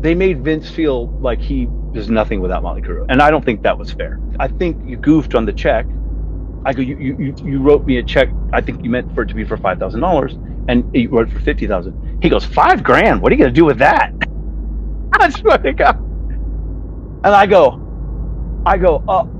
they made Vince feel like he was nothing without Motley Crue, and I don't think that was fair. I think you goofed on the check. I go, you wrote me a check. I think you meant for it to be for $5,000, and you wrote it for $50,000. He goes, $5,000. What are you gonna do with that? I swear to God. And I go,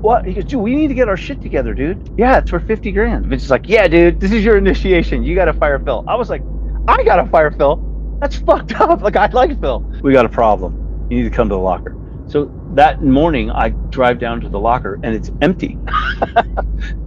what? He goes, dude, we need to get our shit together, dude. Yeah, it's for $50,000. Vince is like, yeah, dude, this is your initiation. You got to fire Phil. I was like, I got to fire Phil. That's fucked up. Like, I like Phil. We got a problem. You need to come to the locker. So that morning, I drive down to the locker, and it's empty.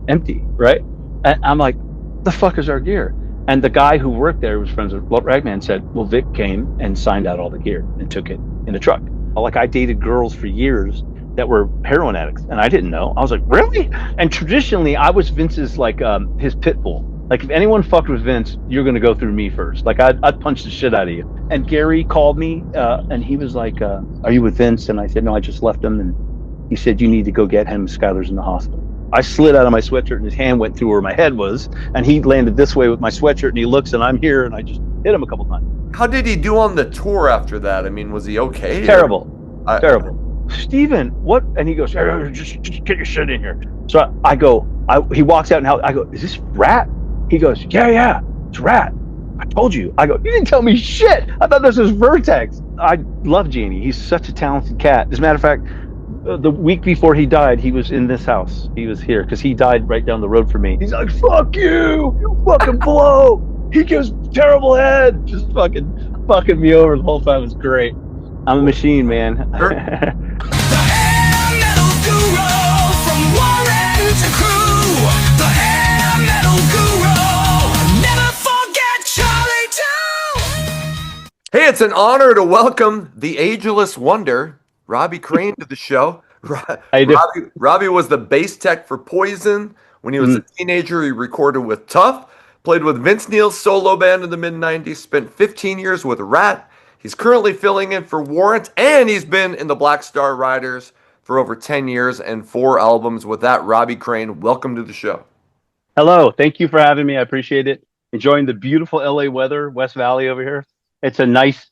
Empty, right? And I'm like, the fuck is our gear? And the guy who worked there, was friends with Ragman, said, well, Vic came and signed out all the gear and took it in a truck. Like, I dated girls for years that were heroin addicts, and I didn't know. I was like, really? And traditionally, I was Vince's, like, his pit bull. Like, if anyone fucked with Vince, you're going to go through me first. Like, I'd punch the shit out of you. And Gary called me, and he was like, are you with Vince? And I said, no, I just left him. And he said, you need to go get him. Skylar's in the hospital. I slid out of my sweatshirt, and his hand went through where my head was, and he landed this way with my sweatshirt, and he looks, and I'm here, and I just hit him a couple times. How did he do on the tour after that? I mean, was he okay? Terrible. Terrible. Steven, what? And he goes, just get your shit in here. So I go, he walks out, and I go, is this Ratt? He goes, yeah, it's Ratt. I told you. I go, you didn't tell me shit. I thought this was Vertex. I love Jeannie. He's such a talented cat. As a matter of fact, the week before he died, he was in this house. He was here because he died right down the road from me. He's like, fuck you, you fucking blow. He gives terrible head. Just fucking me over the whole time. It was great. I'm a machine, man. The hair metal guru from Warrant to Crew. The hair metal guru. Never forget Charlie too. Hey, it's an honor to welcome the ageless wonder, Robbie Crane, to the show. Robbie was the bass tech for Poison. When he was a teenager, he recorded with Tuff, played with Vince Neil's solo band in the mid-90s, spent 15 years with Ratt. He's currently filling in for Warrant, and he's been in the Black Star Riders for over 10 years and 4 albums. With that, Robbie Crane, welcome to the show. Hello. Thank you for having me. I appreciate it. Enjoying the beautiful LA weather, West Valley over here. It's a nice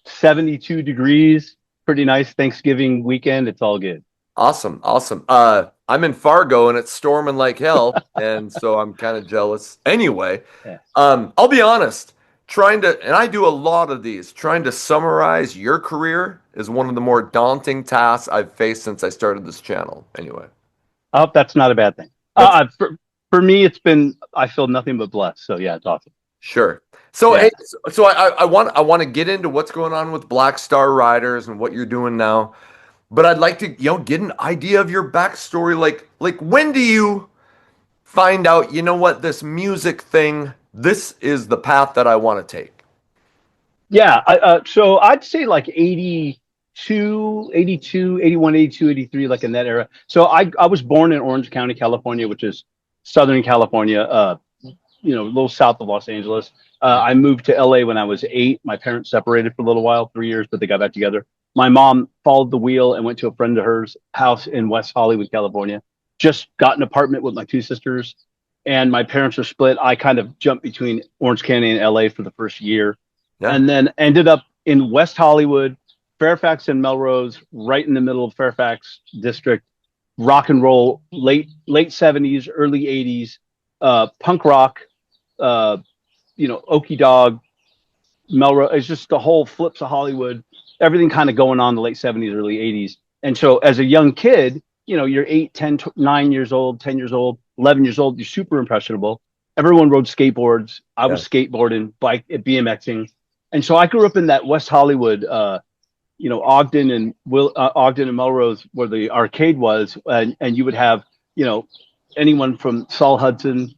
72 degrees. Pretty nice Thanksgiving weekend. It's all good. Awesome. I'm in Fargo, and it's storming like hell, and so I'm kind of jealous. Anyway, yeah. I'll be honest. And I do a lot of these, trying to summarize your career is one of the more daunting tasks I've faced since I started this channel. Anyway. I hope that's not a bad thing. For me, I feel nothing but blessed. So yeah, it's awesome. Sure. So, yeah. Hey, so I want to get into what's going on with Black Star Riders and what you're doing now, but I'd like to, get an idea of your backstory. Like when do you find out, this music thing, this is the path that I want to take? Yeah. So I'd say like 82, 81, 82, 83, like in that era. So I was born in Orange County, California, which is Southern California, a little south of Los Angeles. I moved to LA when I was 8. My parents separated for a little while, 3 years, but they got back together. My mom followed the wheel and went to a friend of hers house in West Hollywood, California. Just got an apartment with my 2 sisters, and my parents were split. I kind of jumped between Orange County and LA for the first year, and then ended up in West Hollywood, Fairfax and Melrose, right in the middle of Fairfax district. Rock and roll, late 70s, early 80s, punk rock, Okie Dog, Melrose. It's just the whole flips of Hollywood, everything kind of going on in the late 70s, early 80s. And so as a young kid, you're 8, 10, 9 years old, 10 years old, 11 years old, you're super impressionable. Everyone rode skateboards. I was skateboarding, BMXing. And so I grew up in that West Hollywood, Ogden and Melrose, where the arcade was, and you would have, anyone from Saul Hudson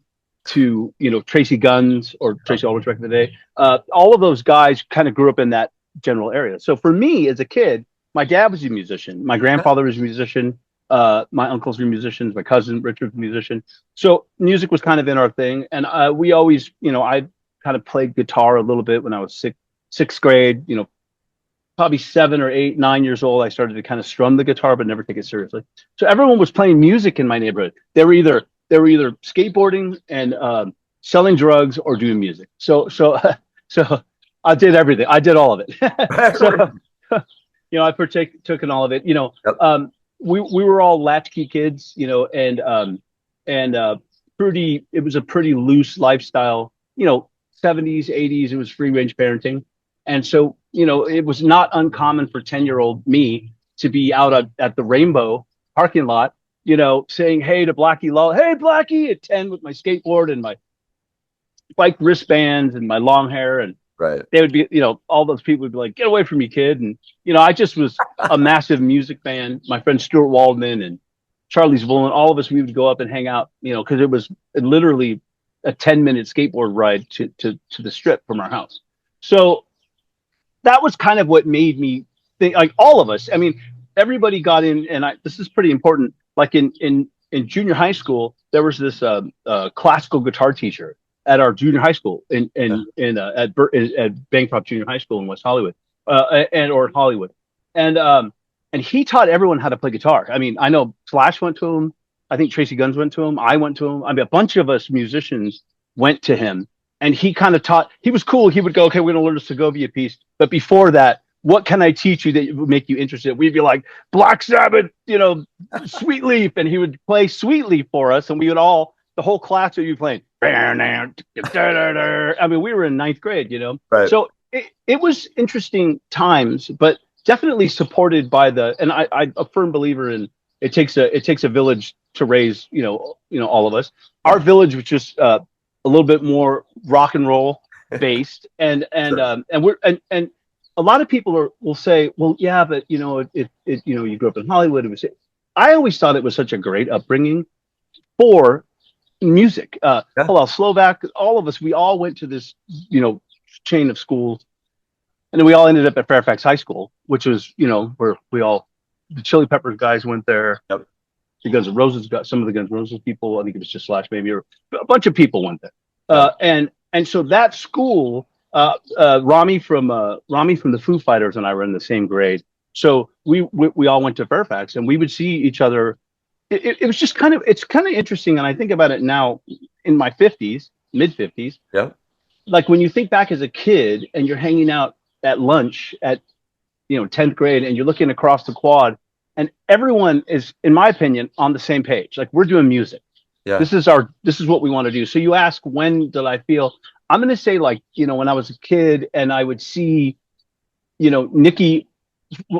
to, Tracy Guns or Tracy Ulrich back in the day. All of those guys kind of grew up in that general area. So for me as a kid, my dad was a musician. My grandfather was a musician. My uncles were musicians. My cousin Richard was a musician. So music was kind of in our thing. And we always, I kind of played guitar a little bit when I was sixth grade, probably 7 or 8, 9 years old. I started to kind of strum the guitar, but never take it seriously. So everyone was playing music in my neighborhood. They were either skateboarding and selling drugs or doing music. So I did everything. I did all of it. I took in all of it. Yep. We were all latchkey kids, and pretty. It was a pretty loose lifestyle. 70s, 80s. It was free range parenting, and so it was not uncommon for 10-year-old me to be out at the Rainbow parking lot, saying hey to Blackie Law, hey Blackie at 10 with my skateboard and my bike wristbands and my long hair, and Right. they would be, all those people would be like, get away from me, kid. And, I just was a massive music fan. My friend Stuart Waldman and Charlie Zvulin, all of us, we would go up and hang out, because it was literally a 10-minute skateboard ride to the strip from our house. So that was kind of what made me think, like all of us, I mean, everybody got in, and this is pretty important. Like in junior high school, there was this classical guitar teacher at our junior high school at Bancroft Junior High School in West Hollywood, or Hollywood, and he taught everyone how to play guitar. I mean, I know Slash went to him. I think Tracy Guns went to him. I went to him. I mean, a bunch of us musicians went to him, and he kind of taught. He was cool. He would go, okay, we're going to learn a Segovia piece, but before that, what can I teach you that would make you interested? We'd be like Black Sabbath, Sweet Leaf, and he would play Sweet Leaf for us, and we would all. The whole class would be playing. I mean, we were in ninth grade, Right. So it was interesting times, but definitely supported by and I'm a firm believer in it takes a village to raise, all of us. Our village was just a little bit more rock and roll based, and a lot of people will say, well, yeah, but you grew up in Hollywood. I always thought it was such a great upbringing for music. Hello, Slovak, all of us, we all went to this, chain of schools, and then we all ended up at Fairfax High School, which was, where the Chili Peppers guys went there. Yep. The Guns N' Roses got some of the Guns N' Roses people. I think it was just Slash maybe, or a bunch of people went there. And so that school, Rami from the Foo Fighters and I were in the same grade. So we all went to Fairfax, and we would see each other. It was just it's kind of interesting. And I think about it now in my 50s, mid 50s. Yeah. Like when you think back as a kid and you're hanging out at lunch at, 10th grade, and you're looking across the quad, and everyone is, in my opinion, on the same page. Like we're doing music. Yeah. This is what we want to do. So you ask, when did I feel? I'm going to say when I was a kid and I would see, Nikki.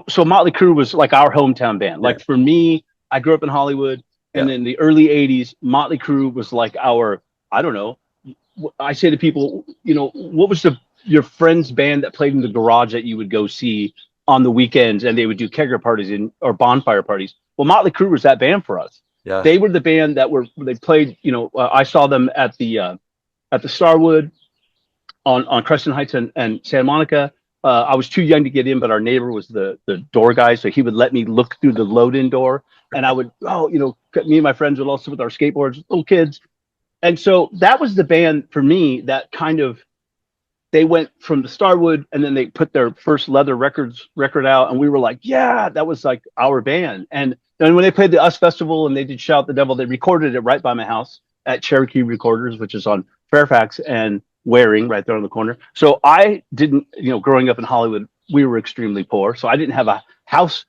So Motley Crue was like our hometown band. Like for me, I grew up in Hollywood, and in the early 80s, Motley Crue was like our, I don't know. I say to people, what was your friend's band that played in the garage that you would go see on the weekends, and they would do kegger parties or bonfire parties? Well, Motley Crue was that band for us. Yeah. They were the band they played, I saw them at the Starwood on Crescent Heights and Santa Monica. I was too young to get in, but our neighbor was the door guy, so he would let me look through the load-in door, and I would, me and my friends would all sit with our skateboards, little kids. And so that was the band for me that kind of, they went from the Starwood, and then they put their first Leather record out, and we were like, yeah, that was like our band. And then when they played the US Festival and they did Shout the Devil, they recorded it right by my house at Cherokee Recorders, which is on Fairfax and Waring, right there on the corner. So I didn't, growing up in Hollywood, we were extremely poor, so I didn't have a house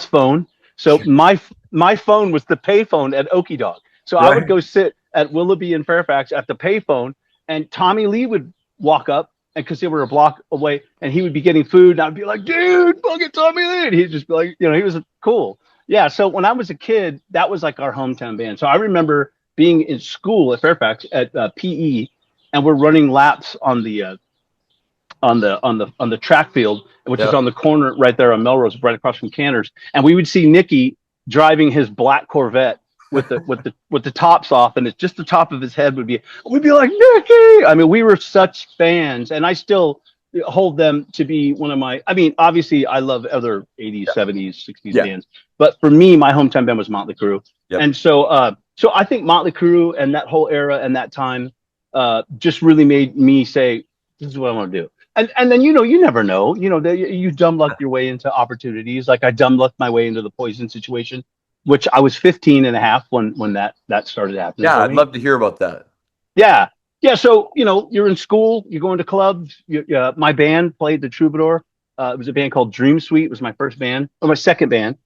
phone. So my phone was the pay phone at Okie Dog. So I would go sit at Willoughby and Fairfax at the pay phone, and Tommy Lee would walk up, and because they were a block away, and he would be getting food, and I'd be like, dude, fucking Tommy Lee. And he'd just be like, he was cool. Yeah. So when I was a kid, that was like our hometown band. So I remember being in school at Fairfax at PE, and we're running laps on the track field, which is on the corner right there on Melrose, right across from Cantor's. And we would see Nicky driving his black Corvette with the tops off, and it's just the top of his head we'd be like, Nicky. I mean, we were such fans, and I still hold them to be one of my. I mean, obviously, I love other 80s, 70s, 60s bands, but for me, my hometown band was Motley Crue, and so I think Motley Crue and that whole era and that time just really made me say, this is what I want to do. And then, you never know, you dumb luck your way into opportunities. Like I dumb lucked my way into the Poison situation, which I was 15 and a half when that started happening. Yeah, I'd love to hear about that. Yeah. So, you're in school, you're going to clubs. My band played the Troubadour. It was a band called Dream Suite. It was my first band, or my second band.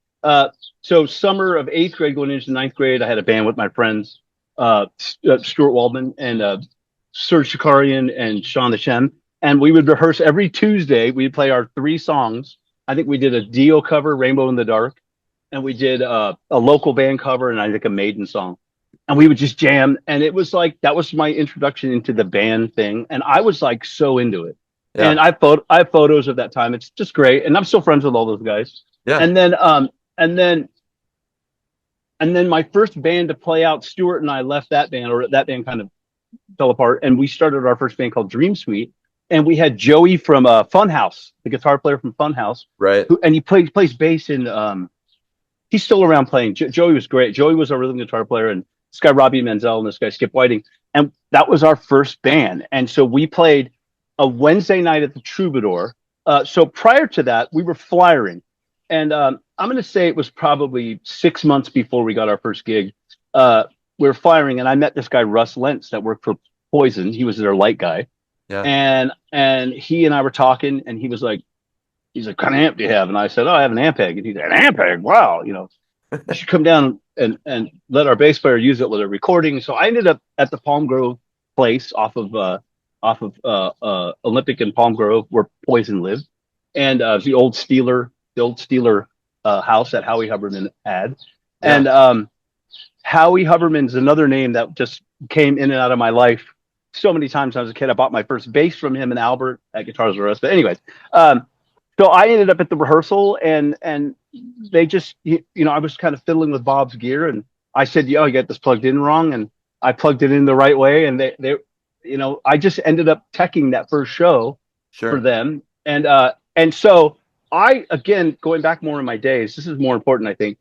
So summer of 8th grade going into 9th grade, I had a band with my friends, Stuart Waldman and Serge Shakarian and Sean the Shem. And we would rehearse every Tuesday. We'd play our 3 songs. I think we did a Dio cover, Rainbow in the Dark, and we did a local band cover, and I think a Maiden song. And we would just jam. And it was like, that was my introduction into the band thing. And I was like so into it. Yeah. And I have photos of that time. It's just great. And I'm still friends with all those guys. Yeah. And then my first band to play out, Stuart and I left that band, or that band kind of fell apart. And we started our first band called Dream Suite. And we had Joey from Funhouse, the guitar player from Funhouse. Right. And he plays bass in, he's still around playing. Joey was great. Joey was our rhythm guitar player, and this guy, Robbie Menzel, and this guy, Skip Whiting. And that was our first band. And so we played a Wednesday night at the Troubadour. So prior to that, we were flyering. And I'm going to say it was probably 6 months before we got our first gig. We were flying, and I met this guy, Russ Lentz, that worked for Poison. He was their light guy. Yeah. And he and I were talking, and he's like, kind of amp do you have? And I said, I have an Ampeg. And he said, an Ampeg? Wow. You should come down and let our bass player use it with a recording. So I ended up at the Palm Grove place off of Olympic and Palm Grove, where Poison lived. And it was the old Steeler house that Howie Huberman had. Yeah. And Howie Huberman's another name that just came in and out of my life so many times when I was a kid. I bought my first bass from him and Albert at Guitars R Us. But anyways, so I ended up at the rehearsal, and they just, I was kind of fiddling with Bob's gear, and I said, you got this plugged in wrong, and I plugged it in the right way, and they I just ended up teching that first show for them, and so I, again, going back more in my days, this is more important, I think.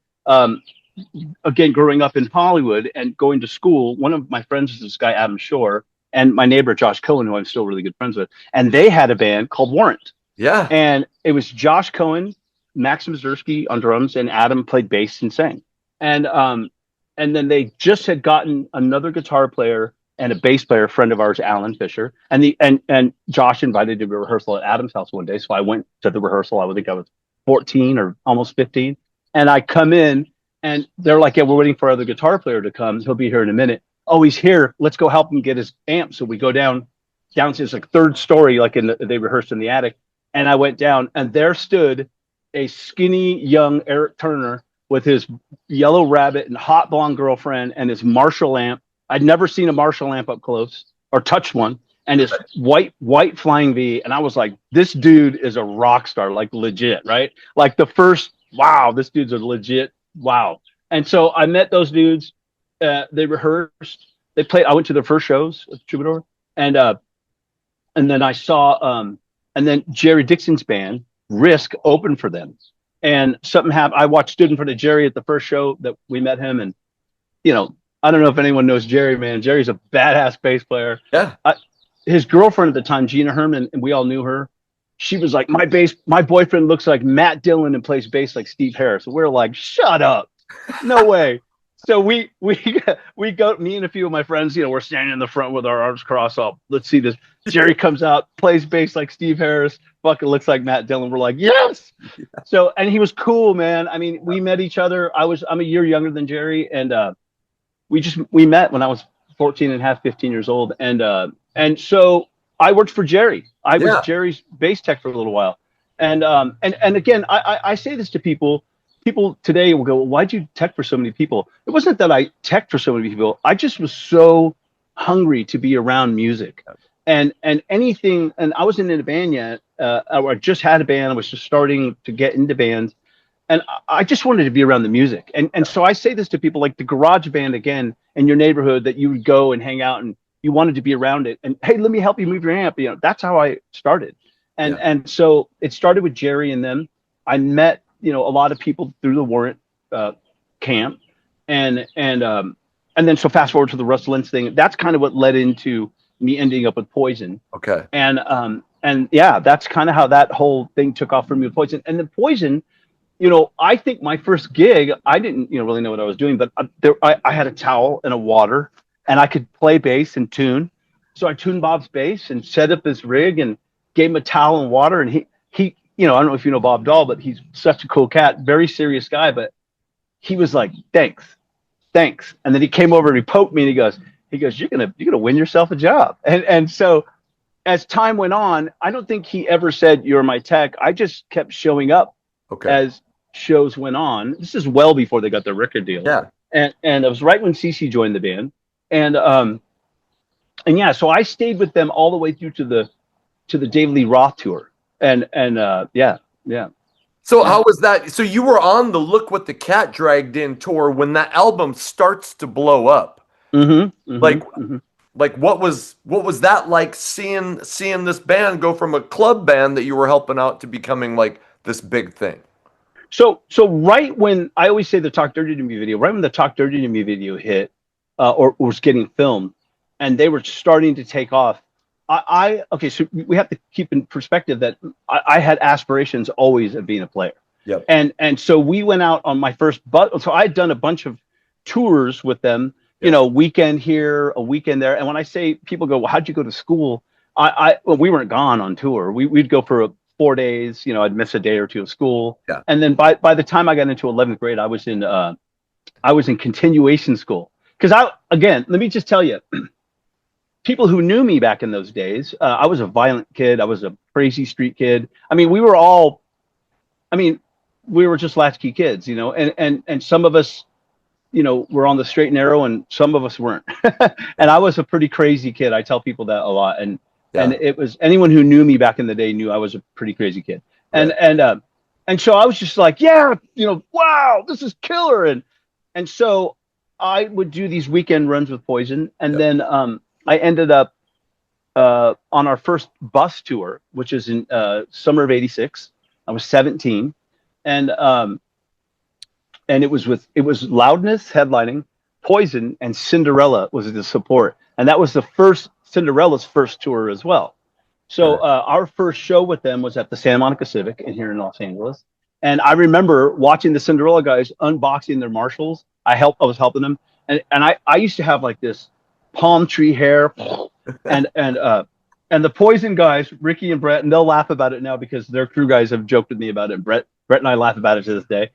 Again, growing up in Hollywood and going to school, one of my friends is this guy, Adam Shore, and my neighbor, Josh Cohen, who I'm still really good friends with. And they had a band called Warrant. Yeah. And it was Josh Cohen, Max Mazursky on drums, and Adam played bass and sang. And then they just had gotten another guitar player and a bass player, a friend of ours, Alan Fisher. And Josh invited to a rehearsal at Adam's house one day. So I went to the rehearsal. I think I was 14 or almost 15. And I come in, and they're like, yeah, we're waiting for our other guitar player to come. He'll be here in a minute. Oh, he's here. Let's go help him get his amp. So we go down to his third story, they rehearsed in the attic. And I went down, and there stood a skinny young Eric Turner with his yellow rabbit and hot blonde girlfriend and his Marshall amp. I'd never seen a Marshall amp up close or touched one, and his white Flying V. And I was like, this dude is a rock star, like legit, right? Like the first, wow, this dude's a legit, wow. And so I met those dudes. They rehearsed. They played. I went to their first shows at the Troubadour, and then I saw, and then Jerry Dixon's band Risk opened for them, and something happened. I stood in front of Jerry at the first show that we met him, and I don't know if anyone knows Jerry, man. Jerry's a badass bass player. Yeah. His girlfriend at the time, Gina Herman, and we all knew her. She was like, my boyfriend looks like Matt Dillon and plays bass like Steve Harris. And we're like, shut up, no way. So we go, me and a few of my friends, we're standing in the front with our arms crossed up. Let's see this. Jerry comes out, plays bass like Steve Harris, fucking looks like Matt Dillon. We're like, yes. Yeah. So, and he was cool, man. I mean, we met each other. I'm a year younger than Jerry. And we met when I was 14 and a half, 15 years old. And so I worked for Jerry. I was Jerry's bass tech for a little while. And again, I say this to people. People today will go, well, why'd you tech for so many people? It wasn't that I teched for so many people. I just was so hungry to be around music and anything. And I wasn't in a band yet. I just had a band. I was just starting to get into bands. And I just wanted to be around the music. And so I say this to people, like the garage band, again, in your neighborhood that you would go and hang out and you wanted to be around it. And, hey, let me help you move your amp. That's how I started. And so it started with Jerry and them. I met, a lot of people through the Warrant camp. And then so fast forward to the Russ Lentz thing. That's kind of what led into me ending up with Poison. Okay. And yeah, that's kind of how that whole thing took off for me with Poison. And then Poison, I think my first gig, I didn't, really know what I was doing, but I had a towel and a water, and I could play bass and tune. So I tuned Bob's bass and set up this rig and gave him a towel and water, and I don't know if you know Bob Dall, but he's such a cool cat, very serious guy. But he was like, thanks. And then he came over and he poked me and he goes, you're gonna win yourself a job. And so as time went on, I don't think he ever said you're my tech. I just kept showing up as shows went on. This is well before they got their record deal. Yeah. And it was right when CC joined the band. And yeah, so I stayed with them all the way through to the David Lee Roth tour. And yeah. So how was that? So you were on the Look What the Cat Dragged In tour when that album starts to blow up. Like what was that like seeing this band go from a club band that you were helping out to becoming like this big thing? So right when I always say the Talk Dirty to Me video, right when the Talk Dirty to Me video hit or was getting filmed, and they were starting to take off, so we have to keep in perspective that I had aspirations always of being a player. Yep. And so we went out on my first, so I'd done a bunch of tours with them, weekend here, a weekend there. And when I say, people go, well, how'd you go to school? Well, we weren't gone on tour. We'd go for 4 days, I'd miss a day or two of school. Yeah. And then by the time I got into 11th grade, I was in continuation school. Because let me just tell you, people who knew me back in those days, I was a violent kid. I was a crazy street kid. I mean, we were just latchkey kids, and some of us, were on the straight and narrow, and some of us weren't. And I was a pretty crazy kid. I tell people that a lot. And it was, anyone who knew me back in the day knew I was a pretty crazy kid. And so I was just like, wow, this is killer. And so I would do these weekend runs with Poison. And then I ended up on our first bus tour, which is in summer of '86. I was 17, and it was Loudness headlining, Poison, and Cinderella was the support, and that was Cinderella's first tour as well. So our first show with them was at the Santa Monica Civic here in Los Angeles, and I remember watching the Cinderella guys unboxing their Marshalls. I was helping them, and I used to have like this palm tree hair, and the Poison guys, Ricky and Brent, and they'll laugh about it now because their crew guys have joked with me about it. Brent and I laugh about it to this day.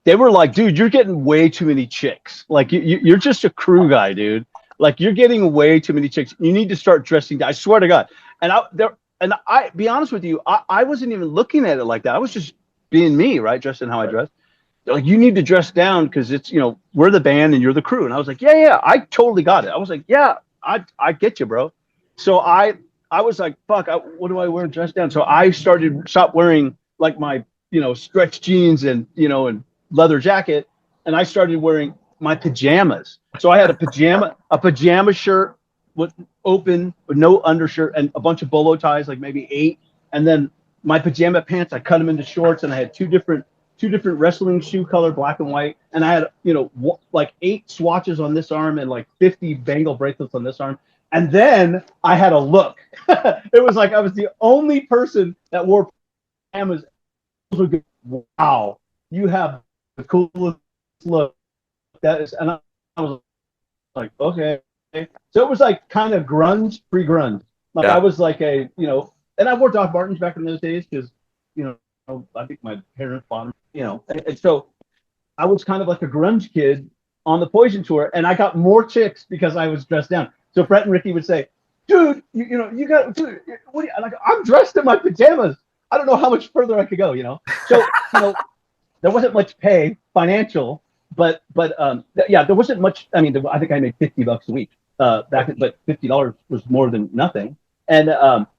They were like, dude, you're getting way too many chicks. Like you're just a crew guy, dude. Like you're getting way too many chicks. You need to start dressing down. I swear to God. And I be honest with you, I wasn't even looking at it like that. I was just being me, right? Dressing how I dressed. Like, you need to dress down because it's, we're the band and you're the crew. And I was like, yeah, I totally got it. I was like, yeah, I get you, bro. So I was like, fuck, what do I wear dress down? So I stopped wearing like my, stretch jeans and, and leather jacket. And I started wearing my pajamas. So I had a pajama shirt with no undershirt, and a bunch of bolo ties, like maybe 8. And then my pajama pants, I cut them into shorts, and I had two different wrestling shoe color, black and white. And I had, like 8 swatches on this arm and like 50 bangle bracelets on this arm. And then I had a look. It was like I was the only person that wore pajamas. Wow, you have the coolest look. That is, and I was like, okay. So it was like kind of grunge, pre-grunge. Like I was like and I wore Doc Martens back in those days because, I think my parents bought them, and so I was kind of like a grunge kid on the Poison tour, and I got more chicks because I was dressed down. So Brent and Ricky would say, dude, you got, dude, what do you, like, I'm dressed in my pajamas. I don't know how much further I could go, So, there wasn't much pay, financial, but there wasn't much. I mean, I think I made $50 a week back then, but $50 was more than nothing. But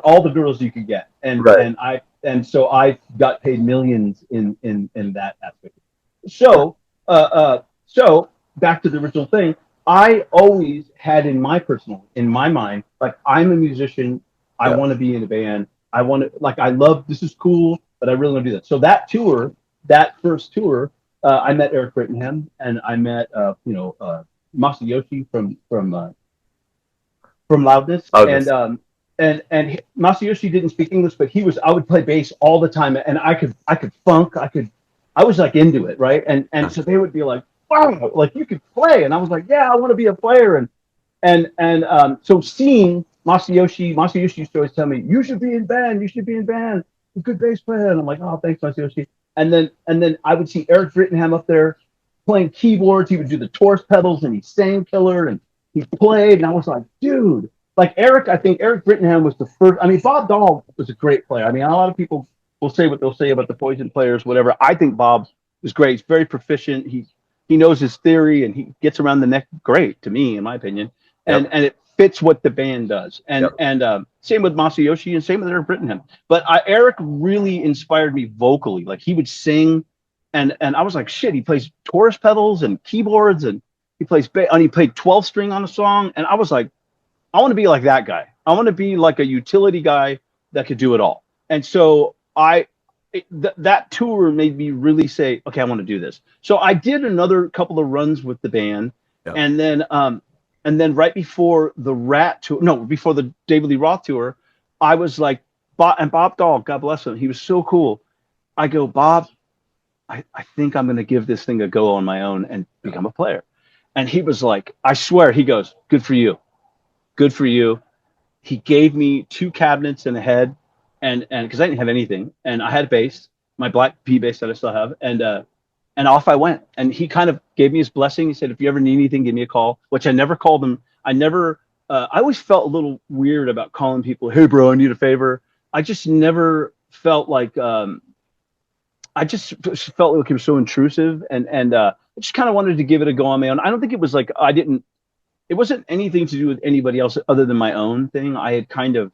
all the girls you could get, and so I got paid millions in that aspect. So back to the original thing, I always had in my mind, like, I'm a musician. I want to be in a band. I want to, like, I love, this is cool, but I really want to do that. So that first tour, I met Eric Brittenham, and I met, Masayoshi from Loudness. And Masayoshi didn't speak English, but I would play bass all the time, and I could funk, I was like into it, right? And so they would be like, wow, like, you could play, and I was like, yeah, I want to be a player, and so seeing Masayoshi used to always tell me, you should be in band. You should be in band. You're a good bass player. And I'm like, oh, thanks, Masayoshi. And then I would see Eric Brittenham up there playing keyboards. He would do the Taurus pedals and he sang killer and he played. And I was like, dude, like Eric, I think Eric Brittenham was the first. I mean, Bob Dall was a great player. I mean, a lot of people will say what they'll say about the Poison players, whatever. I think Bob is great. He's very proficient. He knows his theory and he gets around the neck great, to me, in my opinion. And it fits what the band does. And same with Masayoshi and same with Eric Brittenham. But Eric really inspired me vocally. Like he would sing, and I was like, shit. He plays Taurus pedals and keyboards, and he plays and he played 12-string on a song. And I was like, I want to be like that guy. I want to be like a utility guy that could do it all. And so that tour made me really say, okay, I want to do this. So I did another couple of runs with the band, and then right before the Ratt tour, before the David Lee Roth tour, I was like, Bob Dall, God bless him, he was so cool. I go, Bob, I think I'm going to give this thing a go on my own and become a player. And he was like, I swear, he goes, good for you. Good for you. He gave me 2 cabinets and a head, and because I didn't have anything, and I had a bass, my black P bass that I still have, and off I went. And he kind of gave me his blessing. He said, if you ever need anything, give me a call, which I never called him. I always felt a little weird about calling people, hey, bro, I need a favor. I just never felt like, I just felt like it was so intrusive. And I just kind of wanted to give it a go on my own. I don't think it was like, it wasn't anything to do with anybody else other than my own thing. I had kind of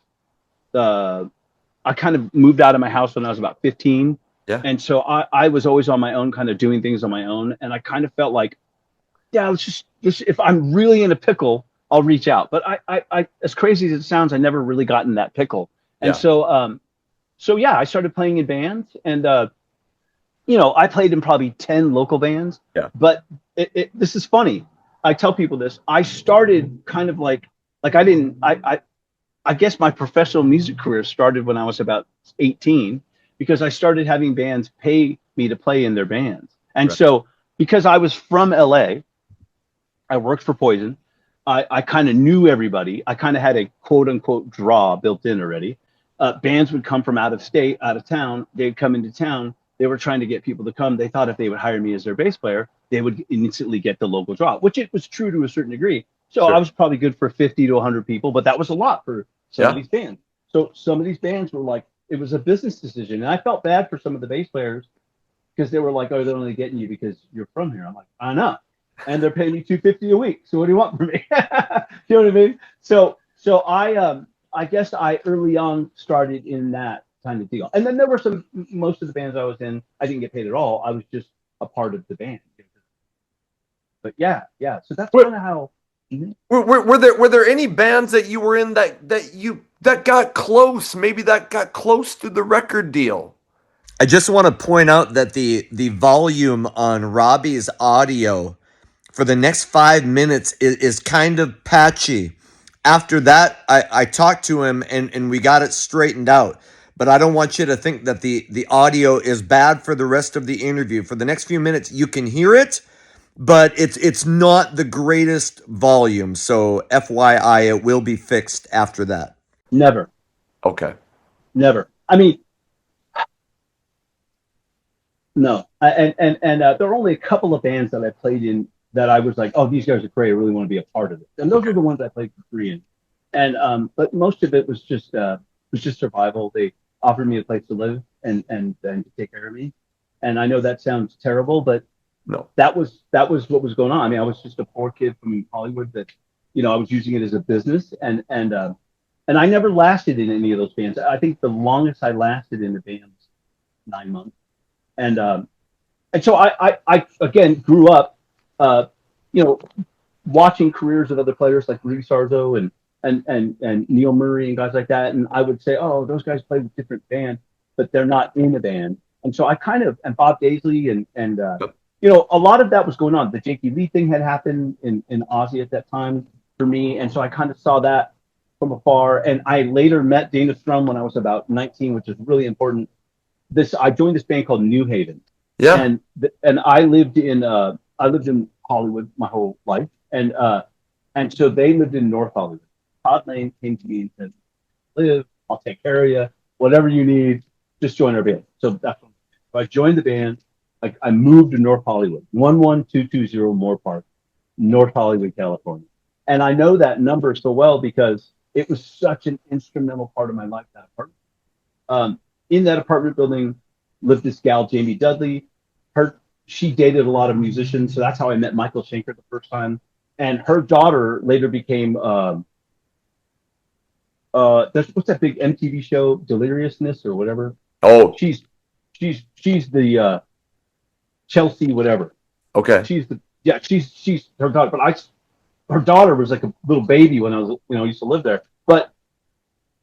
moved out of my house when I was about 15. Yeah. And so I was always on my own, kind of doing things on my own. And I kind of felt like, let's just if I'm really in a pickle, I'll reach out. But I as crazy as it sounds, I never really got in that pickle. And so I started playing in bands, and I played in probably 10 local bands. Yeah. But this is funny. I tell people this. I started kind of like I guess my professional music career started when I was about 18, because I started having bands pay me to play in their bands. And so because I was from LA, I worked for Poison. I kind of knew everybody. I kind of had a quote unquote draw built in already. Bands would come from out of state, out of town. They'd come into town. They were trying to get people to come. They thought if they would hire me as their bass player, they would instantly get the local draw, which it was true to a certain degree. So I was probably good for 50 to 100 people, but that was a lot for some of these bands. So some of these bands were like, it was a business decision. And I felt bad for some of the bass players because they were like, oh, they're only getting you because you're from here. I'm like, I know. And they're paying me $250 a week. So what do you want from me? You know what I mean? So I guess I early on started in that kind of deal. And then there were most of the bands I was in, I didn't get paid at all. I was just a part of the band. But yeah. So that's kind of how. Were there any bands that you were in that got close? Maybe that got close to the record deal. I just want to point out that the volume on Robbie's audio for the next 5 minutes is kind of patchy. After that, I talked to him and we got it straightened out. But I don't want you to think that the audio is bad for the rest of the interview. For the next few minutes, you can hear it, but it's not the greatest volume. So FYI, it will be fixed after that. Never. Okay. Never. I mean, no. And there are only a couple of bands that I played in that I was like, oh, these guys are great. I really want to be a part of it. And those are the ones I played for free in. And but most of it was just survival. They offered me a place to live and to take care of me. And I know that sounds terrible, but no, that was what was going on. I mean, I was just a poor kid from Hollywood that, I was using it as a business, and I never lasted in any of those bands. I think the longest I lasted in the band was 9 months. And so I again grew up, watching careers of other players like Rudy Sarzo and Neil Murray and guys like that. And I would say, oh, those guys play with different bands, but they're not in a band. And so I kind of, and Bob Daisley and a lot of that was going on. The Jakey Lee thing had happened in Aussie at that time for me. And so I kind of saw that from afar. And I later met Dana Strum when I was about 19, which is really important. I joined this band called New Haven. Yeah. And I lived in Hollywood my whole life. And so they lived in North Hollywood. Todd Lane came to me and said, "Live, I'll take care of you. Whatever you need, just join our band." So that's what so I joined the band. Like I moved to North Hollywood, 11220 Moore Park, North Hollywood, California. And I know that number so well because it was such an instrumental part of my life, that apartment. In that apartment building lived this gal, Jamie Dudley. She dated a lot of musicians, so that's how I met Michael Schenker the first time. And her daughter later became what's that big MTV show, Deliriousness or whatever? Oh, she's the Chelsea whatever. okay. She's her daughter, but her daughter was like a little baby when I was used to live there. But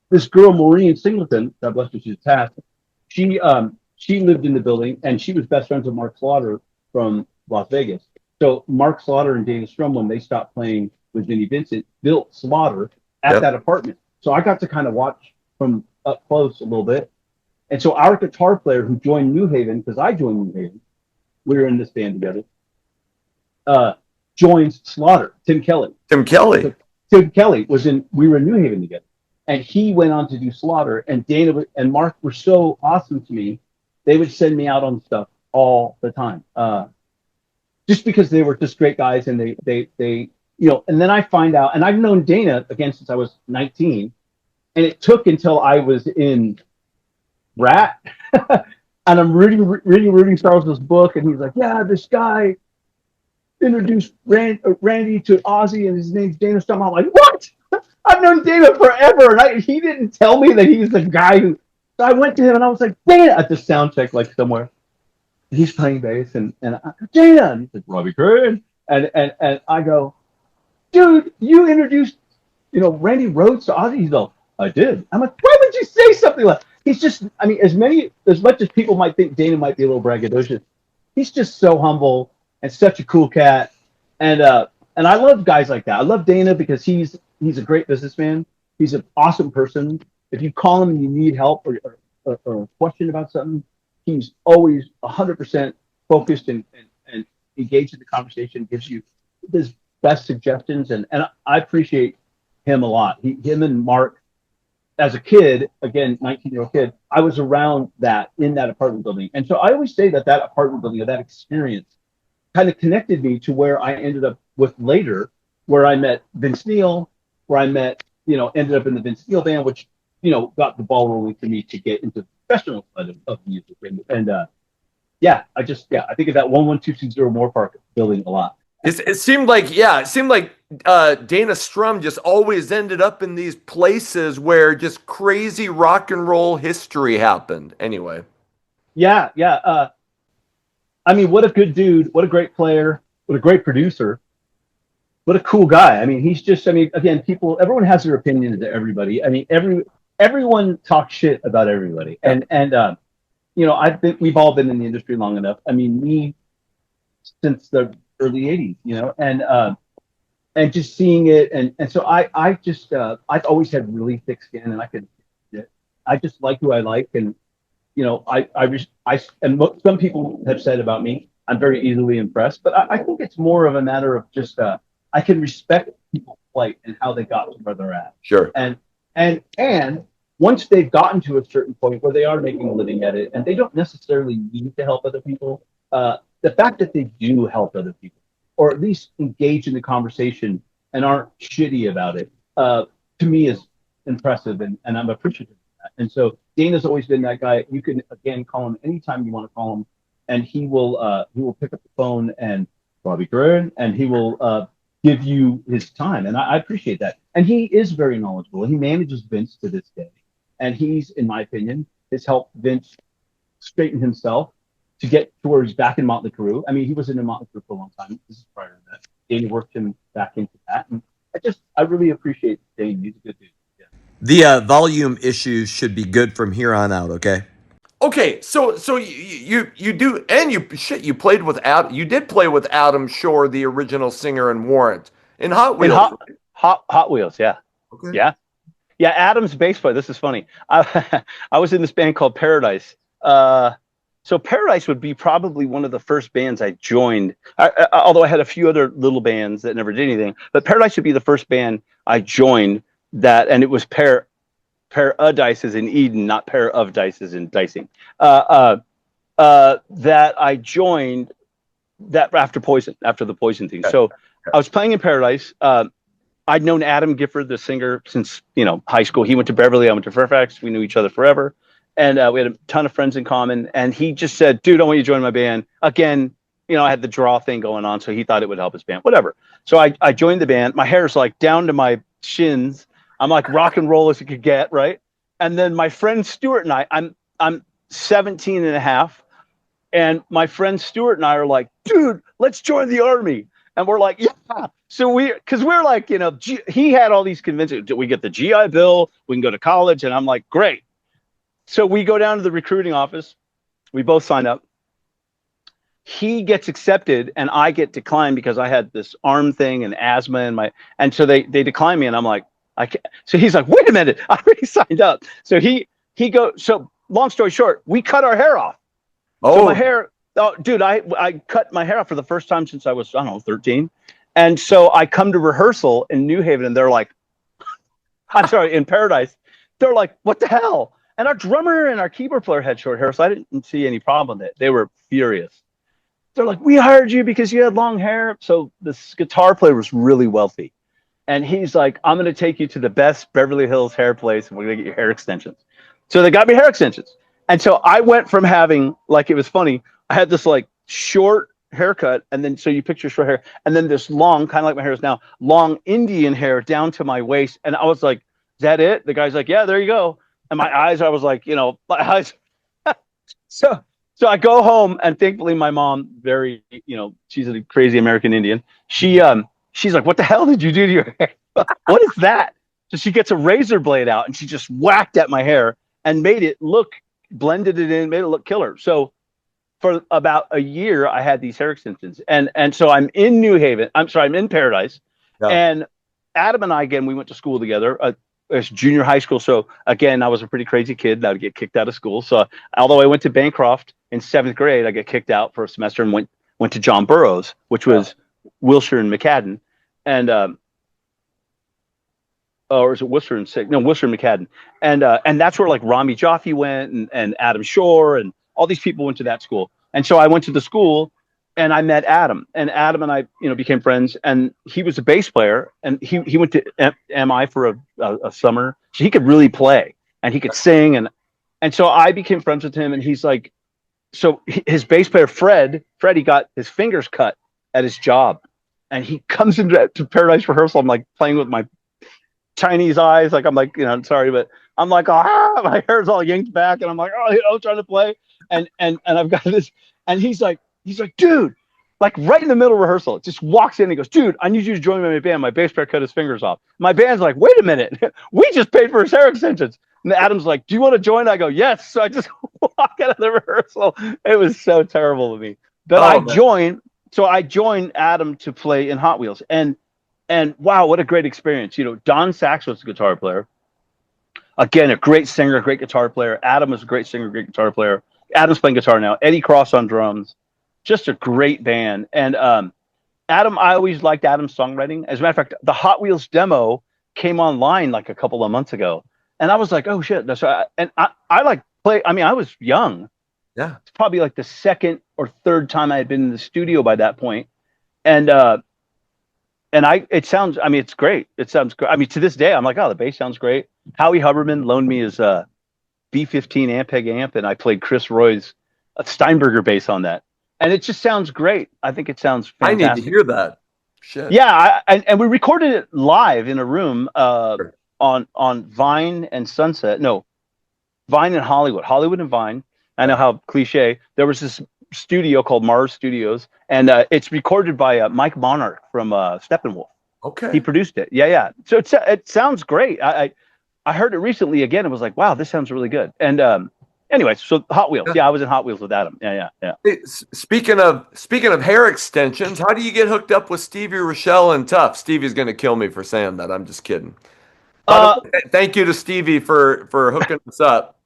this girl Maureen Singleton, God bless her, she's passed. She lived in the building and she was best friends with Mark Slaughter from Las Vegas. So Mark Slaughter and Dana Strum, when they stopped playing with Vinnie Vincent, built Slaughter at that apartment. So I got to kind of watch from up close a little bit. And so our guitar player who joined New Haven, because I joined New Haven, we were in this band together, joins Slaughter, Tim Kelly. Tim Kelly. So Tim Kelly we were in New Haven together. And he went on to do Slaughter, and Dana and Mark were so awesome to me. They would send me out on stuff all the time. Just because they were just great guys, and they and then I find out, and I've known Dana again since I was 19, and it took until I was in Ratt, and I'm reading Charles's book, and he's like, yeah, this guy introduced Randy to Ozzy, and his name's Dana Strum. I'm like, what? I've known Dana forever, and he didn't tell me that he's the guy who. So I went to him, and I was like, Dana, at the sound check, like somewhere. He's playing bass, and Dana, and he's like, Robbie Crane, and I go, dude, you introduced, Randy Rhoads to Ozzy. He's like, I did. I'm like, why would you say something like? He's just, I mean, as much as people might think Dana might be a little braggadocious, he's just so humble and such a cool cat, and I love guys like that. I love Dana because he's a great businessman. He's an awesome person. If you call him and you need help or a question about something, he's always 100% focused and engaged in the conversation, gives you his best suggestions, and I appreciate him a lot. Him and Mark, as a kid, again, 19-year-old kid, I was around in that apartment building. And so I always say that apartment building or that experience kind of connected me to where I ended up with later, where I met Vince Neil, where I met, ended up in the Vince Neil band, which, got the ball rolling for me to get into the professional side of music. And I think of that 11220 Moore Park building a lot. It seemed like Dana Strum just always ended up in these places where just crazy rock and roll history happened. Anyway. Yeah. I mean, what a good dude. What a great player. What a great producer. What a cool guy. I mean, he's just, again, everyone has their opinions to everybody. I mean, everyone talks shit about everybody. And we've all been in the industry long enough. I mean, me since the early 80s, and just seeing it. And so I've always had really thick skin, and I just like who I like. And, some people have said about me, I'm very easily impressed, but I think it's more of a matter of just, I can respect people's plight and how they got to where they're at. Sure. And once they've gotten to a certain point where they are making a living at it, and they don't necessarily need to help other people, the fact that they do help other people, or at least engage in the conversation and aren't shitty about it, to me is impressive, and I'm appreciative of that. And so Dana's always been that guy. You can, again, call him anytime you want to call him, and he will pick up the phone and Bobby Crane, and he will give you his time, and I appreciate that. And he is very knowledgeable. He manages Vince to this day, and he's, in my opinion, has helped Vince straighten himself to get to where he's back in Motley Crue. I mean, he was in Motley Crue for a long time. This is prior to that. Dana worked him back into that, and I really appreciate Dana. He's a good dude. Yeah. The volume issues should be good from here on out. Okay, so you do, and you played with Adam. You did play with Adam Shore, the original singer in Warrant, in Hot Wheels. Hot Wheels, yeah. Okay. Yeah. Adam's bass player. This is funny. I was in this band called Paradise. So Paradise would be probably one of the first bands I joined. Although I had a few other little bands that never did anything, but Paradise would be the first band I joined and it was pair of dices in Eden, not pair of dices in dicing. That I joined that after the Poison thing. Okay. So I was playing in Paradise. I'd known Adam Gifford, the singer, since high school. He went to Beverly, I went to Fairfax. We knew each other forever, and we had a ton of friends in common. And he just said, "Dude, I want you to join my band." Again, I had the draw thing going on, so he thought it would help his band. Whatever. So I joined the band. My hair's like down to my shins. I'm like rock and roll as you could get, right? And then my friend Stuart and I'm 17 and a half. And my friend Stuart and I are like, "Dude, let's join the army." And we're like, "Yeah." So because we're like, he had all these convincing, we get the GI Bill, we can go to college. And I'm like, great. So we go down to the recruiting office. We both sign up. He gets accepted and I get declined because I had this arm thing and asthma and so they decline me. And I'm like, I can't. So he's like, "Wait a minute, I already signed up." So so long story short, we cut our hair off. So my hair, dude, I cut my hair off for the first time since I was, 13. And so I come to rehearsal in New Haven and they're like, I'm sorry, in Paradise. They're like, "What the hell?" And our drummer and our keyboard player had short hair, so I didn't see any problem with it. They were furious. They're like, "We hired you because you had long hair." So this guitar player was really wealthy. And he's like, "I'm going to take you to the best Beverly Hills hair place and we're going to get your hair extensions." So they got me hair extensions. And so I went from having, like, it was funny, I had this like short haircut, and then so you picture short hair, and then this long, kind of like my hair is now, long Indian hair down to my waist. And I was like, "Is that it?" The guy's like, "Yeah, there you go." And my eyes, I was like, my eyes. So I go home, and thankfully my mom, very, she's a crazy American Indian. She's like, "What the hell did you do to your hair? What is that?" So she gets a razor blade out and she just whacked at my hair and blended it in, made it look killer. So for about a year, I had these hair extensions. And so I'm in New Haven. I'm in Paradise. Yeah. And Adam and I, again, we went to school together. It's junior high school. So again, I was a pretty crazy kid. I would get kicked out of school. So although I went to Bancroft in 7th grade, I got kicked out for a semester and went to John Burroughs, which was Wilshire and McCadden. And or is it Worcester and Sig? No, Worcester and McCadden. And that's where like Rami Jaffe went and Adam Shore and all these people went to that school. And so I went to the school and I met Adam, and Adam and I, became friends, and he was a bass player, and he went to MI for a summer. So he could really play and he could sing. And so I became friends with him, and he's like, so his bass player, Freddie got his fingers cut at his job, and he comes into Paradise rehearsal. I'm like playing with my Chinese eyes, like I'm like, sorry, but I'm like, my hair's all yanked back, and I'm like, trying to play, and I've got this, and he's like, "Dude," like right in the middle of rehearsal, just walks in and he goes, "Dude, I need you to join my band. My bass player cut his fingers off." My band's like, "Wait a minute, we just paid for his hair extensions." And Adam's like, "Do you want to join?" I go, "Yes." So I just walk out of the rehearsal. It was so terrible to me, but I joined Adam to play in Hot Wheels, and wow, what a great experience. Don Sachs was a guitar player. Again, a great singer, great guitar player. Adam was a great singer, great guitar player. Adam's playing guitar now. Eddie Cross on drums. Just a great band. And Adam, I always liked Adam's songwriting. As a matter of fact, the Hot Wheels demo came online like a couple of months ago. And I was like, oh shit. I like play. I mean, I was young. Yeah. It's probably like the second or third time I had been in the studio by that point. And it sounds, I mean, it's great. It sounds great. I mean, to this day, I'm like, oh, the bass sounds great. Howie Huberman loaned me his B15 Ampeg amp, and I played Chris Roy's Steinberger bass on that. And it just sounds great. I think it sounds fantastic. I need to hear that. Shit. Yeah, and we recorded it live in a room on Vine and Sunset. No, Vine and Hollywood and Vine. I know how cliche. There was this studio called Mars Studios, and it's recorded by Mike Monarch from Steppenwolf. Okay. He produced it. Yeah. So it sounds great. I heard it recently again. It was like, wow, this sounds really good. And anyway, so Hot Wheels. Yeah, I was in Hot Wheels with Adam. Yeah. Hey, speaking of hair extensions, how do you get hooked up with Stevie, Rachelle, and Tuff? Stevie's going to kill me for saying that. I'm just kidding. Thank you to Stevie for hooking us up.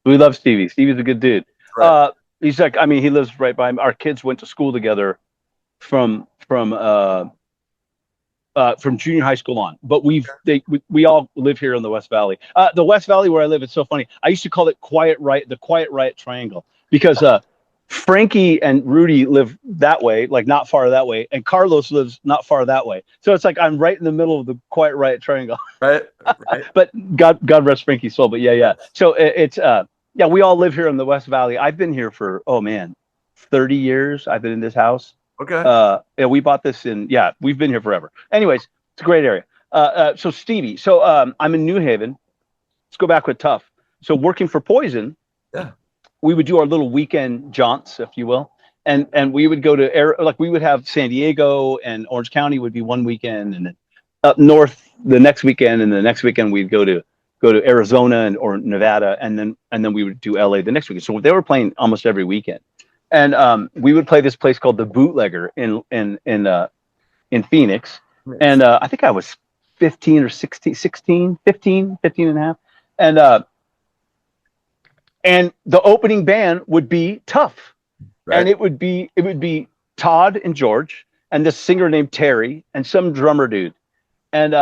We love Stevie. Stevie's a good dude. Right. He's like, I mean, he lives right by him. Our kids went to school together from from junior high school on. But we all live here in the West Valley. The West Valley where I live, it's so funny. I used to call it the Quiet Riot Triangle, because Frankie and Rudy live that way, like not far that way, and Carlos lives not far that way. So it's like I'm right in the middle of the Quiet Riot Triangle. Right. But God rest Frankie's soul. But yeah. So it's we all live here in the West Valley. I've been here for 30 years. I've been in this house. Okay. We bought this we've been here forever. Anyways, it's a great area. So Stevie. So I'm in New Haven. Let's go back with Tuff. So working for Poison. Yeah. We would do our little weekend jaunts, if you will, and we would go to we would have San Diego and Orange County would be one weekend, and then up north the next weekend, and the next weekend we'd go to Arizona or Nevada, and then we would do LA the next weekend. So they were playing almost every weekend, and we would play this place called the Bootlegger in Phoenix, nice. And I think I was 15 or 15 and a half, and the opening band would be Tuff, right. And it would be Todd and George and this singer named Terry and some drummer dude, and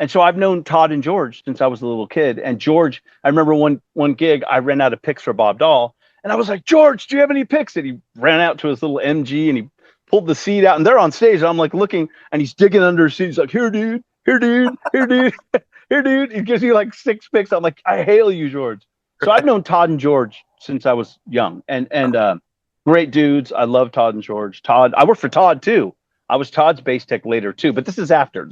so I've known Todd and George since I was a little kid. And George, I remember one gig I ran out of picks for Bob Dall, and I was like, George, do you have any picks? And he ran out to his little MG and he pulled the seat out, and they're on stage. And I'm like looking, and he's digging under his seat. He's like, here, dude, here, dude, here, dude, here, dude. He gives me like 6 picks. I'm like, I hail you, George. So I've known Todd and George since I was young, and great dudes. I love Todd and George. Todd, I worked for Todd too. I was Todd's bass tech later too, but this is after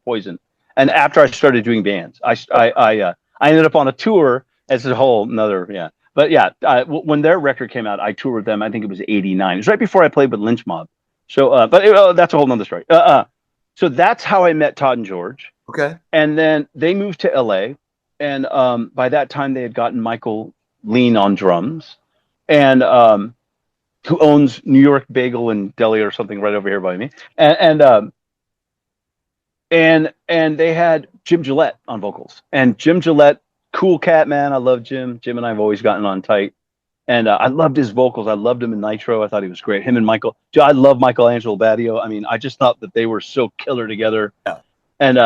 Poison, and after I started doing bands. I ended up on a tour as a whole another But when their record came out, I toured with them. I think it was '89. It was right before I played with Lynch Mob. So, that's a whole nother story. So that's how I met Todd and George. Okay. And then they moved to LA. And by that time, they had gotten Michael Lean on drums, and who owns New York Bagel and Deli or something right over here by me. And they had Jim Gillette on vocals. And Jim Gillette, cool cat, man. I love Jim. Jim and I have always gotten on tight. And I loved his vocals. I loved him in Nitro. I thought he was great. Him and Michael. I love Michelangelo Badio. I mean, I just thought that they were so killer together. Yeah. And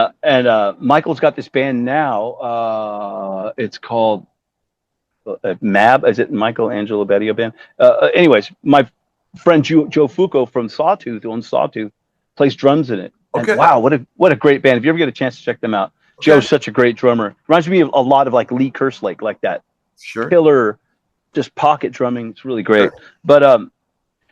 Michael's got this band now. It's called Mab. Is it Michelangelo Badio band? Anyways, my friend Joe Fuco from Sawtooth, who owns Sawtooth, plays drums in it. Okay. And wow, what a great band! If you ever get a chance to check them out, okay. Joe's such a great drummer. Reminds me of a lot of like Lee Kerslake, like that. Sure. Killer, just pocket drumming. It's really great. Sure. But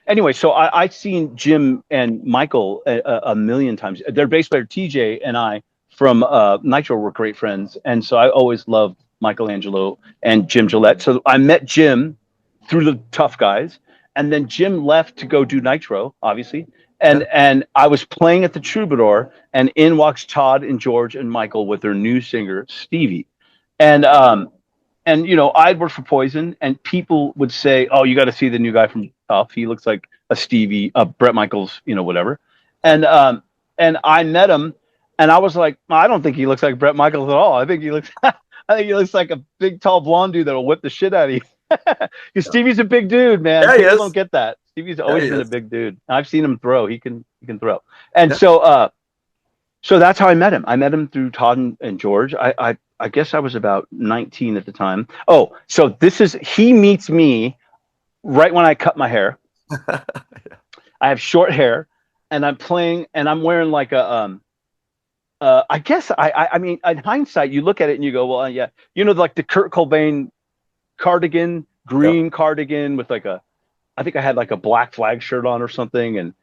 anyway, so I've seen Jim and Michael a million times. Their bass player TJ and I from Nitro were great friends, and so I always loved Michelangelo and Jim Gillette. So I met Jim through the Tuff guys, and then Jim left to go do Nitro, obviously. And I was playing at the Troubadour, and in walks Todd and George and Michael with their new singer Stevie, and I'd worked for Poison, and people would say, "Oh, you got to see the new guy from Tuff. He looks like a Stevie, Brett Michaels, whatever." And I met him, and I was like, "I don't think he looks like Brett Michaels at all. I think he looks like a big, tall blonde dude that'll whip the shit out of you." Because Stevie's a big dude, man. Yeah, People don't get that. Stevie's always been a big dude. I've seen him throw. He can throw. And so that's how I met him. I met him through Todd and George. I guess I was about 19 at the time. Oh, so he meets me right when I cut my hair. I have short hair, and I'm playing, and I'm wearing like a I guess I mean, in hindsight, you look at it and you go, well, yeah, like the Kurt Cobain cardigan, green cardigan with I think I had like a Black Flag shirt on or something, and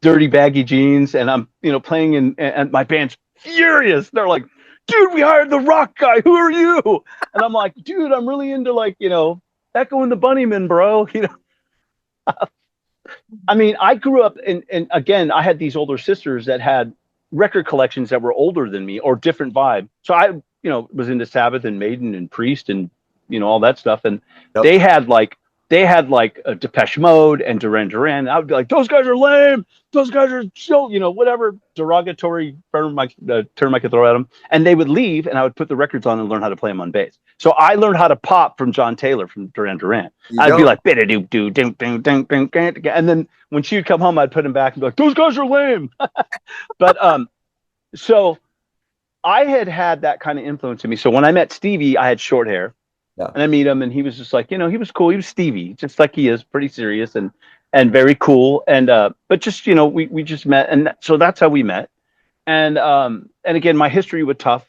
dirty baggy jeans, and I'm playing and my band's furious. They're like, dude, we hired the rock guy. Who are you? And I'm like, dude, I'm really into Echo and the Bunnymen, bro. I mean, I grew up and again, I had these older sisters that had record collections that were older than me or different vibe. So I, was into Sabbath and Maiden and Priest and all that stuff. And they they had like a Depeche Mode and Duran Duran. I would be like, those guys are lame. Those guys are so, whatever derogatory term I could throw at them. And they would leave, and I would put the records on and learn how to play them on bass. So I learned how to pop from John Taylor from Duran Duran. I'd be like, and then when she would come home, I'd put him back and be like, those guys are lame. But so I had that kind of influence in me. So when I met Stevie, I had short hair. Yeah. And I meet him, and he was just like, he was cool. He was Stevie, just like he is, pretty serious and very cool. And but just we just met, and so that's how we met. And again, my history with Tuff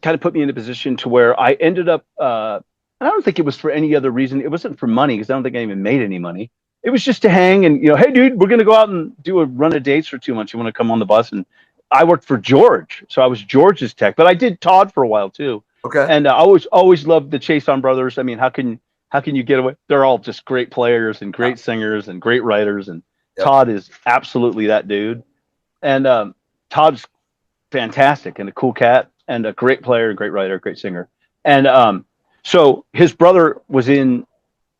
kind of put me in a position to where I ended up. And I don't think it was for any other reason. It wasn't for money, because I don't think I even made any money. It was just to hang and hey, dude, we're gonna go out and do a run of dates for 2 months. You want to come on the bus? And I worked for George, so I was George's tech, but I did Todd for a while too. Okay. And I always loved the Chase On Brothers. I mean, how can you get away? They're all just great players and great singers and great writers. And Todd is absolutely that dude. And Todd's fantastic and a cool cat and a great player, great writer, great singer. And so his brother was in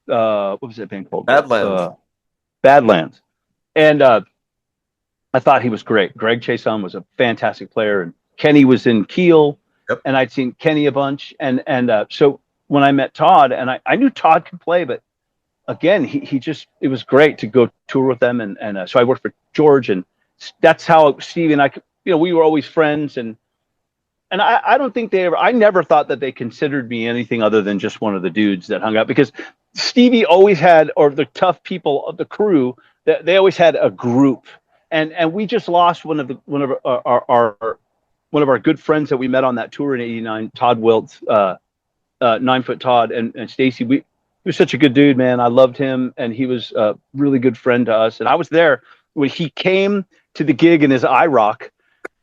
what was that band called? Badlands. And I thought he was great. Greg Chason was a fantastic player, and Kenny was in Keel. Yep. And I'd seen Kenny a bunch. And so when I met Todd, and I knew Todd could play, but again, he just, it was great to go tour with them. And so I worked for George, and that's how Stevie and I, we were always friends. And I don't think I never thought that they considered me anything other than just one of the dudes that hung out, because Stevie always had, or the tough people of the crew, they always had a group. And we just lost one of our good friends that we met on that tour in '89, Todd Wiltz, 9 Foot Todd, and Stacy. He was such a good dude, man. I loved him, and he was a really good friend to us. And I was there when he came to the gig in his IROC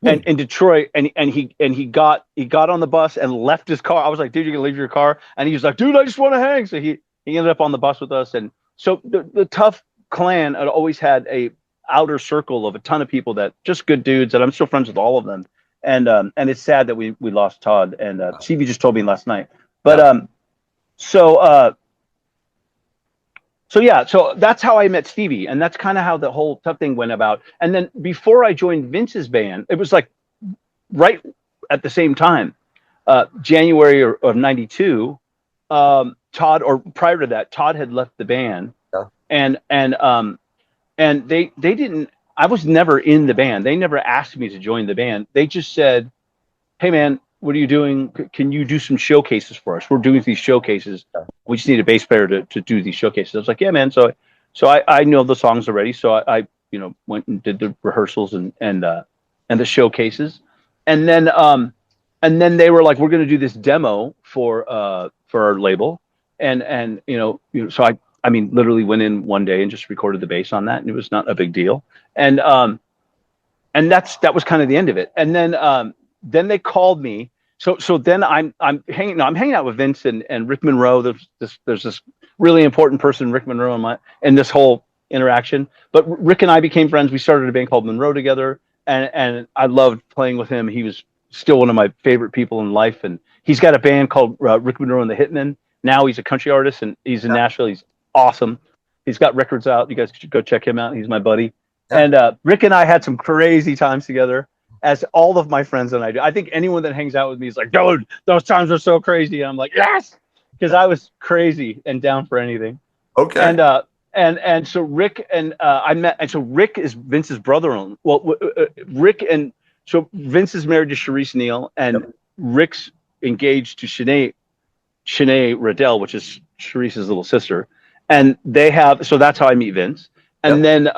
and in Detroit, and he got on the bus and left his car. I was like, dude, you're gonna leave your car? And he was like, dude, I just want to hang. So he ended up on the bus with us. And so the Tuff clan had always had a outer circle of a ton of people that just good dudes, and I'm still friends with all of them. And it's sad that we lost Todd, and Stevie just told me last night. But so that's how I met Stevie, and that's kind of how the whole Tuff thing went about. And then before I joined Vince's band, it was like right at the same time, January of '92. Todd, or prior to that, Todd had left the band, and they didn't. I was never in the band. They never asked me to join the band. They just said, hey, man, what are you doing? Can you do some showcases for us? We're doing these showcases. We just need a bass player to do these showcases. I was like, yeah, man. So I know the songs already. So I went and did the rehearsals and the showcases. And then they were like, we're going to do this demo for our label. And so I mean, literally went in one day and just recorded the bass on that, and it was not a big deal. And that was kind of the end of it. And then they called me. So then I'm hanging out with Vince and Rick Monroe. There's this really important person, Rick Monroe, in this whole interaction. But Rick and I became friends. We started a band called Monroe together, and I loved playing with him. He was still one of my favorite people in life, and he's got a band called Rick Monroe and the Hitmen. Now he's a country artist, and he's in Nashville. He's awesome. He's got records out. You guys should go check him out. He's my buddy. And Rick and I had some crazy times together, as all of my friends and I do. I think anyone that hangs out with me is like, dude, those times are so crazy. And I'm like, yes, because I was crazy and down for anything. Okay. And so Rick and I met, and so Rick is Vince's brother-in-law. Well, Rick and so Vince is married to Sharice Neal, and Rick's engaged to Shanae Riddell, which is Sharice's little sister. And they have, so that's how I meet Vince. And then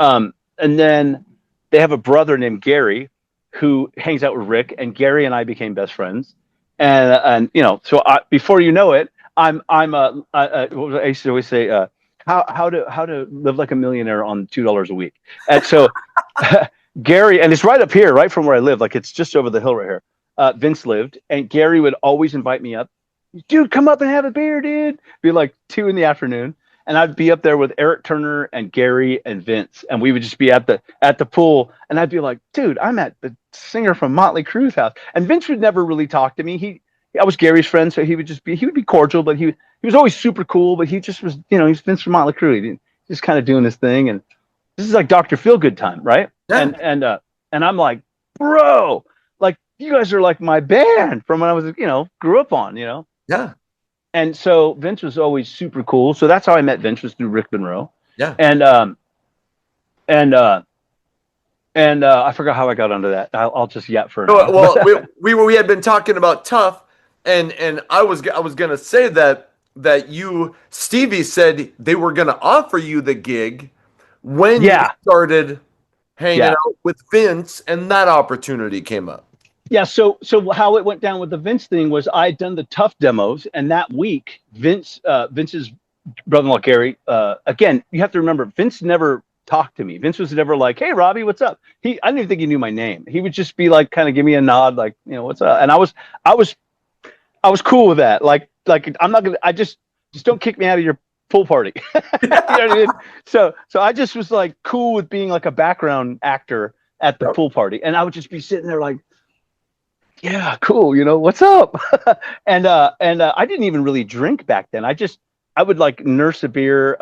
they have a brother named Gary who hangs out with Rick, and Gary and I became best friends. And so before you know it, I'm what I used to always say, how to live like a millionaire on $2 a week. And so Gary, and it's right up here, right from where I live, like it's just over the hill right here. Vince lived, and Gary would always invite me up. Dude, come up and have a beer, dude. Be like 2 PM. And I'd be up there with Eric Turner and Gary and Vince, and we would just be at the pool. And I'd be like, dude, I'm at the singer from Motley Crue's house. And Vince would never really talk to me. I was Gary's friend, so he would be cordial, but he was always super cool, but he just was, he's Vince from Motley Crue. He just kind of doing his thing, and this is like Dr. Feelgood time, right? Yeah. And I'm like, bro, like you guys are like my band from when I was, grew up on, Yeah. And so Vince was always super cool. So that's how I met Vince, was through Rick Monroe. Yeah. And I forgot how I got onto that. I'll just yap for now. Well, we had been talking about Tuff, and I was gonna say that Stevie said they were gonna offer you the gig when you started hanging out with Vince, and that opportunity came up. Yeah, so how it went down with the Vince thing was I'd done the Tuff demos, and that week Vince's brother-in-law Gary, again, you have to remember, Vince never talked to me. Vince was never like, "Hey Robbie, what's up?" I didn't even think he knew my name. He would just be like, kind of give me a nod, like, what's up? And I was cool with that. Like I'm not gonna, I just don't kick me out of your pool party. You know what I mean? So I just was like cool with being like a background actor at the pool party, and I would just be sitting there like, yeah, cool, what's up? and I didn't even really drink back then. I would like nurse a beer.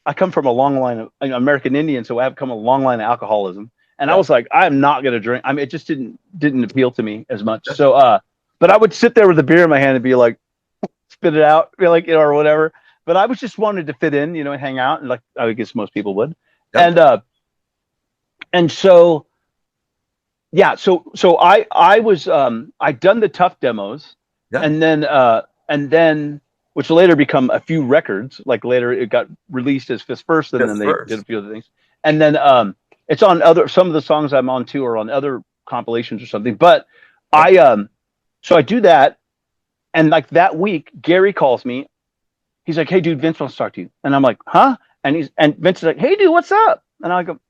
I come from a long line of American Indian, so I have come a long line of alcoholism. And I was like, I'm not gonna drink. I mean, it just didn't appeal to me as much. So but I would sit there with a beer in my hand and be like, spit it out, be like, or whatever. But I was just wanted to fit in, and hang out, and like I guess most people would. Yep. And so yeah, so I was I'd done the Tuff demos, and then which later become a few records. Like later it got released as Fist First, and then they did a few other things. And then it's on some of the songs I'm on too are on other compilations or something. But so I do that, and like that week, Gary calls me. He's like, "Hey dude, Vince wants to talk to you." And I'm like, "Huh?" And Vince is like, "Hey dude, what's up?" And I go,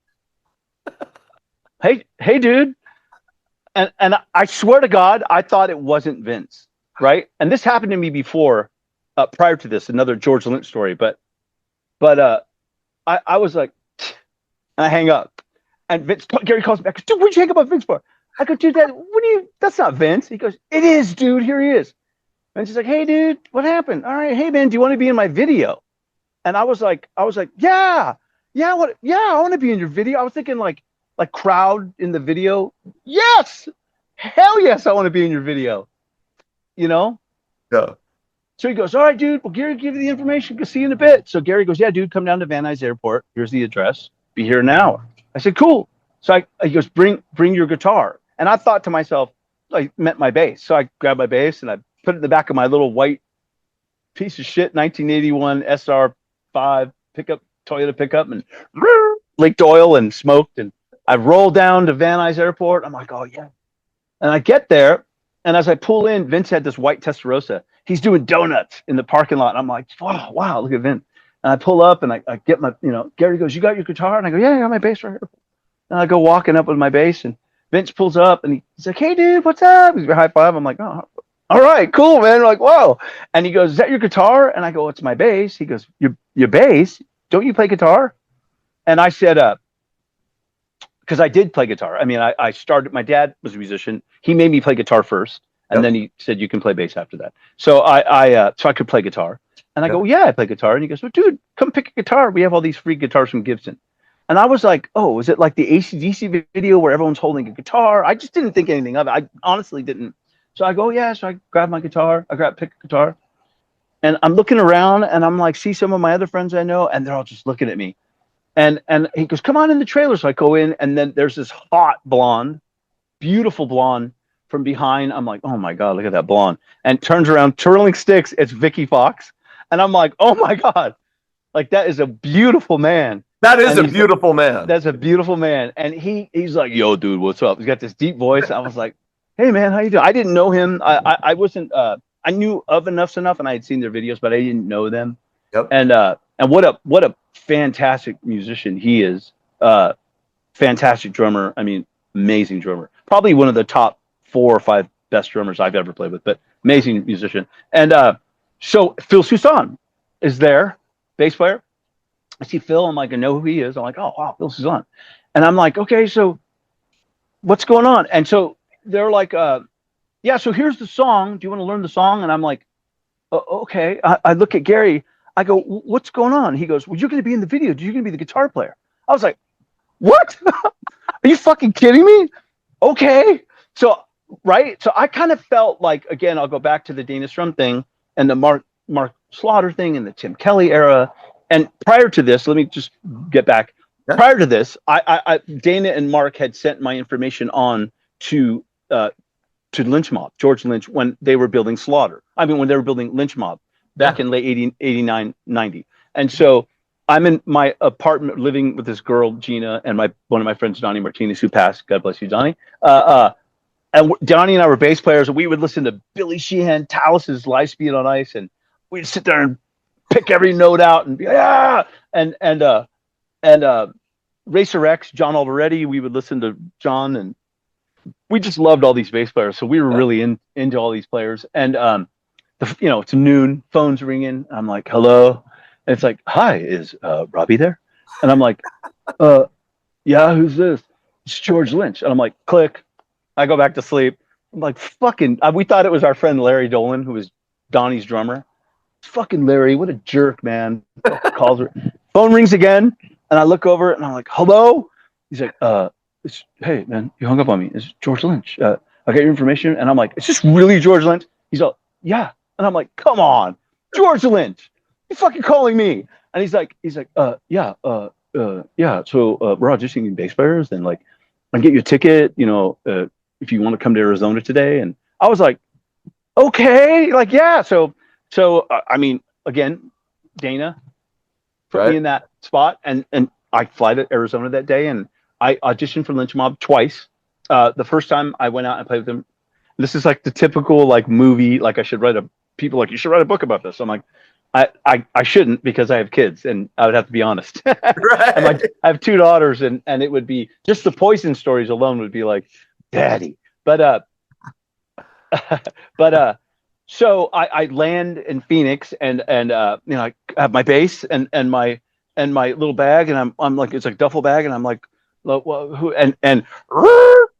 Hey dude. And I swear to God, I thought it wasn't Vince, right? And this happened to me before, prior to this, another George Lynch story. But I was like, and I hang up, and Gary calls me back. Dude, what'd you hang up on Vince for? I go, dude, that's not Vince. He goes, it is, dude. Here he is. And she's like, hey, dude, what happened? All right, hey man, do you want to be in my video? And I was like, yeah, I want to be in your video. I was thinking like crowd in the video. Yes, hell yes, I want to be in your video. Yeah. So he goes, all right, dude. Well, Gary, give you the information. Go see you in a bit. So Gary goes, yeah, dude, come down to Van Nuys Airport. Here's the address. Be here in an hour. I said, cool. So he goes, bring your guitar. And I thought to myself, I meant my bass. So I grabbed my bass and I put it in the back of my little white piece of shit 1981 SR5 Toyota pickup, and leaked oil and smoked. And I rolled down to Van Nuys Airport. I'm like, oh yeah. And I get there, and as I pull in, Vince had this white Testarossa. He's doing donuts in the parking lot. And I'm like, wow, look at Vince. And I pull up and I get my, Gary goes, you got your guitar? And I go, yeah, I got my bass right here. And I go walking up with my bass, and Vince pulls up and he's like, hey dude, what's up? He's high five. I'm like, oh, all right, cool, man. I'm like, whoa. And he goes, is that your guitar? And I go, it's my bass. He goes, your bass? Don't you play guitar? And I said, because I did play guitar. I mean, I started, my dad was a musician. He made me play guitar first. And then he said, you can play bass after that. So I could play guitar. And I go, yeah, I play guitar. And he goes, well, dude, come pick a guitar. We have all these free guitars from Gibson. And I was like, oh, is it like the AC/DC video where everyone's holding a guitar? I just didn't think anything of it. I honestly didn't. So I go, yeah. So I grab my guitar. Pick a guitar. And I'm looking around and I'm like, see some of my other friends I know, and they're all just looking at me. And he goes, come on in the trailer. So I go in, and then there's this hot blonde, beautiful blonde from behind. I'm like, oh my God, look at that blonde. And turns around, twirling sticks. It's Vic Fox. And I'm like, oh my God, like that is a beautiful man. That is a beautiful man. That's a beautiful man. And he's like, yo, dude, what's up? He's got this deep voice. I was like, hey man, how you doing? I didn't know him. I wasn't, I knew of enough, and I had seen their videos, but I didn't know them. Yep. And what a fantastic musician he is. Fantastic drummer. I mean, amazing drummer. Probably one of the top 4 or 5 best drummers I've ever played with, but amazing musician. And so Phil Soussan is there, bass player. I see Phil. I'm like, I know who he is. I'm like, oh wow, Phil Soussan. And I'm like, okay, so what's going on? And so they're like, yeah, so here's the song. Do you want to learn the song? And I'm like, Okay. I look at Gary. I go, what's going on? He goes, well, you're going to be in the video. You're going to be the guitar player. I was like, what? Are you fucking kidding me? Okay. So, right. So I kind of felt like, again, I'll go back to the Dana Strum thing and the Mark Slaughter thing and the Tim Kelly era. And prior to this, let me just get back. Yeah. Prior to this, I Dana and Mark had sent my information on to Lynch Mob, George Lynch, when they were building Slaughter. I mean, when they were building Lynch Mob back in late 89, 90. And so I'm in my apartment living with this girl, Gina, and one of my friends, Donnie Martinez, who passed. God bless you, Donnie. And Donnie and I were bass players, and we would listen to Billy Sheehan, Talas's Live Speed on Ice, and we'd sit there and pick every note out and be and Racer X, John Alvaretti, we would listen to John, and we just loved all these bass players. So we were really into all these players. And it's noon, phone's ringing. I'm like, hello. And it's like, hi, is Robbie there? And I'm like, yeah, who's this? It's George Lynch. And I'm like, click. I go back to sleep. I'm like, fucking, we thought it was our friend Larry Dolan, who was Donnie's drummer. Fucking Larry, what a jerk, man. Calls her. Phone rings again. And I look over and I'm like, hello? He's like, hey, man, you hung up on me. It's George Lynch. I got your information. And I'm like, is this really George Lynch? He's all, yeah. And I'm like, come on, George Lynch, you fucking calling me? And he's like, yeah. So we're auditioning bass players, and like, I'll get you a ticket, if you want to come to Arizona today. And I was like, okay, like, yeah. So I mean, again, Dana put me in that spot, and I fly to Arizona that day, and I auditioned for Lynch Mob twice. The first time I went out and played with them. This is like the typical like movie, like people like, you should write a book about this. I'm like, I shouldn't, because I have kids, and I would have to be honest. I have 2 daughters, and it would be just the Poison stories alone would be like, daddy. But so I land in Phoenix, and I have my bass and my little bag, and I'm like, it's like duffel bag, and I'm like, well, who and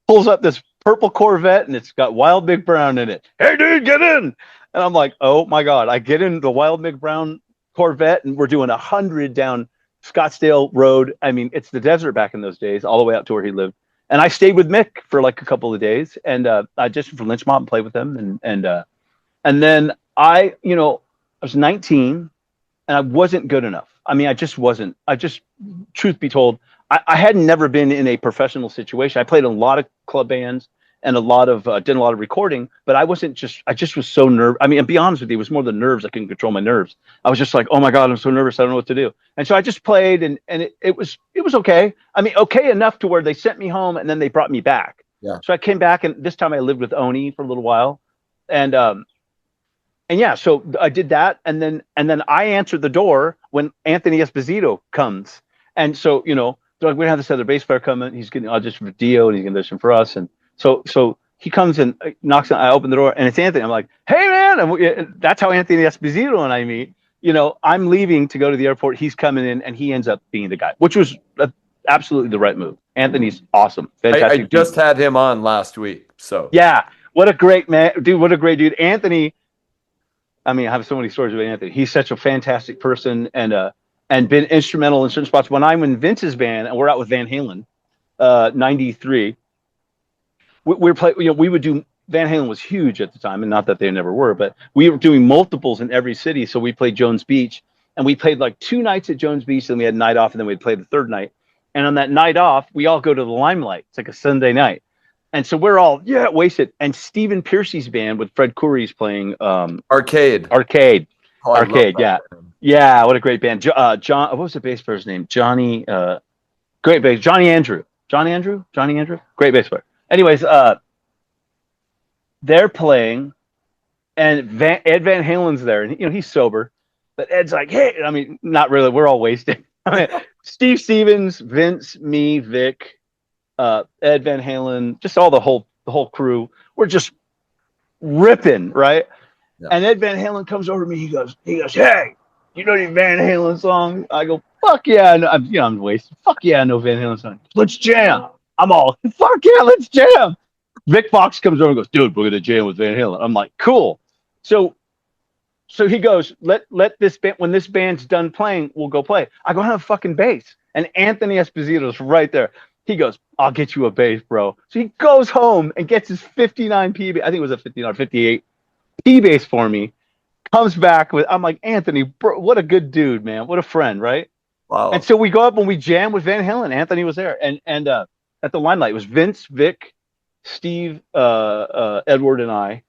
pulls up this purple Corvette, and it's got Wild Big Brown in it. Hey, dude, get in! And I'm like, oh my God! I get in the Wild Big Brown Corvette, and we're doing 100 down Scottsdale Road. I mean, it's the desert back in those days, all the way out to where he lived. And I stayed with Mick for like a couple of days, and I auditioned for Lynch Mob and played with them, and then I was 19, and I wasn't good enough. I mean, I just wasn't. Truth be told, I had never been in a professional situation. I played in a lot of club bands and did a lot of recording, but I just was so nervous. I mean, and be honest with you, it was more the nerves. I couldn't control my nerves. I was just like, oh my God, I'm so nervous. I don't know what to do. And so I just played, and it was okay. I mean, okay enough to where they sent me home, and then they brought me back. Yeah. So I came back, and this time I lived with Oni for a little while. And yeah, so I did that. And then I answered the door when Anthony Esposito comes. And so, they're like, we have this other bass player coming. He's getting audition for Dio, and he's going to audition for us. And so he comes and knocks on. I open the door, and it's Anthony. I'm like, hey, man. And that's how Anthony Esposito and I meet. I'm leaving to go to the airport. He's coming in, and he ends up being the guy, which was absolutely the right move. Anthony's awesome. Fantastic. I just had him on last week. So yeah, what a great man, dude. What a great dude. Anthony. I mean, I have so many stories about Anthony. He's such a fantastic person, and been instrumental in certain spots. When I'm in Vince's band, and we're out with Van Halen, 93, we would do, Van Halen was huge at the time, and not that they never were, but we were doing multiples in every city. So we played Jones Beach, and we played like 2 nights at Jones Beach, then we had a night off, and then we'd play the 3rd night. And on that night off, we all go to the Limelight. It's like a Sunday night. And so we're all wasted. And Stephen Piercy's band with Fred Coury's playing Arcade. Oh, Arcade, yeah. Yeah, what a great band. John, what was the bass player's name? Johnny, great bass. Johnny Andrew. Great bass player. Anyways, they're playing, and Ed Van Halen's there, and he's sober, but Ed's like, hey, I mean, not really. We're all wasted. I mean, Steve Stevens, Vince, me, Vic, Ed Van Halen, just all the whole crew. We're just ripping, right? Yeah. And Ed Van Halen comes over to me. He goes, hey, you know any Van Halen song? I go, fuck yeah. I'm wasted. Fuck yeah, I know Van Halen song. Let's jam. I'm all, fuck yeah, let's jam. Vic Fox comes over and goes, dude, we're going to jam with Van Halen. I'm like, cool. So So he goes, let this band, when this band's done playing, we'll go play. I go, I have a fucking bass. And Anthony Esposito's right there. He goes, I'll get you a bass, bro. So he goes home and gets his 59 P bass. I think it was a 59 or 58 P bass for me. Comes back with, I'm like, Anthony, bro, what a good dude, man. What a friend, right? Wow. And so we go up and we jam with Van Halen. Anthony was there. And at the Limelight, it was Vince, Vic, Steve, Edward, and I.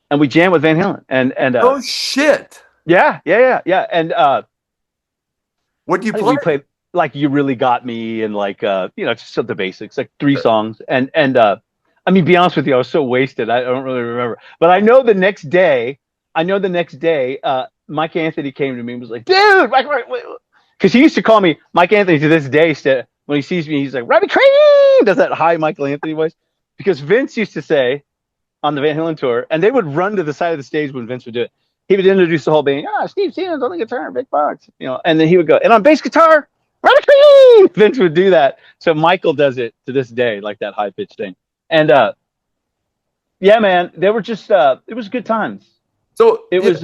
And we jammed with Van Halen. And oh, shit. Yeah. And what do you play? We played like You Really Got Me and like just the basics, like 3 songs. And I mean, be honest with you, I was so wasted. I don't really remember. But I know the next day, Mike Anthony came to me and was like, dude, because he used to call me Mike Anthony to this day. When he sees me, he's like, Robbie Crane, does that high Michael Anthony voice. Because Vince used to say on the Van Halen tour, and they would run to the side of the stage when Vince would do it. He would introduce the whole band. Steve Stevens on the guitar, Vic Fox, and then he would go, and on bass guitar, Robbie Crane. Vince would do that. So Michael does it to this day, like that high pitched thing. And yeah, man, they were just it was good times. So it was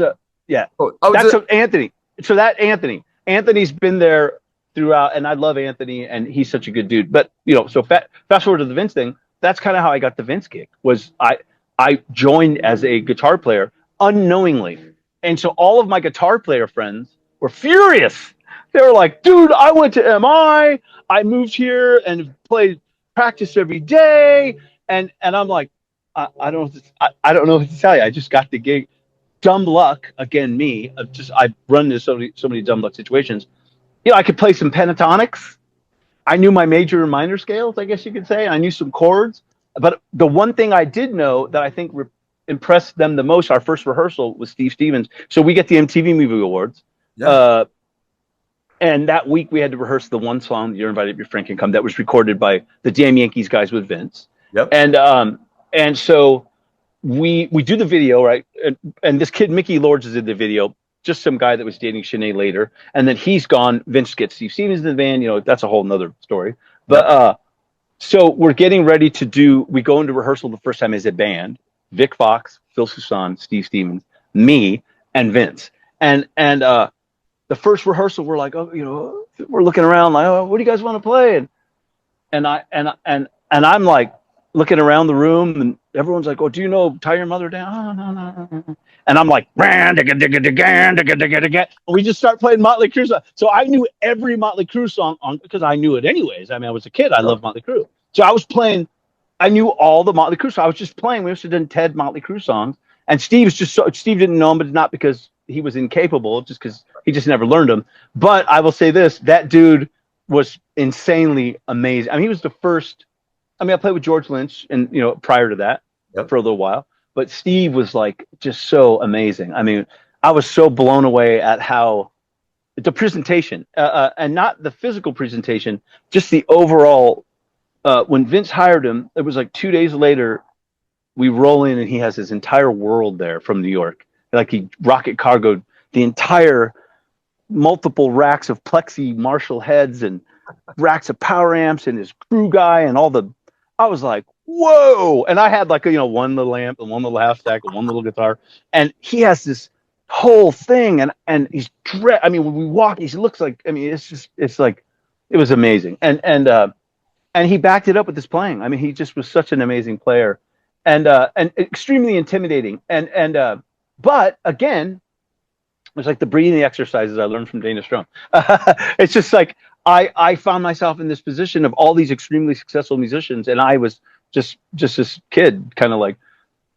Anthony. So that Anthony's been there throughout, and I love Anthony, and he's such a good dude. But so fast forward to the Vince thing. That's kind of how I got the Vince gig. Was I joined as a guitar player unknowingly, and so all of my guitar player friends were furious. They were like, "Dude, I went to MI. I moved here and played practice every day." And I'm like, I don't know what to tell you. I just got the gig. Dumb luck, again, me. I've run into so many dumb luck situations. I could play some pentatonics. I knew my major and minor scales, I guess you could say. I knew some chords. But the one thing I did know that I think impressed them the most, our first rehearsal was Steve Stevens. So we get the MTV Movie Awards. Yeah. And that week we had to rehearse the one song, You're Invited, Your Friend Can Come, that was recorded by the Damn Yankees guys with Vince. Yep. And so we do the video, right? And this kid, Mickey Lords, is in the video. Just some guy that was dating Sinead later, and then he's gone. Vince gets Steve Stevens in the van. That's a whole nother story. But so we're getting ready we go into rehearsal the first time as a band: Vic Fox, Phil Soussan, Steve Stevens, me, and Vince. And the first rehearsal, we're like, we're looking around like, what do you guys want to play? And I'm like looking around the room, and everyone's like, do you know Tie Your Mother Down? No. And I'm like, and we just start playing Motley Crue songs. So I knew every Motley Crue song because I knew it anyways. I mean, I was a kid. I loved Motley Crue. So I was playing. I knew all the Motley Crue songs. I was just playing. We also done Ted Motley Crue songs. And Steve didn't know him, but not because he was incapable, just because he just never learned them. But I will say this, that dude was insanely amazing. I mean, he was the first. I mean, I played with George Lynch and, prior to that for a little while. But Steve was like just so amazing. I mean, I was so blown away at how the presentation and not the physical presentation, just the overall. When Vince hired him, it was like 2 days later, we roll in and he has his entire world there from New York. Like he rocket cargoed the entire multiple racks of plexi Marshall heads and racks of power amps and his crew guy and I was like, whoa. And I had like, one little amp and one little half stack and one little guitar. And he has this whole thing. And he's when we walk, he looks like, it's like, it was amazing. And he backed it up with his playing. I mean, he just was such an amazing player and extremely intimidating. But again, it's like the breathing exercises I learned from Dana Strum. It's just like, I found myself in this position of all these extremely successful musicians, and I was just this kid, kind of like,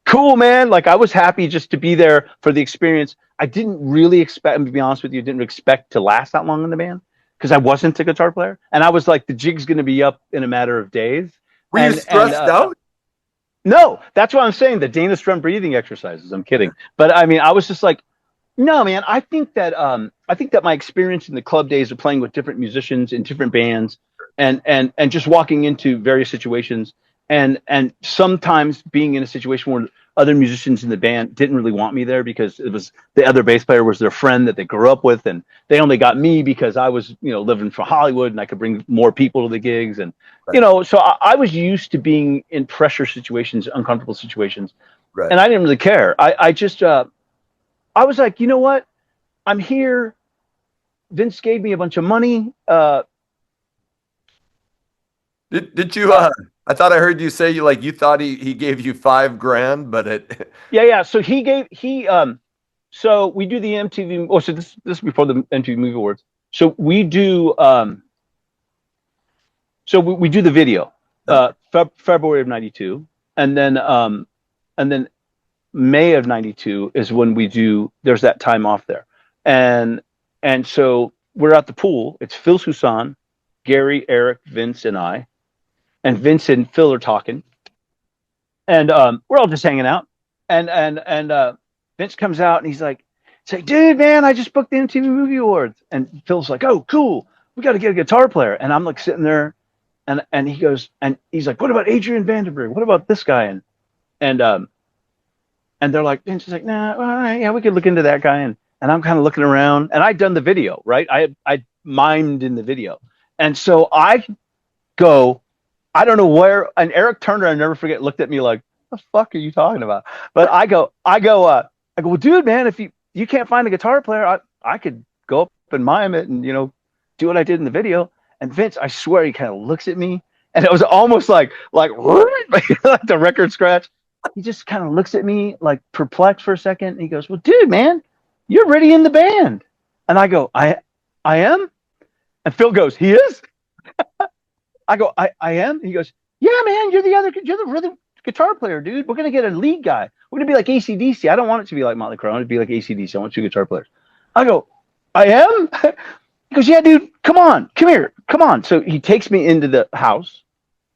cool, man. Like I was happy just to be there for the experience. I didn't really expect, to be honest with you, didn't expect to last that long in the band because I wasn't a guitar player, and I was like, the jig's going to be up in a matter of days. Were you stressed out? No, that's what I'm saying. The Dana Strum breathing exercises. I'm kidding, but I mean, I was just like, no, man. I think that my experience in the club days of playing with different musicians in different bands, and just walking into various situations, and sometimes being in a situation where other musicians in the band didn't really want me there because it was the other bass player was their friend that they grew up with, and they only got me because I was living for Hollywood and I could bring more people to the gigs, and so I was used to being in pressure situations, uncomfortable situations, and I didn't really care. I just I was like, you know what? I'm here. Vince gave me a bunch of money. Did you? I thought I heard you say you thought he gave you $5,000, but it. Yeah. So so we do the MTV. Oh, so this is before the MTV Movie Awards. So we do we do the video, February of '92, and then May of '92 is when we do. There's that time off there, and so we're at the pool. It's Phil Susan, Gary, Eric, Vince, and I, and Vince and Phil are talking, and we're all just hanging out, and Vince comes out and he's like, dude, man, I just booked the MTV Movie Awards, and Phil's like, oh, cool, we got to get a guitar player, and I'm like sitting there, and he goes, and he's like, what about Adrian Vandenberg? What about this guy? And they're like, Vince is like, nah, well, yeah, we could look into that guy, and I'm kind of looking around, and I'd done the video, right? I mimed in the video, and so I go, I don't know where, and Eric Turner, I never forget, looked at me like, what the fuck are you talking about? But I go, well, dude, man, if you can't find a guitar player, I could go up and mime it and, do what I did in the video. And Vince, I swear, he kind of looks at me, and it was almost like the record scratch. He just kind of looks at me like perplexed for a second. And he goes, well, dude, man, you're already in the band. And I go, I am? And Phil goes, he is? I go, I am? He goes, yeah, man, you're the rhythm guitar player, dude. We're going to get a lead guy. We're going to be like AC/DC. I don't want it to be like Motley Crue. I want it to be like AC/DC. I want 2 guitar players. I go, I am? He goes, yeah, dude, come on, come here, come on. So he takes me into the house,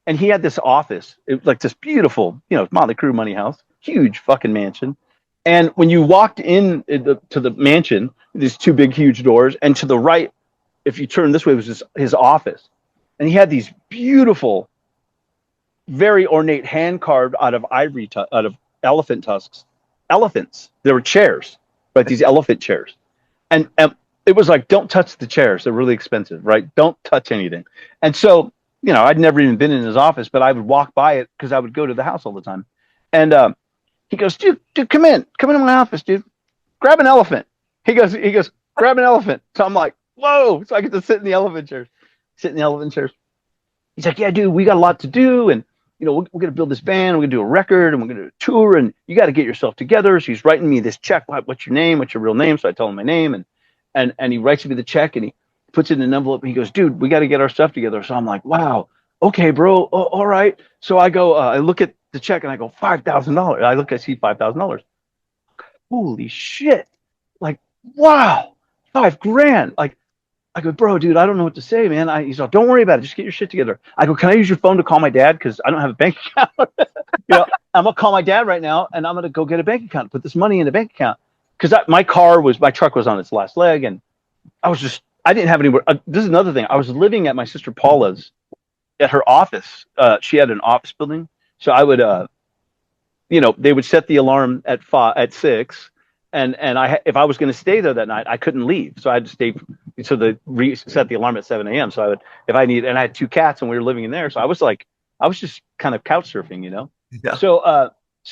and he had this office. It was like this beautiful, Motley Crue money house, huge fucking mansion. And when you walked to the mansion, these 2 big, huge doors, and to the right, if you turn this way, was his office. And he had these beautiful, very ornate hand carved out of out of elephant tusks, elephants. There were chairs, right? These elephant chairs, and it was like, don't touch the chairs. They're really expensive, right? Don't touch anything. And so, I'd never even been in his office, but I would walk by it because I would go to the house all the time. And he goes, dude, come in to my office, dude. Grab an elephant. He goes, grab an elephant. So I'm like, whoa! So I get to sit in the elephant chairs. He's like, yeah, dude, we got a lot to do, and we're going to build this band, we're going to do a record, and we're going to do a tour, and you got to get yourself together. So he's writing me this check. What's your name? What's your real name? So I tell him my name, and he writes me the check, and he puts it in an envelope, and he goes, dude, we got to get our stuff together. So I'm like, wow, okay, bro, all right. So I go, I look at the check, and I go, $5,000. I see $5,000. Holy shit. Like, wow, $5,000. Like, I go, bro, dude, I don't know what to say, man. He's like, don't worry about it. Just get your shit together. I go, can I use your phone to call my dad? Because I don't have a bank account. I'm going to call my dad right now, and I'm going to go get a bank account, put this money in the bank account. Because my truck was on its last leg, and I didn't have anywhere. This is another thing. I was living at my sister Paula's at her office. She had an office building. So I would, they would set the alarm at 6. And if I was going to stay there that night, I couldn't leave. So I had to stay. So they set the alarm at 7 a.m. So I would, and I had 2 cats, and we were living in there. So I was just kind of couch surfing, Yeah. So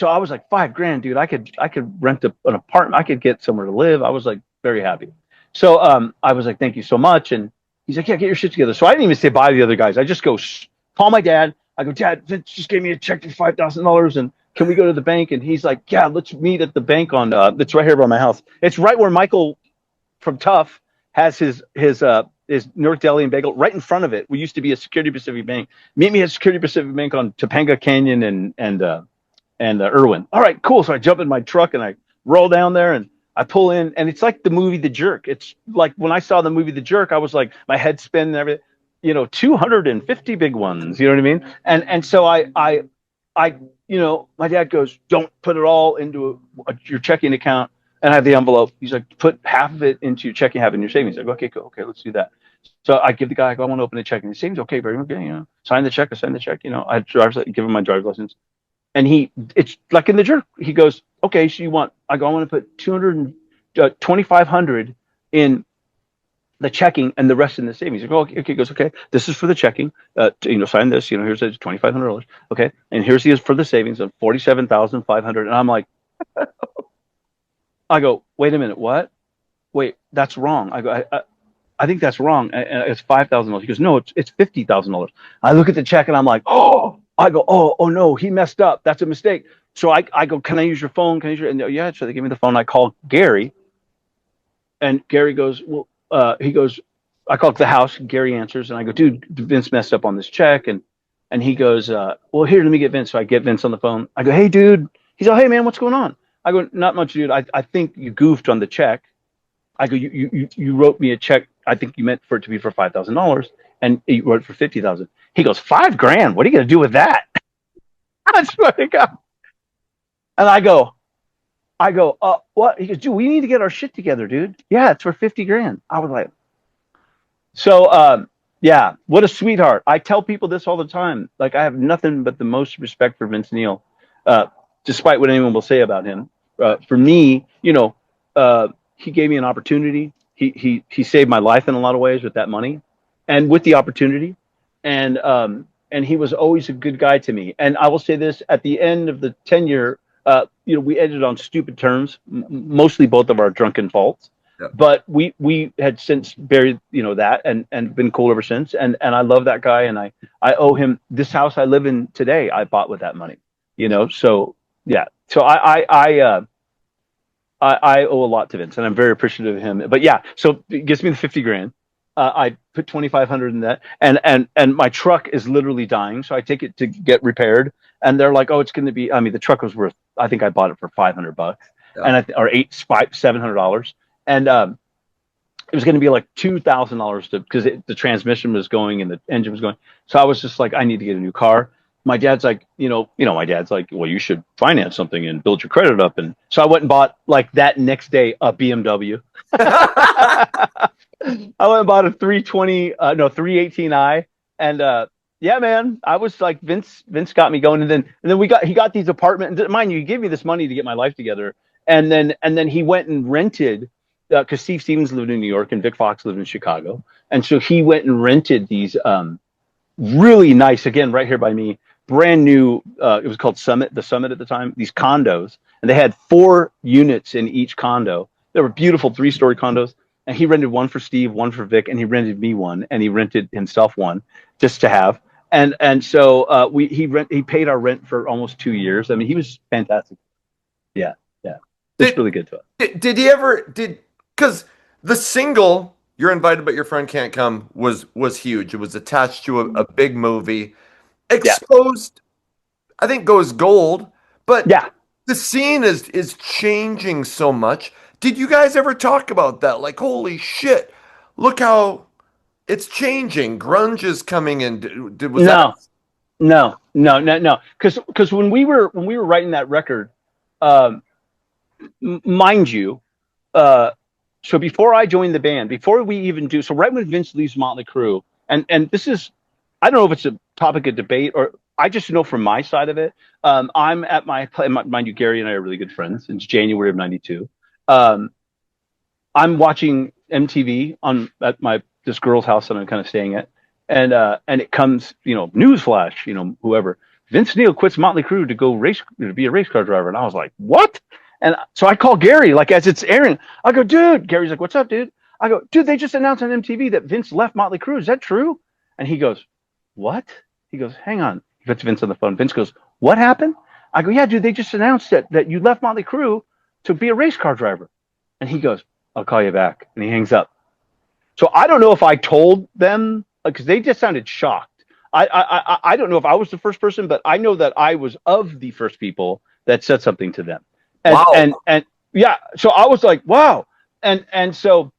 I was like, $5,000, dude. I could rent an apartment. I could get somewhere to live. I was like very happy. So I was like, thank you so much. And he's like, yeah, get your shit together. So I didn't even say bye to the other guys. I just go call my dad. I go, Dad, Vince just gave me a check for $5,000, and can we go to the bank? And he's like, yeah, let's meet at the bank on it's right here by my house. It's right where Michael from Tuff has his New York Deli and Bagel right in front of it. We used to be a Security Pacific Bank. Meet me at Security Pacific Bank on Topanga Canyon and Irwin. All right, cool. So I jump in my truck and I roll down there and I pull in, and it's like the movie The Jerk. It's like when I saw the movie The Jerk, I was like, my head spin and everything. 250 big ones. You know what I mean? And so I my dad goes, don't put it all into your checking account. And I have the envelope. He's like, put half of it into your checking, half in your savings. I go, okay, cool. Okay, let's do that. So I give the guy, I go, I want to open a checking savings. Okay, very okay. Sign the check. I sign the check. I give him my driver's license. And it's like in The Jerk. He goes, okay, so I want to put $2,500 in the checking and the rest in the savings. I go, okay. He goes, okay, this is for the checking. Sign this. Here's $2,500. Okay, and here's for the savings of $47,500. And I'm like, I go, wait a minute, what? Wait, that's wrong. I go, I think that's wrong. And it's $5,000. He goes, no, it's $50,000. I look at the check and I'm like, oh, I go, oh no, he messed up. That's a mistake. So I go, can I use your phone? Can I use your, and yeah. So they give me the phone. I call Gary, and Gary goes, well, he goes, I call the house. Gary answers, and I go, dude, Vince messed up on this check, and he goes, well, here, let me get Vince. So I get Vince on the phone. I go, hey, dude. He's like, hey, man, what's going on? I go, not much, dude. I think you goofed on the check. I go, you wrote me a check. I think you meant for it to be for $5,000, and you wrote it for $50,000. He goes, $5,000. What are you gonna do with that? I swear to God. And I go, what? He goes, dude, we need to get our shit together, dude. Yeah, it's for $50,000. I was like, so, yeah, what a sweetheart. I tell people this all the time. Like, I have nothing but the most respect for Vince Neil, despite what anyone will say about him. For me, he gave me an opportunity. He saved my life in a lot of ways with that money and with the opportunity. And he was always a good guy to me. And I will say this, at the end of the tenure, we ended on stupid terms, mostly both of our drunken faults. Yeah. But we had since buried, that and been cool ever since. And I love that guy. And I owe him this house I live in today. I bought with that money, so yeah. So I owe a lot to Vince, and I'm very appreciative of him. But yeah, so it gets me the $50,000. I put $2,500 in that, and my truck is literally dying, so I take it to get repaired, and they're like, "Oh, it's going to be." I mean, the truck was worth. I think I bought it for $500, yeah. Or $700, and it was going to be like $2,000 because the transmission was going and the engine was going. So I was just like, I need to get a new car. My dad's like, my dad's like, well, you should finance something and build your credit up. And so I went and bought, like, that next day, a BMW. I went and bought a 318i. And, yeah, man, I was like, Vince got me going. And then he got these apartments. Mind you, he gave me this money to get my life together. And then he went and rented, because Steve Stevens lived in New York and Vic Fox lived in Chicago. And so he went and rented these really nice, again, right here by me, brand new, it was called the Summit at the time, these condos, and they had 4 units in each condo. They were beautiful 3-story condos, and he rented one for Steve, one for Vic, and he rented me one, and he rented himself one just to have. And so he paid our rent for almost 2 years. I mean, he was fantastic. Yeah. It's really good to us. Did he ever because the single "You're Invited But Your Friend Can't Come" was huge. It was attached to a big movie. Exposed, yeah. I think, goes gold, but yeah, the scene is changing so much. Did you guys ever talk about that? Like, holy shit, look how it's changing. Grunge is coming in. No. Because when we were writing that record, mind you, so before I joined the band, before we even so right when Vince leaves Motley Crue, and this is, I don't know if it's a topic of debate, or I just know from my side of it. I'm at mind you, Gary and I are really good friends. It's January of '92. I'm watching MTV at this girl's house that I'm kind of staying at, and it comes, newsflash, whoever, Vince Neil quits Motley Crue to be a race car driver, and I was like, what? And so I call Gary, like, as it's airing. I go, dude. Gary's like, what's up, dude? I go, dude, they just announced on MTV that Vince left Motley Crue. Is that true? And he goes, what? He goes, hang on. He puts Vince on the phone. Vince goes, what happened? I go, yeah, dude, they just announced that you left Motley Crue to be a race car driver. And he goes, I'll call you back. And he hangs up. So I don't know if I told them, because they just sounded shocked. I don't know if I was the first person, but I know that I was of the first people that said something to them. And, wow. And yeah, so I was like, wow. And so,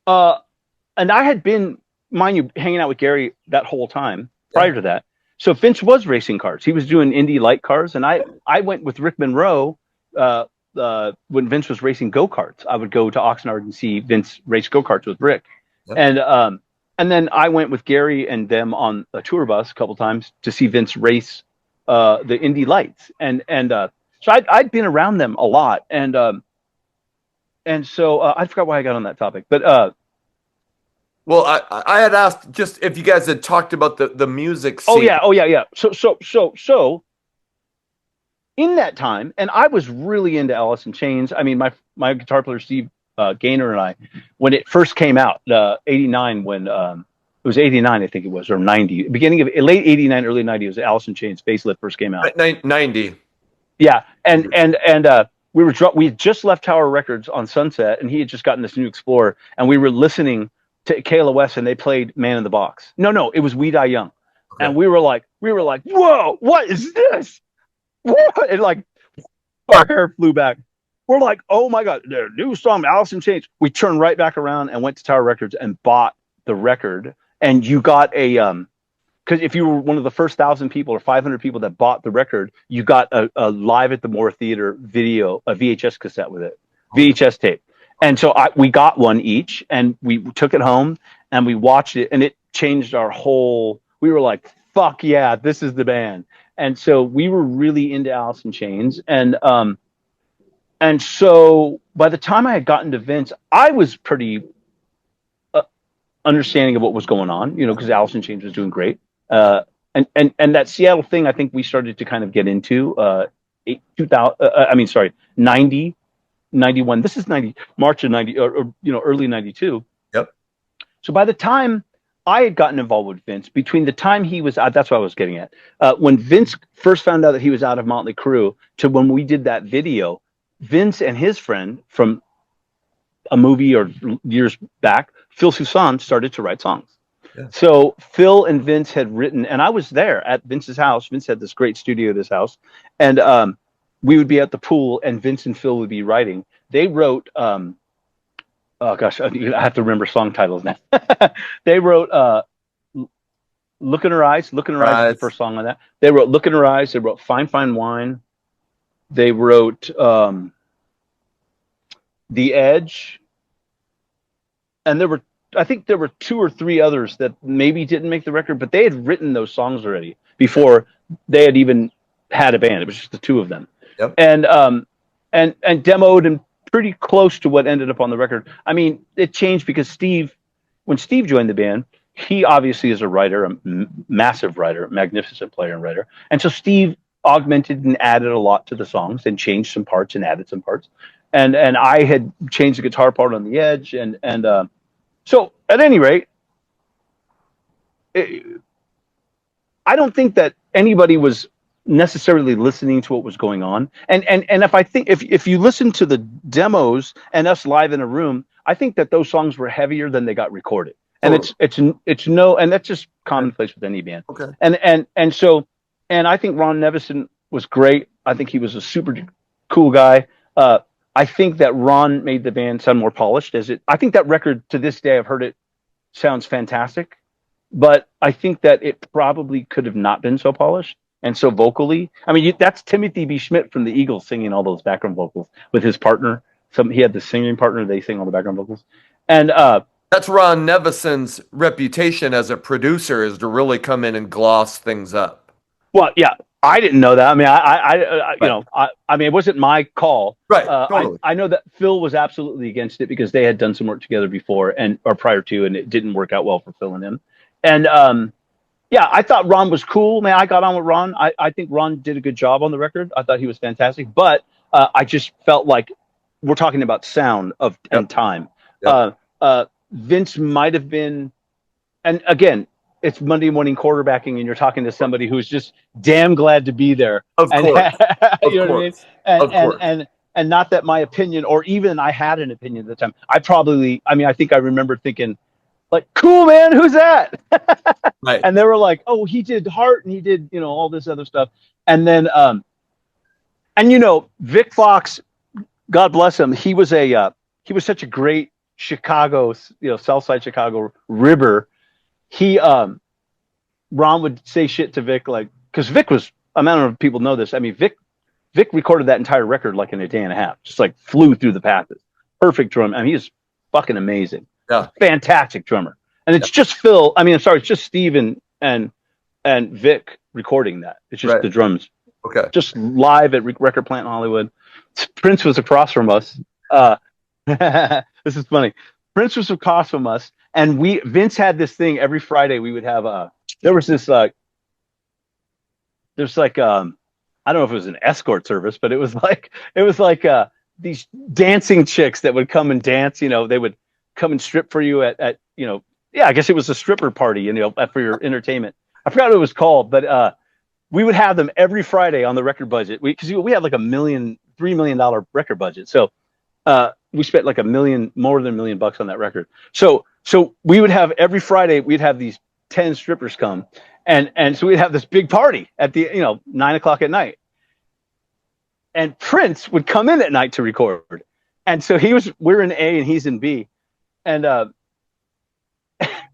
and I had been, mind you, hanging out with Gary that whole time prior to that. So Vince was racing cars. He was doing Indy light cars. And I went with Rick Monroe, when Vince was racing go-karts. I would go to Oxnard and see Vince race go-karts with Rick. Yep. And then I went with Gary and them on a tour bus a couple times to see Vince race the Indy lights. And so I'd been around them a lot. And so I forgot why I got on that topic, but well, I had asked just if you guys had talked about the music scene. Oh yeah. So in that time, and I was really into Alice in Chains. I mean, my guitar player Steve Gaynor and I, when it first came out, '89, when it was '89, I think it was, or '90, beginning of late '89, early '90, was Alice in Chains facelift first came out. 90. Yeah, and we had just left Tower Records on Sunset, and he had just gotten this new Explorer, and we were listening to KLOS, and they played Man in the Box. No, it was We Die Young, and we were like, whoa, what is this? And like our hair flew back. We're like, oh my god, their new song, Alice in Chains. We turned right back around and went to Tower Records and bought the record. And you got a because if you were one of the first 1,000 people or 500 people that bought the record, you got a Live at the Moore Theater video, a VHS cassette with it, VHS tape. And so we got one each, and we took it home and we watched it, and it changed our whole. We were like, fuck yeah, this is the band. And so we were really into Alice in Chains. And so by the time I had gotten to Vince, I was pretty understanding of what was going on, because Alice in Chains was doing great. And that Seattle thing, I think we started to kind of get into 90, 91. This is March of 90, or early 92. Yep. So by the time I had gotten involved with Vince, between the time he was out, that's what I was getting at. When Vince first found out that he was out of Motley Crue to when we did that video, Vince and his friend from a movie or years back, Phil Soussan, started to write songs. Yeah. So Phil and Vince had written, and I was there at Vince's house. Vince had this great studio at his house, and we would be at the pool, and Vince and Phil would be writing. They wrote, oh gosh, I have to remember song titles now. They wrote Look in Her Eyes. Look in Her Eyes is the first song on that. They wrote Look in Her Eyes. They wrote Fine Fine Wine. They wrote The Edge. And I think there were 2 or 3 others that maybe didn't make the record, but they had written those songs already before they had even had a band. It was just the 2 of them. Yep. And demoed and pretty close to what ended up on the record. I mean, it changed because when Steve joined the band, he obviously is a writer, a massive writer, magnificent player and writer. And so Steve augmented and added a lot to the songs and changed some parts and added some parts. And I had changed the guitar part on The Edge. And so at any rate, I don't think that anybody was necessarily listening to what was going on. And if you listen to the demos and us live in a room, I think that those songs were heavier than they got recorded. And and that's just commonplace with any band. Okay. And I think Ron Nevison was great. I think he was a super cool guy. I think that Ron made the band sound more polished. I think that record, to this day, I've heard it, sounds fantastic, but I think that it probably could have not been so polished and so vocally. I mean, that's Timothy B. Schmidt from the Eagles singing all those background vocals with his partner. He had the singing partner. They sing all the background vocals. And that's Ron Nevison's reputation as a producer, is to really come in and gloss things up. Well, yeah. I didn't know that. I mean, I mean, it wasn't my call. Right. Totally. I know that Phil was absolutely against it because they had done some work together before or prior to, and it didn't work out well for Phil and him. And yeah, I thought Ron was cool, man. I got on with Ron. I think Ron did a good job on the record. I thought he was fantastic, but I just felt like we're talking about sound and time. Yep. Vince might have been, and again, it's Monday morning quarterbacking, and you're talking to somebody who's just damn glad to be there. Of course. You know what I mean? And not that my opinion, or even I had an opinion at the time. I think I remember thinking, like, cool, man, who's that? Right. And they were like, oh, he did Heart, and he did, all this other stuff. And then, Vic Fox, God bless him, he was such a great Chicago, Southside Chicago ribber. Ron would say shit to Vic, like, because Vic was, I don't know if people know this. I mean, Vic recorded that entire record like in a day and a half, just like flew through the passes. Perfect drum. I mean, he's fucking amazing. Yeah. Fantastic drummer. And it's just Phil. I mean, I'm sorry, it's just Steve and Vic recording that. It's just the drums. Okay. Just live at Record Plant in Hollywood. Prince was across from us. This is funny. Prince was across from us. And Vince had this thing every Friday. We would have there's like I don't know if it was an escort service, but it was like these dancing chicks that would come and dance. You know, they would come and strip for you at you know, yeah, I guess it was a stripper party, you know, for your entertainment. I forgot what it was called, but we would have them every Friday on the record budget. Because we had like $3 million record budget, so we spent like more than $1 million on that record. So we would have every Friday we'd have these 10 strippers come, and so we'd have this big party at the 9 o'clock at night, and Prince would come in at night to record, and so we're in A and he's in B, and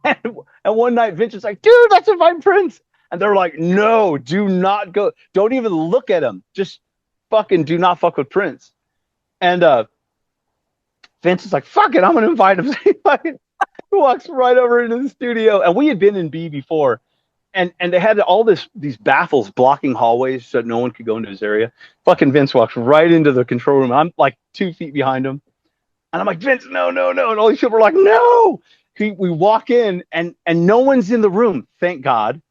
and one night Vince was like, dude, let's invite Prince. And they're like, no, do not go. Don't even look at him. Just fucking do not fuck with Prince. And Vince is like, fuck it, I'm going to invite him. He fucking walks right over into the studio. And we had been in B before. And they had all these baffles blocking hallways so no one could go into his area. Fucking Vince walks right into the control room. I'm like 2 feet behind him. And I'm like, Vince, no. And all these people are like, no. We walk in and no one's in the room, thank God,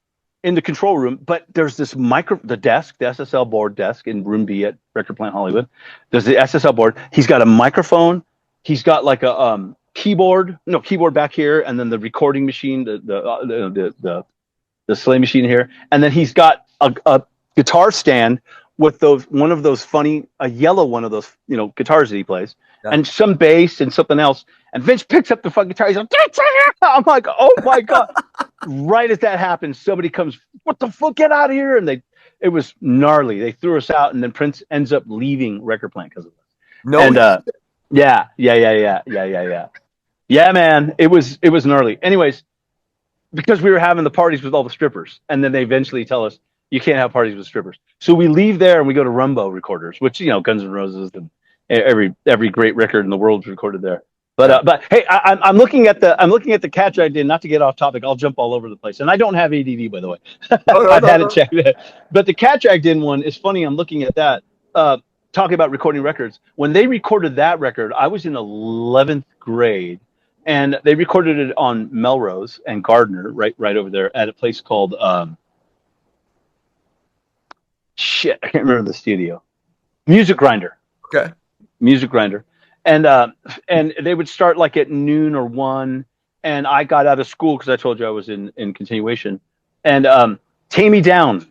in the control room. But there's this the SSL board desk in room B at Record Plant Hollywood. There's the SSL board. He's got a microphone. He's got like a keyboard back here, and then the recording machine, the sleigh machine here, and then he's got a guitar stand with one of those funny, a yellow one of those guitars that he plays, and some bass and something else. And Vince picks up the fucking guitar. He's like, I'm like, oh my God. Right as that happens, somebody comes, what the fuck, get out of here. And it was gnarly. They threw us out, and then Prince ends up leaving Record Plant because of this. No. And yeah. Yeah, man. It was gnarly. Anyways, because we were having the parties with all the strippers, and then they eventually tell us you can't have parties with strippers. So we leave there and we go to Rumbo Recorders, which, Guns N' Roses and every great record in the world was recorded there. But hey, I'm looking at the catch I did, not to get off topic. I'll jump all over the place, and I don't have ADD, by the way. I've had it checked. But the catch I did one is funny. I'm looking at that. Talking about recording records. When they recorded that record, I was in 11th grade, and they recorded it on Melrose and Gardner, right over there at a place called I can't remember the studio. Music Grinder. Okay. Music Grinder. And they would start like at noon or 1, and I got out of school because I told you I was in continuation. And Tammy Down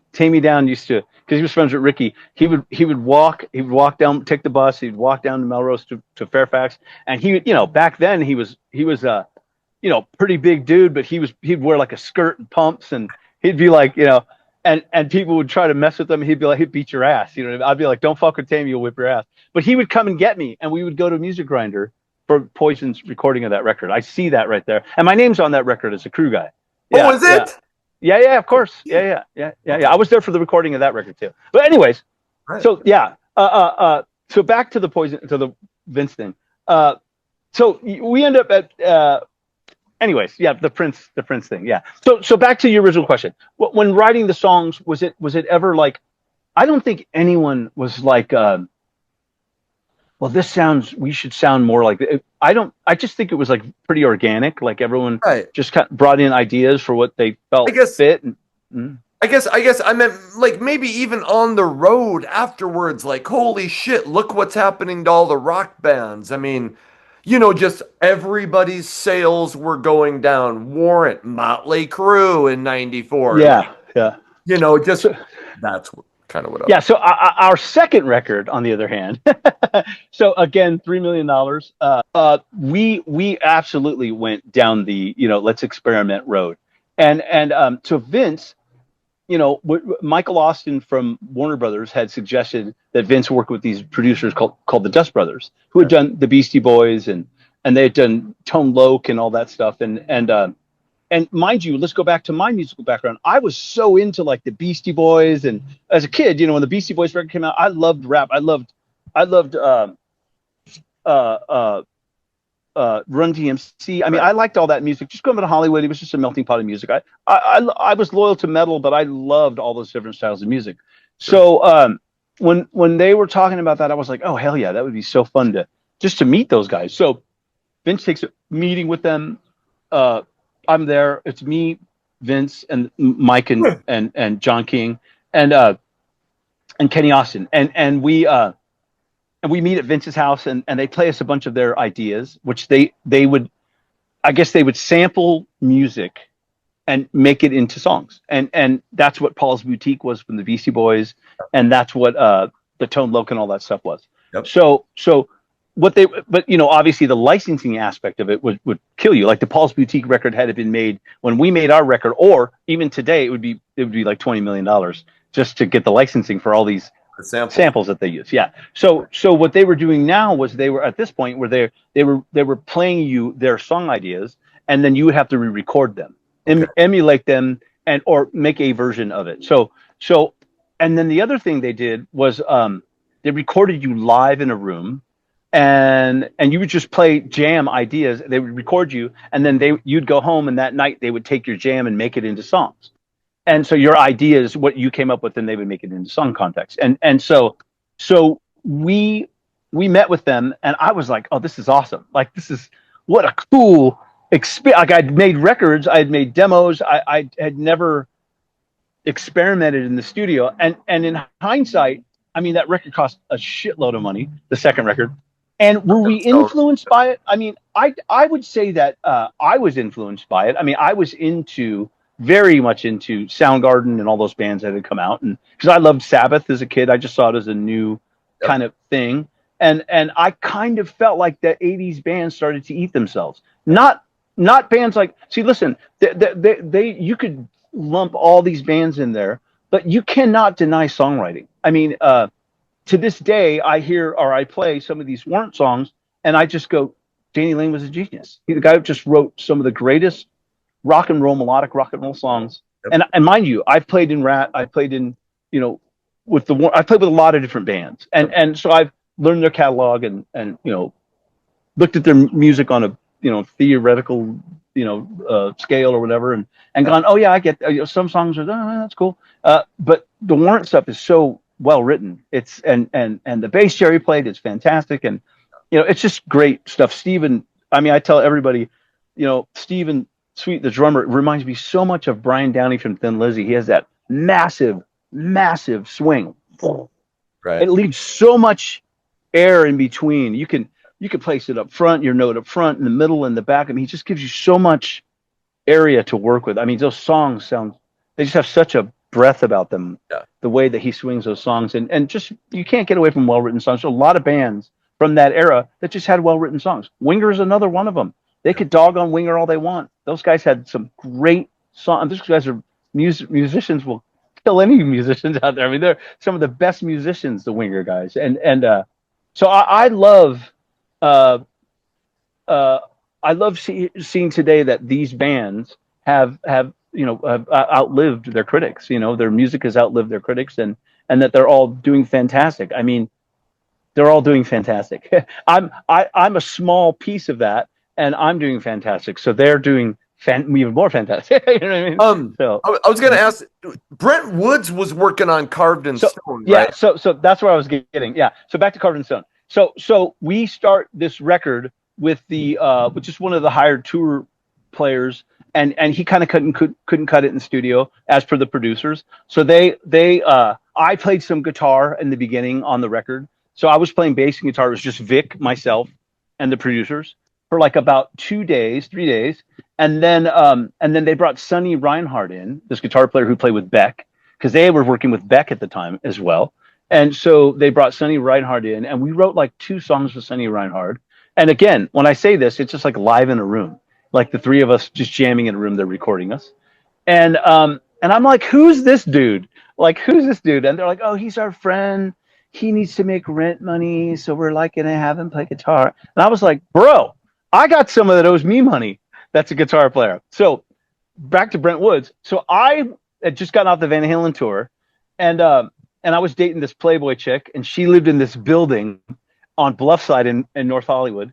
used to, because he was friends with Ricky. He would walk down, take the bus. He'd walk down to Melrose to Fairfax, and he would, back then he was pretty big dude, but he'd wear like a skirt and pumps, and he'd be like, and people would try to mess with him. He'd be like, he'd beat your ass. I'd be like, don't fuck with Tammy, you'll whip your ass. But he would come and get me, and we would go to Music Grinder for Poison's recording of that record. I see that right there. And my name's on that record as a crew guy. Yeah, oh, is it? Yeah, of course. Yeah. I was there for the recording of that record too. But anyways, right. So yeah. So back to the Vince thing. So we end up at anyways, yeah, the Prince thing, yeah. So back to your original question. When writing the songs, was it ever like? I don't think anyone was like, well, we should sound more like. I just think it was like pretty organic. Like everyone just kind of brought in ideas for what they felt fit. I guess I meant like maybe even on the road afterwards. Like, holy shit, look what's happening to all the rock bands. I mean. Just everybody's sales were going down. Warrant, Motley Crue in '94. Yeah. Just that's kind of what. Yeah. So our second record, on the other hand, so again, $3 million. We absolutely went down the let's experiment road, and so Vince. Michael Austin from Warner Brothers had suggested that Vince work with these producers called the Dust Brothers, who had done the Beastie Boys and they had done Tone Loc and all that stuff. And mind you, let's go back to my musical background. I was so into like the Beastie Boys, and as a kid, when the Beastie Boys record came out, I loved rap. I loved Run DMC. I mean, I liked all that music. Just going to Hollywood, it was just a melting pot of music. I was loyal to metal, but I loved all those different styles of music. So when they were talking about that, I was like, oh hell yeah, that would be so fun to meet those guys. So Vince takes a meeting with them. I'm there. It's me, Vince, and Mike and John King, and and Kenny Austin, and we meet at Vince's house, and they play us a bunch of their ideas, which they would, I guess they would sample music and make it into songs, and that's what Paul's Boutique was from the Beastie Boys, and that's what the Tone Loc and all that stuff was. Yep. So what they, but you know, obviously the licensing aspect of it would kill you. Like the Paul's Boutique record had it been made when we made our record, or even today, it would be like $20 million just to get the licensing for all these samples that they use. Yeah. So what they were doing now was they were at this point where they were playing you their song ideas, and then you would have to re-record them, emulate them, and or make a version of it. So and then the other thing they did was they recorded you live in a room, and you would just play jam ideas. They would record you, and then you'd go home, and that night they would take your jam and make it into songs. And so your ideas, what you came up with, and they would make it into song context. And so we met with them, and I was like, oh, this is awesome. Like, this is what a cool experience. Like, I'd made records, I had made demos. I had never experimented in the studio. And in hindsight, I mean, that record cost a shitload of money, the second record. And were we influenced by it? I mean, I would say that I was influenced by it. I mean, I was very much into Soundgarden and all those bands that had come out, and because I loved Sabbath as a kid, I just saw it as a new kind of thing, and I kind of felt like the '80s bands started to eat themselves. Not bands like, see, listen, they you could lump all these bands in there, but you cannot deny songwriting. I mean, to this day, I hear or I play some of these Warrant songs, and I just go, Danny Lane was a genius. He's the guy who just wrote some of the greatest melodic rock and roll songs. Yep. And mind you, I've played in Ratt, I played in, you know, I played with a lot of different bands, and so I've learned their catalog and you know, looked at their music on a, you know, theoretical, you know, scale or whatever, and gone, oh yeah, I get, you know, some songs are, that's cool, but the Warrant stuff is so well written. It's and the bass Jerry played is fantastic, and you know, it's just great stuff. Steven, I mean, I tell everybody, you know, Steven Sweet, the drummer, reminds me so much of Brian Downey from Thin Lizzy. He has that massive swing. Right. It leaves so much air in between. You can place it up front, your note up front, in the middle, in the back. I mean, he just gives you so much area to work with. I mean, those songs they just have such a breath about them. Yeah. The way that he swings those songs, and just, you can't get away from well-written songs. There's a lot of bands from that era that just had well-written songs. Winger's another one of them. They could dog on Winger all they want. Those guys had some great songs. These guys are musicians, will kill any musicians out there. I mean, they're some of the best musicians, the Winger guys. And so I love seeing today that these bands have you know, have outlived their critics. You know, their music has outlived their critics, and that they're all doing fantastic. I mean, they're all doing fantastic. I'm a small piece of that. And I'm doing fantastic, so they're doing even more fantastic. You know what I mean? So I was going to ask. Brent Woods was working on Carved in Stone, yeah, right? So that's where I was getting. Yeah. So back to Carved in Stone. So we start this record with with just one of the hired tour players, and he kind of couldn't cut it in the studio as per the producers. So I played some guitar in the beginning on the record. So I was playing bass and guitar. It was just Vic, myself, and the producers for like about 3 days. And then they brought Sonny Reinhardt in, this guitar player who played with Beck, because they were working with Beck at the time as well. And so they brought Sonny Reinhardt in, and we wrote like 2 songs with Sonny Reinhardt. And again, when I say this, it's just like live in a room, like the 3 of us just jamming in a room, they're recording us. And I'm like, who's this dude? And they're like, oh, he's our friend. He needs to make rent money, so we're like going to have him play guitar. And I was like, bro, I got someone that owes me money. That's a guitar player. So back to Brent Woods. So I had just gotten off the Van Halen tour, and I was dating this Playboy chick, and she lived in this building on Bluffside in North Hollywood.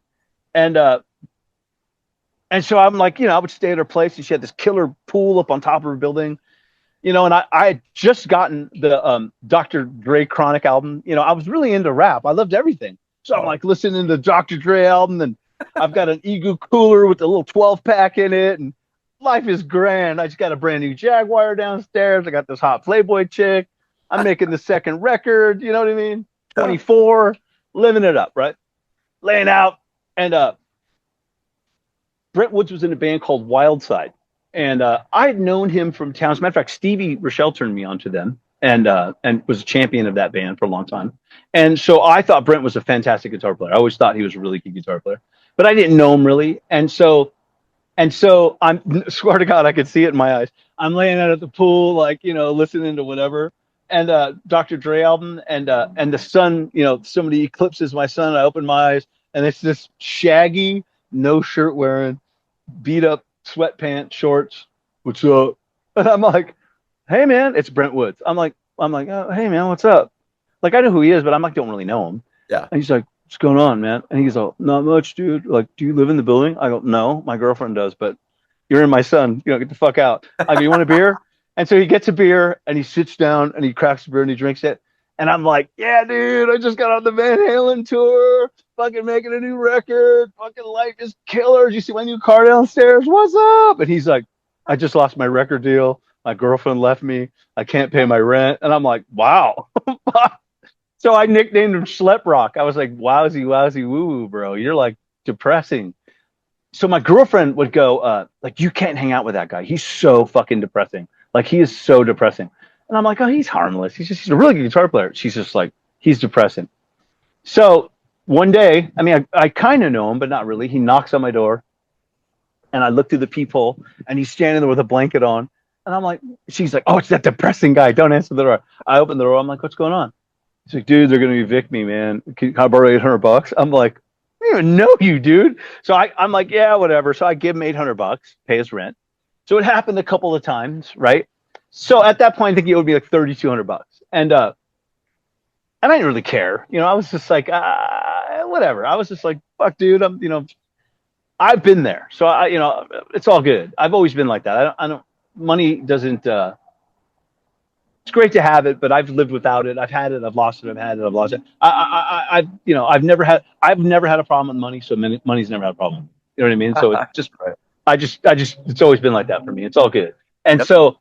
And so I'm like, you know, I would stay at her place, and she had this killer pool up on top of her building, you know, and I had just gotten the Dr. Dre Chronic album. You know, I was really into rap. I loved everything. So I'm like listening to the Dr. Dre album, and I've got an Egu cooler with a little 12-pack in it, and life is grand. I just got a brand new Jaguar downstairs. I got this hot Playboy chick. I'm making the second record. You know what I mean? 24, living it up, right? Laying out. And Brent Woods was in a band called Wildside. And I had known him from town. As a matter of fact, Stevie Rachelle turned me on to them and was a champion of that band for a long time. And so I thought Brent was a fantastic guitar player. I always thought he was a really good guitar player, but I didn't know him really. And so I'm swear to God, I could see it in my eyes. I'm laying out at the pool, like, you know, listening to whatever. And Dr. Dre album and the sun, you know, somebody eclipses my son. I open my eyes and it's this shaggy, no shirt wearing, beat up sweatpants, shorts. What's up? And I'm like, hey man, it's Brent Woods. I'm like, oh, hey man, what's up? Like I know who he is, but I'm like, don't really know him. Yeah. And he's like, what's going on, man? And he's like, not much, dude. Like, do you live in the building? I go, no, my girlfriend does, but you're in my son. You know, get the fuck out. I go, you want a beer? And so he gets a beer and he sits down and he cracks a beer and he drinks it. And I'm like, yeah, dude, I just got on the Van Halen tour, fucking making a new record, fucking life is killer. Did you see my new car downstairs? What's up? And he's like, I just lost my record deal. My girlfriend left me. I can't pay my rent. And I'm like, wow. So I nicknamed him Schlep Rock. I was like, wowsy, wowsy, woo woo, bro. You're like depressing. So my girlfriend would go, like, you can't hang out with that guy. He's so fucking depressing. Like, he is so depressing. And I'm like, oh, he's harmless. He's a really good guitar player. She's just like, he's depressing. So one day, I mean, I kind of know him, but not really. He knocks on my door and I look through the peephole and he's standing there with a blanket on. And I'm like, she's like, oh, it's that depressing guy. Don't answer the door. I open the door. I'm like, what's going on? He's like, dude, they're going to evict me, man. Can I borrow $800? I'm like, I don't even know you, dude. So I'm like, yeah, whatever. So I give him $800, pay his rent. So it happened a couple of times, right? So at that point, I think he owed me like $3,200. And I didn't really care. You know, I was just like, whatever. I was just like, fuck, dude. I've been there. So it's all good. I've always been like that. I don't, money doesn't, it's great to have it, but I've lived without it. I've had it. I've lost it. I've had it. I've lost it. I've never had a problem with money. So money's never had a problem. You know what I mean? So it's just, Right. it's always been like that for me. It's all good. And so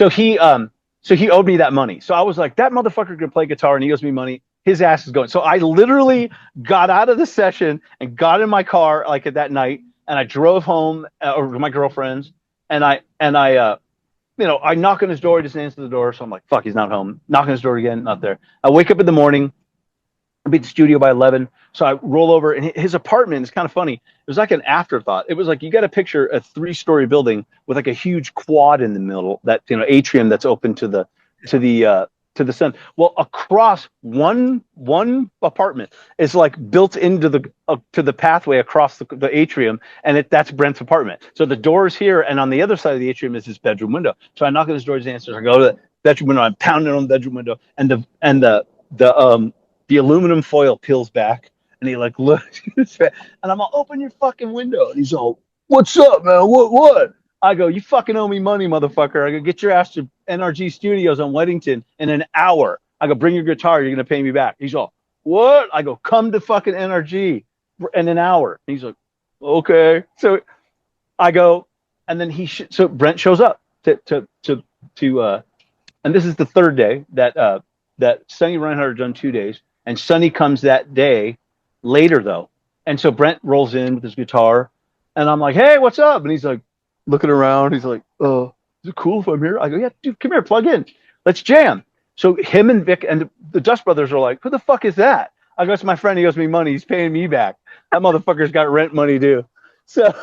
he owed me that money. So I was like, that motherfucker can play guitar and he owes me money. His ass is going. So I literally got out of the session and got in my car like at that night and I drove home or to my girlfriend's and I knock on his door, he doesn't answer the door. So I'm like, fuck, he's not home. Knock on his door again, not there. I wake up in the morning, I'll be at the studio by 11. So I roll over and his apartment is kind of funny. It was like an afterthought. It was like, you got to picture a 3-story building with like a huge quad in the middle, that, atrium that's open to the sun. Well, across one apartment is like built into to the pathway across the atrium. And that's Brent's apartment. So the door's here. And on the other side of the atrium is his bedroom window. So I knock on his door, he answers. I go to the bedroom window. I'm pounding on the bedroom window and the aluminum foil peels back and he like looks and I'm all, open your fucking window. And he's all, what's up, man? What? I go, you fucking owe me money, motherfucker. I go, get your ass to NRG Studios on Weddington in an hour. I go, bring your guitar. You're going to pay me back. He's all, what? I go, come to fucking NRG in an hour. And he's like, okay. So I go, and then so Brent shows up to and this is the third day that Sonny Reinhardt had done 2 days. And Sonny comes that day later, though. And so Brent rolls in with his guitar. And I'm like, hey, what's up? And he's like, looking around. He's like, is it cool if I'm here? I go, yeah, dude, come here, plug in. Let's jam. So him and Vic and the Dust Brothers are like, who the fuck is that? I go, it's my friend. He owes me money. He's paying me back. That motherfucker's got rent money due. So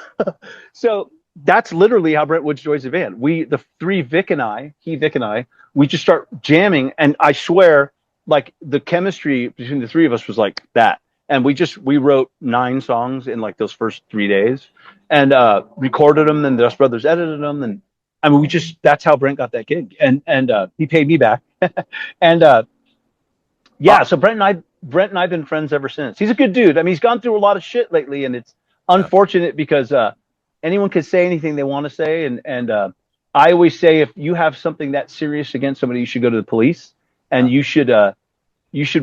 that's literally how Brent Woods joins the band. The three, Vic and I, we just start jamming. And I swear, like the chemistry between the three of us was like that. And we wrote 9 songs in like those first 3 days and recorded them. And the Dust Brothers edited them. And I mean, that's how Brent got that gig. And he paid me back. And so Brent and I have been friends ever since. He's a good dude. I mean, he's gone through a lot of shit lately and it's unfortunate because anyone could say anything they want to say. And I always say, if you have something that serious against somebody, you should go to the police and you should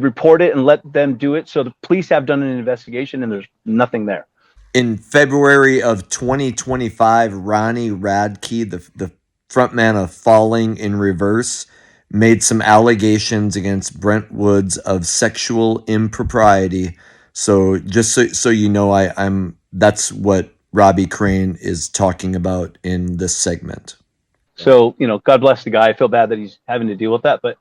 report it and let them do it. So the police have done an investigation and there's nothing there. In February of 2025, Ronnie Radke, the frontman of Falling in Reverse, made some allegations against Brent Woods of sexual impropriety. So just so you know, that's what Robbie Crane is talking about in this segment. So, God bless the guy. I feel bad that he's having to deal with that. But,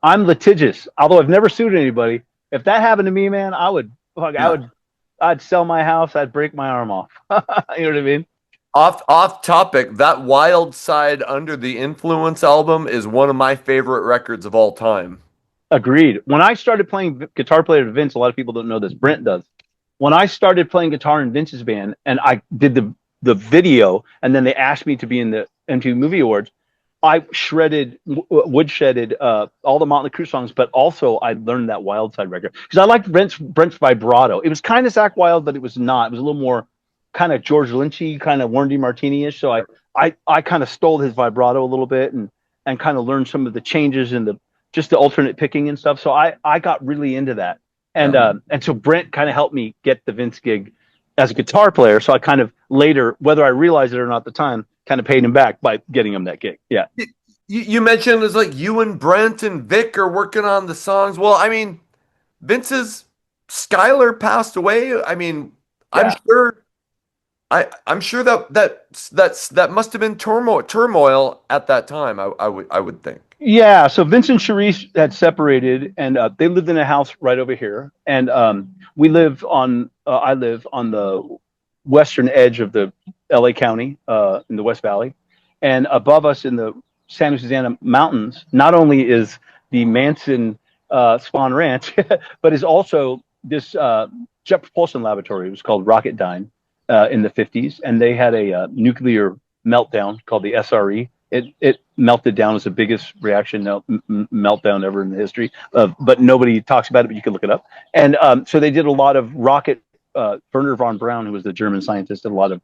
I'm litigious. Although I've never sued anybody. If that happened to me, man, I'd sell my house. I'd break my arm off. You know what I mean? Off topic, that Wild Side Under the Influence album is one of my favorite records of all time. Agreed. When I started playing guitar player with Vince, a lot of people don't know this. Brent does. When I started playing guitar in Vince's band, and I did the video, and then they asked me to be in the MTV Movie Awards, I wood-shredded all the Motley Crue songs, but also I learned that Wild Side record because I liked Brent's vibrato. It was kind of Zakk Wylde, but it was not. It was a little more kind of George Lynchy, kind of Warren DeMartini-ish. So I kind of stole his vibrato a little bit and kind of learned some of the changes in just the alternate picking and stuff. So I got really into that. And so Brent kind of helped me get the Vince gig as a guitar player. So I kind of later, whether I realized it or not at the time, kind of paid him back by getting him that gig. Yeah. You mentioned it's like you and Brent and Vic are working on the songs. Well, I mean, Vince's Skylar passed away. I mean, yeah. I'm sure that must have been turmoil at that time. I would think. Yeah. So Vince and Charisse had separated, and they lived in a house right over here, and we live on. I live on the western edge of the LA County, in the West Valley, and above us in the Santa Susana Mountains, not only is the Manson Spawn Ranch, but is also this jet propulsion laboratory. It was called Rocketdyne in the 50s, and they had a nuclear meltdown called the SRE. It melted down as the biggest reaction meltdown ever in the history, but nobody talks about it, but you can look it up. And so they did a lot of rocket. Werner von Braun, who was the German scientist, did a lot of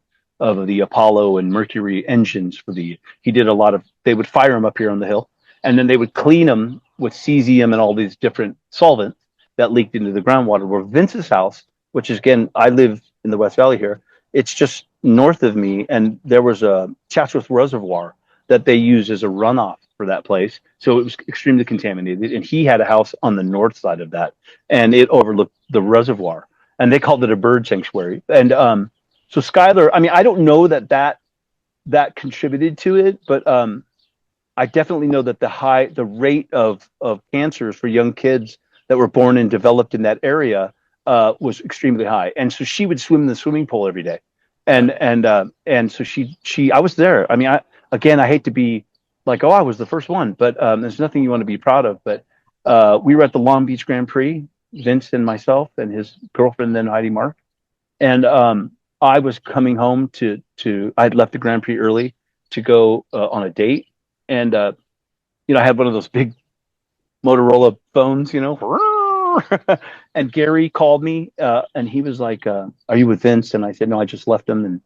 the Apollo and Mercury engines he did a lot of, they would fire them up here on the hill, and then they would clean them with cesium and all these different solvents that leaked into the groundwater. Where Vince's house, which is, again, I live in the West Valley here, it's just north of me, and there was a Chatsworth Reservoir that they used as a runoff for that place. So it was extremely contaminated, and he had a house on the north side of that, and it overlooked the reservoir. And they called it a bird sanctuary. And so Skylar, I mean, I don't know that contributed to it, but I definitely know that the rate of cancers for young kids that were born and developed in that area was extremely high. And so she would swim in the swimming pool every day. And so she I was there. I mean, I hate to be like, oh, I was the first one, but there's nothing you want to be proud of. But we were at the Long Beach Grand Prix, Vince and myself and his girlfriend, then Heidi Mark. And I was coming home I'd left the Grand Prix early to go on a date. And, I had one of those big Motorola phones, and Gary called me and he was like, are you with Vince? And I said, no, I just left him. And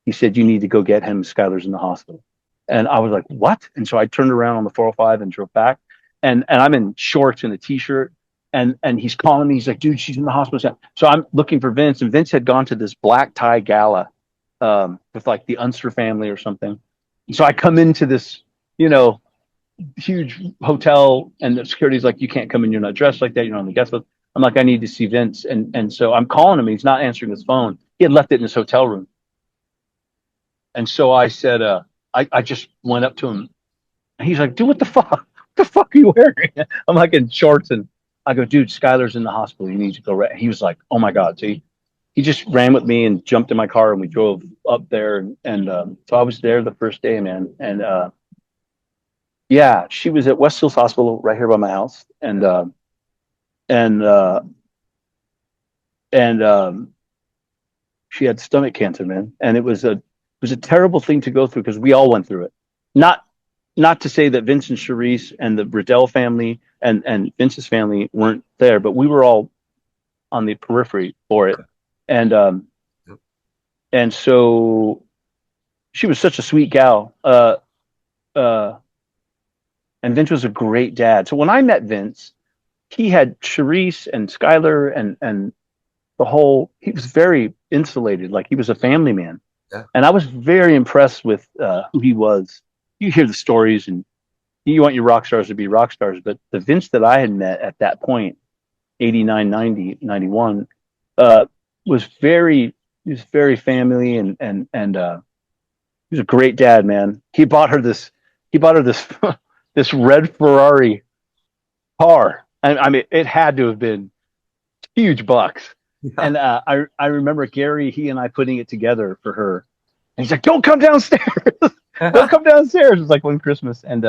he said, you need to go get him. Skylar's in the hospital. And I was like, what? And so I turned around on the 405 and drove back, and I'm in shorts and a t-shirt. And he's calling me. He's like, dude, she's in the hospital. So I'm looking for Vince, and Vince had gone to this black tie gala with like the Unser family or something. And so I come into this, huge hotel, and the security's like, you can't come in. You're not dressed like that. You're on the guest list. I'm like, I need to see Vince. And so I'm calling him. He's not answering his phone. He had left it in his hotel room. And so I said, I just went up to him. And he's like, dude, what the fuck? What the fuck are you wearing? I'm like in shorts, and I go, dude, Skylar's in the hospital. You need to go. He was like, oh my God. So he just ran with me and jumped in my car, and we drove up there. And so I was there the first day, man. And yeah, she was at West Hills Hospital right here by my house. And she had stomach cancer, man. And it was a terrible thing to go through, because we all went through it. Not to say that Vince and Charisse and the Riddell family and Vince's family weren't there, but we were all on the periphery for it. And so she was such a sweet gal. And Vince was a great dad. So when I met Vince, he had Charisse and Skylar and he was very insulated. Like, he was a family man. Yeah. And I was very impressed with who he was. You hear the stories, and you want your rock stars to be rock stars, but the Vince that I had met at that point, 89, 90, 91, was very, he was very family and he was a great dad, man. He bought her this this red Ferrari car. And I mean, it had to have been huge bucks. Yeah. And I remember Gary, he and I putting it together for her. And he's like, "Don't come downstairs. Don't come downstairs." It was like one Christmas. And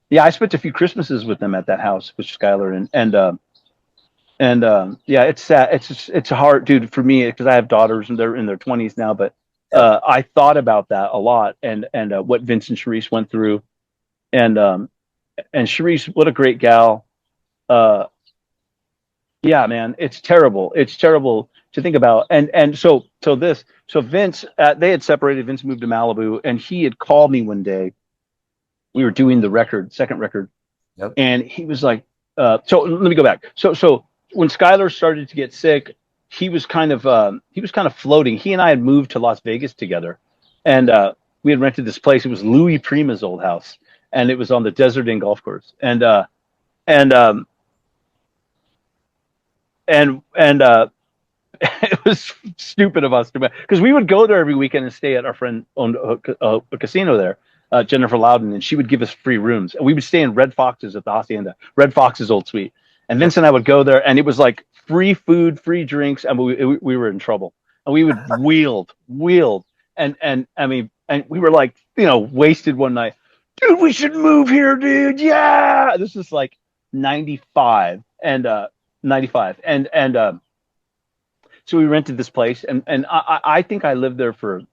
yeah, I spent a few Christmases with them at that house with Skylar. And yeah, it's sad. It's hard, dude, for me, because I have daughters and they're in their 20s now. But I thought about that a lot and what Vince and Sharice went through. And Sharice, what a great gal. Yeah, man, it's terrible. It's terrible to think about. And so Vince, they had separated. Vince moved to Malibu, and he had called me one day. We were doing the second record, yep. And he was like, so let me go back. So when Skylar started to get sick, he was kind of floating. He and I had moved to Las Vegas together, and we had rented this place. It was Louis Prima's old house, and it was on the Desert Inn golf course. And it was stupid of us because we would go there every weekend and stay at our friend owned a casino there, Jennifer Loudon, and she would give us free rooms, and we would stay in Red Fox's at the Hacienda, Red Fox's old suite. And Vince and I would go there, and it was like free food, free drinks, and we were in trouble. And we would wheeled, and I mean, and we were like, wasted one night. Dude, we should move here, dude. Yeah, this is like 95 and 95, and so we rented this place, and I think I lived there for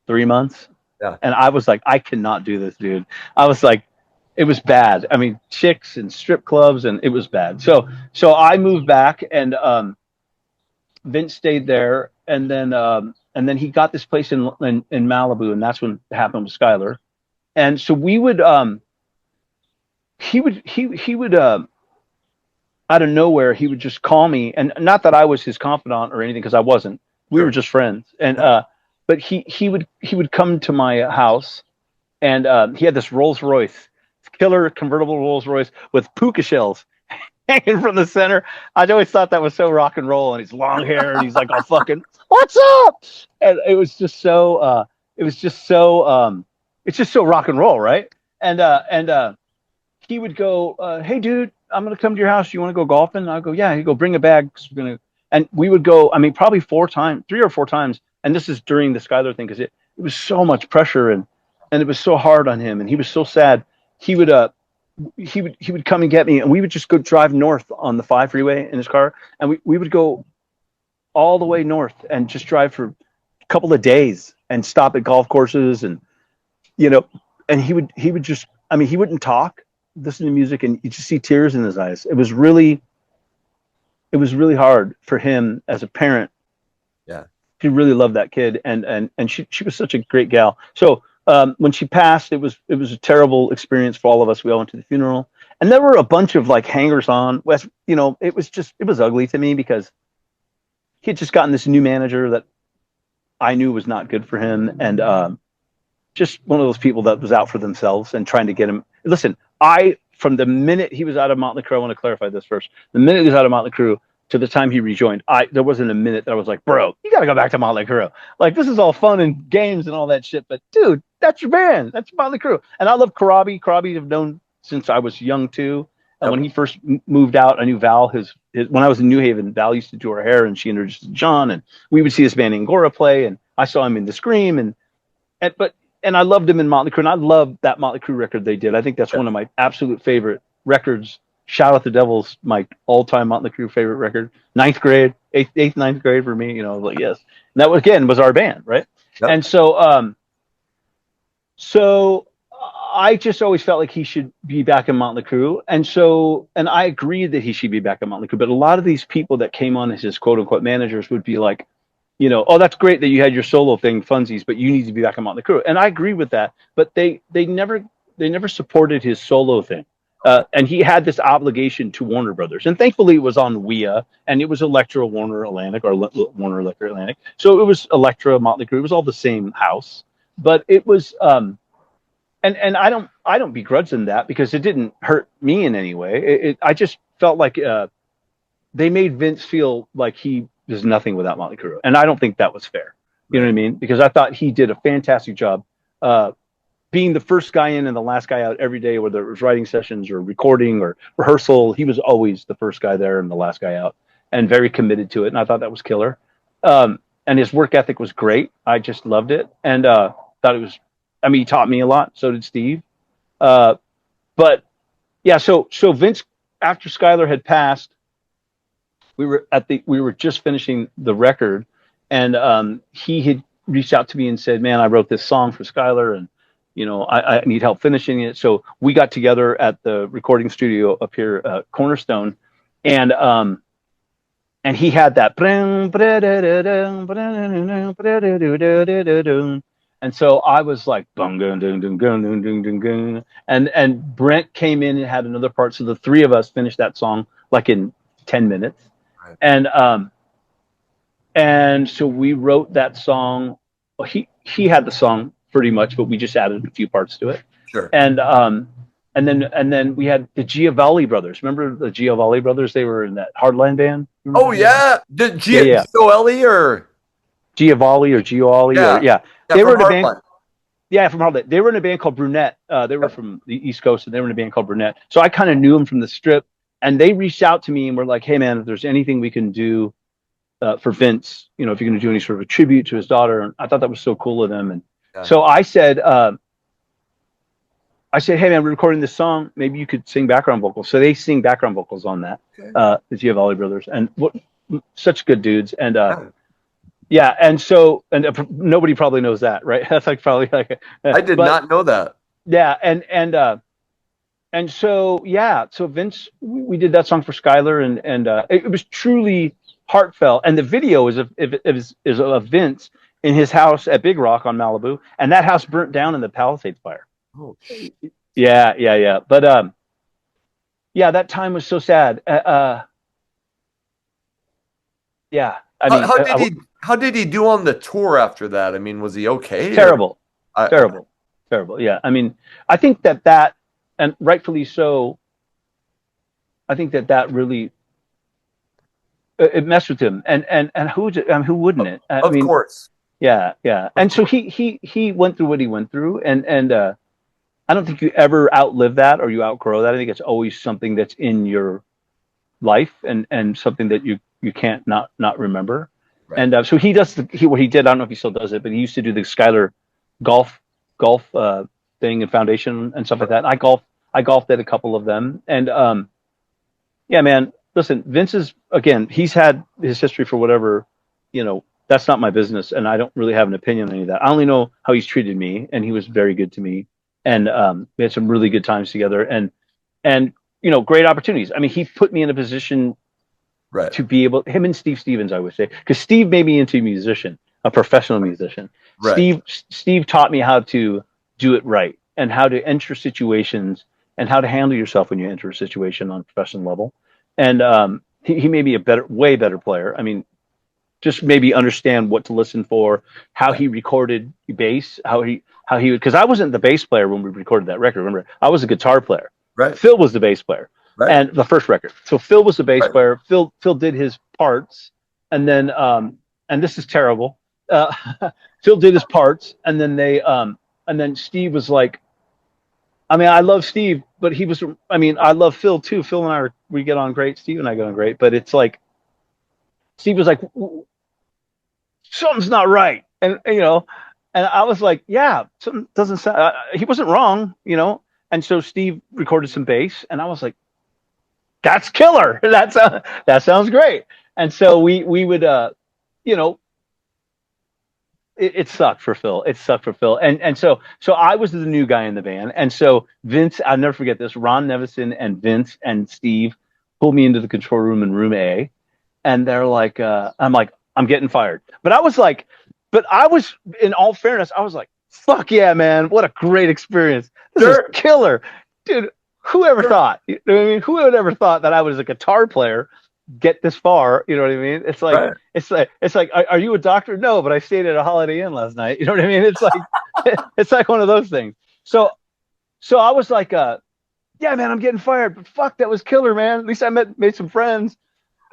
3 months. Yeah. And I was like, I cannot do this, dude. I was like, it was bad. I mean, chicks and strip clubs, and it was bad. So I moved back, and Vince stayed there, and then he got this place in Malibu, and that's when it happened with Skylar. And so we would he would out of nowhere, he would just call me, and not that I was his confidant or anything, because I wasn't. We were just friends. And but he would come to my house, and he had this Rolls Royce, killer convertible Rolls Royce with puka shells hanging from the center. I always thought that was so rock and roll, and he's long hair, and he's like, "Oh, fucking, what's up?" And it was just so it's just so rock and roll, right? And he would go, "Hey, dude, I'm going to come to your house. You want to go golfing?" And I'll go, "Yeah." He'd go, "Bring a bag, 'cause we're going to," and we would go, I mean, probably 3 or 4 times. And this is during the Skylar thing, because it was so much pressure, and it was so hard on him, and he was so sad. He would come and get me, and we would just go drive north on the 5 freeway in his car. And we would go all the way north and just drive for a couple of days and stop at golf courses. And, and he would just, I mean, he wouldn't talk, listen to music, and you just see tears in his eyes. It was really hard for him as a parent. Yeah, he really loved that kid, and she was such a great gal. So when she passed, it was a terrible experience for all of us. We all went to the funeral, and there were a bunch of like hangers on. It was ugly to me, because he had just gotten this new manager that I knew was not good for him, and just one of those people that was out for themselves and trying to get him. Listen, from the minute he was out of Motley Crue, I want to clarify this first. The minute he was out of Motley Crue to the time he rejoined, there wasn't a minute that I was like, "Bro, you got to go back to Motley Crue. Like, this is all fun and games and all that shit, but dude, that's your band. That's Motley Crue." And I love Karabi. Karabi I've known since I was young too. And when he first moved out, I knew Val. When I was in New Haven, Val used to do her hair, and she introduced John, and we would see this band Angora play, and I saw him in The Scream, and I loved him in Motley Crue, and I loved that Motley Crue record they did. I think that's one of my absolute favorite records. Shout Out the Devil's my all-time Motley Crue favorite record. 9th grade, 9th grade for me, like, yes. And that was our band, right? Yep. And so I just always felt like he should be back in Motley Crue. And I agreed that he should be back in Motley Crue. But a lot of these people that came on as his quote-unquote managers would be like, "Oh, that's great that you had your solo thing, funsies, but you need to be back in Motley Crue." And I agree with that. But they never supported his solo thing. And he had this obligation to Warner Brothers. And thankfully it was on WEA, and it was Elektra Warner Atlantic, or Warner Electra Atlantic. So it was Elektra, Motley Crue. It was all the same house. But it was and I don't begrudge them that, because it didn't hurt me in any way. I just felt like they made Vince feel like he was nothing without Motley Crue, and I don't think that was fair. You know what I mean? Because I thought he did a fantastic job, being the first guy in and the last guy out every day, whether it was writing sessions or recording or rehearsal. He was always the first guy there and the last guy out, and very committed to it. And I thought that was killer. And his work ethic was great. I just loved it, and thought it was. I mean, he taught me a lot. So did Steve. But yeah, so Vince, after Skylar had passed, we were just finishing the record, and he had reached out to me and said, "Man, I wrote this song for Skylar, and I need help finishing it." So we got together at the recording studio up here, Cornerstone, and he had that, and so I was like, and Brent came in and had another part, so the three of us finished that song like in 10 minutes, and so we wrote that song. Well, he had the song pretty much, but we just added a few parts to it. Sure. And then we had the Giovanni brothers. Remember the Giovanni brothers? They were in that Hardline band. Oh yeah, the Giovanni or Giovanni or Giovanni. Yeah. They were in a band. Yeah, from Hardline. They were in a band called Brunette. They were from the East Coast, and they were in a band called Brunette. So I kind of knew them from the Strip, and they reached out to me and were like, "Hey man, if there's anything we can do for Vince, if you're going to do any sort of a tribute to his daughter." And I thought that was so cool of them. And so I said, "Hey man, we're recording this song. Maybe you could sing background vocals." So they sing background vocals on that, the Giovanni brothers, and such good dudes. And yeah, and so nobody probably knows that, right? That's like probably like I did not know that. Yeah, and so yeah, so Vince, we did that song for Skylar, and it was truly heartfelt. And the video is of Vince in his house at Big Rock on Malibu, and that house burnt down in the Palisades fire. Oh, yeah. But yeah, that time was so sad. Yeah, I mean, how did he do on the tour after that? I mean, was he okay? Terrible. Yeah, I mean, I think that, and rightfully so, I think that really it messed with him, and who wouldn't it? Of course. Yeah. And so he went through what he went through, and I don't think you ever outlive that or you outgrow that. I think it's always something that's in your life, and something that you can't not remember. Right. And so he does what he did. I don't know if he still does it, but he used to do the Skylar golf thing and foundation and stuff like that. And I golfed at a couple of them, and yeah, man. Listen, Vince is, again, he's had his history for whatever, that's not my business, and I don't really have an opinion on any of that. I only know how he's treated me, and he was very good to me, and we had some really good times together, and great opportunities. I mean, he put me in a position to be able, him and Steve Stevens, I would say, because Steve made me into a musician, a professional musician. Right. Steve taught me how to do it right, and how to enter situations, and how to handle yourself when you enter a situation on a professional level. And he made me a way better player. I mean, just maybe understand what to listen for, how he recorded bass, how he would, because I wasn't the bass player when we recorded that record. Remember, I was a guitar player. Right. Phil was the bass player, and the first record. So Phil was the bass player. Phil did his parts, and then and this is terrible. Phil did his parts, and then and then Steve was like, I mean, I love Steve, but I love Phil too. Phil and we get on great. Steve and I get on great, but it's like, Steve was like, something's not right. And I was like, yeah, something doesn't sound, he wasn't wrong, And so Steve recorded some bass, and I was like, that's killer. That sounds great. And so we would, it sucked for Phil. And so I was the new guy in the band. And so Vince, I'll never forget this, Ron Nevison and Vince and Steve pulled me into the control room in room A. And they're like, I'm getting fired. But I was, in all fairness, I was like, fuck yeah, man. What a great experience. This is killer. Dude, whoever thought? You know what I mean? Who would ever thought that I was a guitar player get this far? You know what I mean? It's like, it's like, are you a doctor? No, but I stayed at a Holiday Inn last night. You know what I mean? It's like, it's like one of those things. So So I was like, yeah, man, I'm getting fired, but fuck, that was killer, man. At least I made some friends,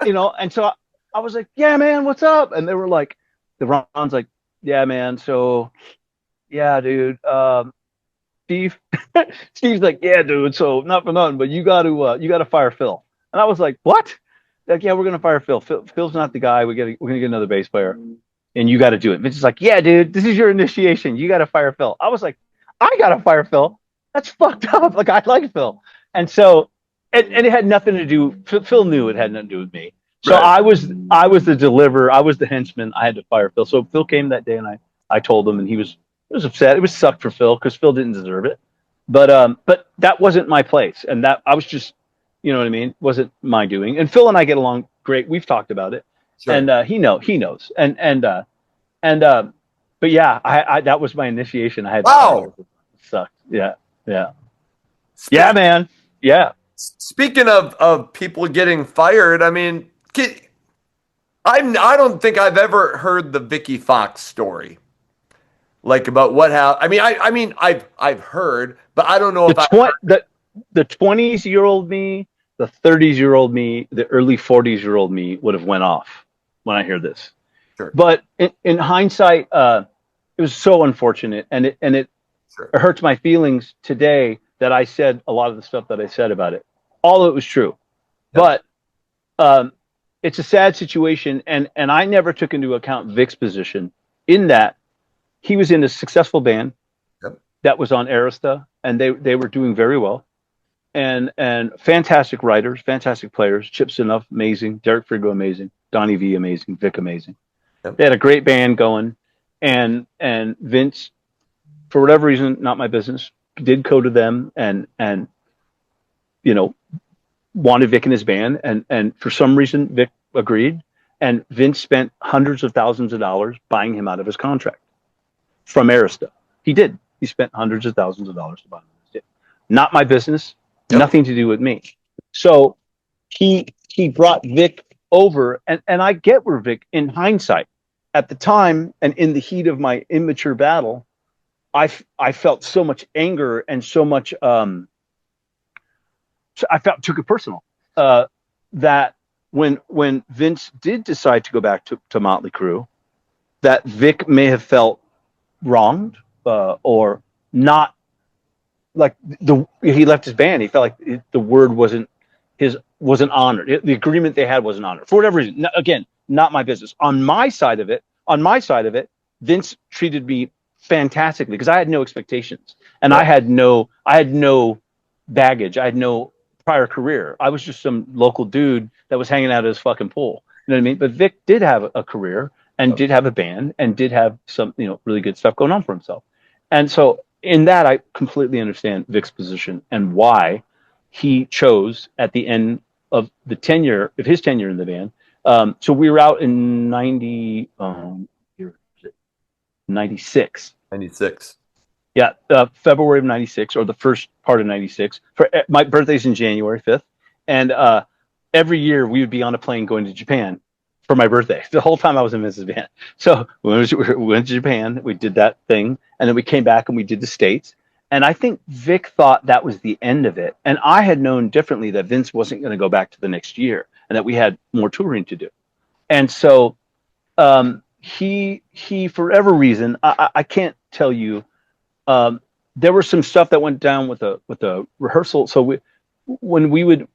you know. And so I was like, yeah, man, what's up? And they were like, Ron's like, yeah, man. So yeah, dude. Steve, Steve's like, yeah, dude. So not for nothing, but you got to fire Phil. And I was like, what? Like, yeah, we're gonna fire Phil. Phil's not the guy. We're gonna get another bass player, and you got to do it. Vince is like, yeah, dude, this is your initiation. You got to fire Phil. I was like, I got to fire Phil. That's fucked up. Like, I like Phil, and so, and it had nothing to do. Phil knew it had nothing to do with me. So Right. I was the deliverer. I was the henchman. I had to fire Phil. So Phil came that day, and I told him, and he was upset. It was sucked for Phil because Phil didn't deserve it. But that wasn't my place, and that I was just, you know what I mean, wasn't my doing. And Phil and I get along great. We've talked about it, Sure. and he knows. But yeah, I that was my initiation. I had Wow. it sucked. Yeah, man. Yeah. Speaking of people getting fired, I mean, I don't think I've ever heard the Vicky Fox story, like about what happened. I mean, I've heard, but I don't know if The 20-year-old me, the 30-year-old me, the early 40-year-old me would have went off when I hear this. Sure. But in hindsight, it was so unfortunate, and it Sure. hurts my feelings today that I said a lot of the stuff that I said about it. All of it was true, Yep. but it's a sad situation, and I never took into account Vic's position in that he was in a successful band Yep. that was on Arista, and they were doing very well, and fantastic writers, fantastic players. Chip Z'Nuff, amazing. Derek Frigo, amazing. Donnie V, amazing. Vic, amazing. Yep. They had a great band going, and Vince, for whatever reason, not my business, did go to them and you know, wanted Vic in his band, and for some reason Vic agreed, and Vince spent hundreds of thousands of dollars buying him out of his contract from Arista. He did. He spent hundreds of thousands of dollars to buy him. Not my business. Yep. Nothing to do with me. So he brought Vic over, and I get where Vic, in hindsight, at the time and in the heat of my immature battle, I felt so much anger and so much I took it personal, that when Vince did decide to go back to Motley Crue, that Vic may have felt wronged, or not, like he left his band. He felt like the word wasn't honored. The agreement they had wasn't honored for whatever reason. Again, not my business. On my side of it, Vince treated me fantastically because I had no expectations, and I had no baggage. I had no prior career. I was just some local dude that was hanging out at his fucking pool. You know what I mean? But Vic did have a career and did have a band and did have some, really good stuff going on for himself. And so in that, I completely understand Vic's position and why he chose at the end of his tenure in the band. So we were out in 96. 96. Yeah, February of 96, or the first part of 96. My birthday's in January 5th. And every year we would be on a plane going to Japan for my birthday. The whole time I was in Vince's band. So we went to Japan, we did that thing, and then we came back and we did the States. And I think Vic thought that was the end of it. And I had known differently that Vince wasn't going to go back to the next year and that we had more touring to do. And so he for whatever reason, I can't tell you, there was some stuff that went down with a rehearsal. So when we would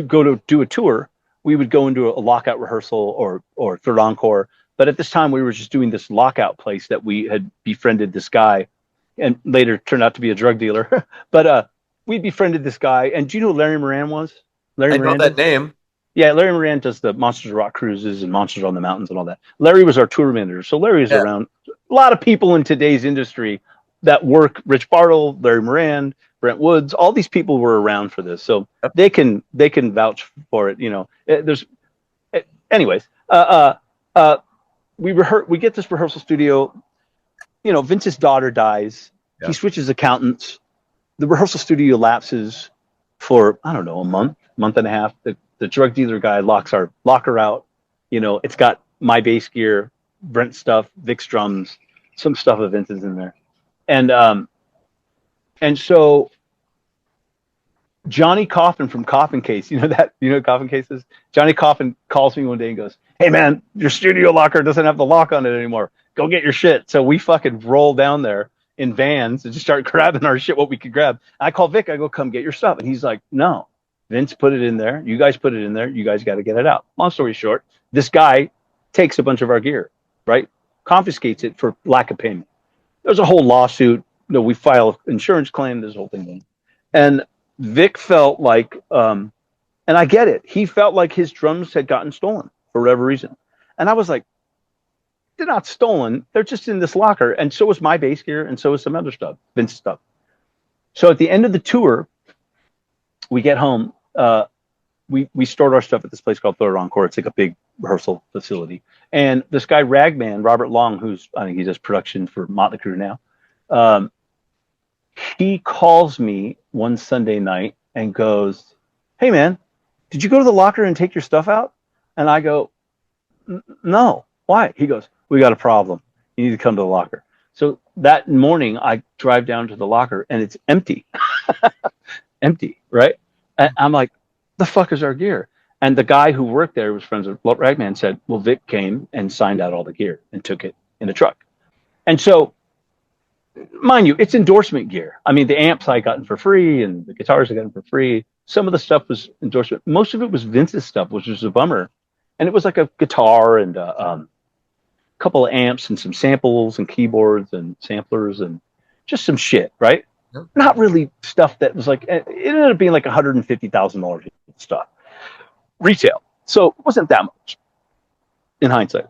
go to do a tour, we would go into a lockout rehearsal or third encore. But at this time, we were just doing this lockout place that we had befriended this guy, and later turned out to be a drug dealer. But we befriended this guy. And do you know who Larry Moran was? I know that name. Yeah, Larry Moran does the Monsters of Rock cruises and Monsters on the Mountains and all that. Larry was our tour manager. So Larry was around a lot of people in today's industry that work. Rich Bartle, Larry Moran, Brent Woods, all these people were around for this. So they can vouch for it. Anyways, we get this rehearsal studio. Vince's daughter dies. Yeah. He switches accountants. The rehearsal studio lapses for, I don't know, a month and a half. The drug dealer guy locks our locker out. It's got my bass gear, Brent stuff, Vic's drums, some stuff of Vince's in there. And so Johnny Coffin from Coffin Case, you know Coffin Case is? Johnny Coffin calls me one day and goes, "Hey man, your studio locker doesn't have the lock on it anymore. Go get your shit." So we fucking roll down there in vans and just start grabbing our shit, what we could grab. I call Vic, I go, "Come get your stuff." And he's like, "No, Vince put it in there. You guys put it in there. You guys got to get it out." Long story short, this guy takes a bunch of our gear, right? Confiscates it for lack of payment. There's a whole lawsuit. We file an insurance claim, this whole thing. And Vic felt like, and I get it, he felt like his drums had gotten stolen for whatever reason. And I was like, they're not stolen. They're just in this locker. And so was my bass gear, and so was some other stuff, Vince stuff. So at the end of the tour, we get home. We stored our stuff at this place called Third Encore. It's like a big rehearsal facility. And this guy, Ragman, Robert Long, I think he does production for Motley Crue now, he calls me one Sunday night and goes, "Hey man, did you go to the locker and take your stuff out?" And I go, "No, why?" He goes, "We got a problem. You need to come to the locker." So that morning I drive down to the locker and it's empty. Empty, right? And I'm like, the fuck is our gear? And the guy who worked there was friends with Ragman, said, "Well, Vic came and signed out all the gear and took it in the truck." And so, mind you, it's endorsement gear. I mean, the amps I gotten for free and the guitars I gotten for free. Some of the stuff was endorsement. Most of it was Vince's stuff, which was a bummer. And it was like a guitar and a couple of amps and some samples and keyboards and samplers and just some shit, right? Yep. Not really stuff that was like, it ended up being like $150,000 stuff. Retail. So it wasn't that much in hindsight.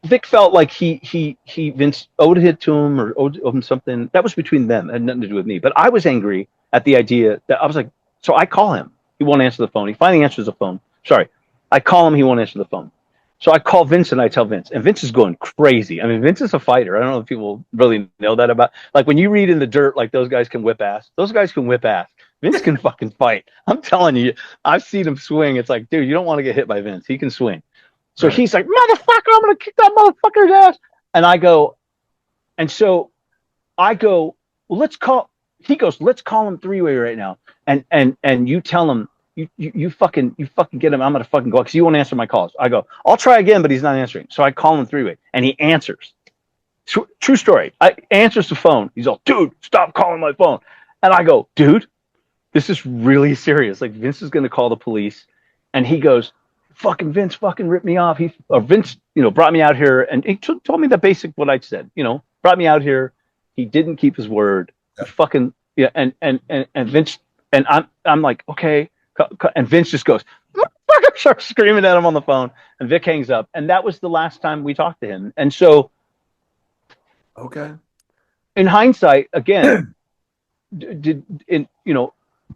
Vic felt like Vince owed it to him or owed him something. That was between them. It had nothing to do with me. But I was angry at the idea that I was like, so I call him. He won't answer the phone. He finally answers the phone. Sorry. I call him. He won't answer the phone. So I call Vince and I tell Vince. And Vince is going crazy. I mean, Vince is a fighter. I don't know if people really know that about. Like when you read in the dirt, like those guys can whip ass. Those guys can whip ass. Vince can fucking fight. I'm telling you. I've seen him swing. It's like, dude, you don't want to get hit by Vince. He can swing. So he's like, "Motherfucker, I'm going to kick that motherfucker's ass." And I go, well, he goes, "Let's call him three-way right now. And you tell him, you fucking get him. I'm going to fucking go because he won't answer my calls." I go, "I'll try again," but he's not answering. So I call him three-way and he answers. True story. I answers the phone. He's all, "Dude, stop calling my phone." And I go, "Dude, this is really serious. Like Vince is going to call the police." And he goes, "Fucking Vince fucking ripped me off. Vince, brought me out here and he told me the basic what I said, brought me out here. He didn't keep his word." Yeah. Fucking yeah. And Vince, and I'm like, okay. And Vince just goes, starts screaming at him on the phone, and Vic hangs up. And that was the last time we talked to him. And so, okay. In hindsight, again,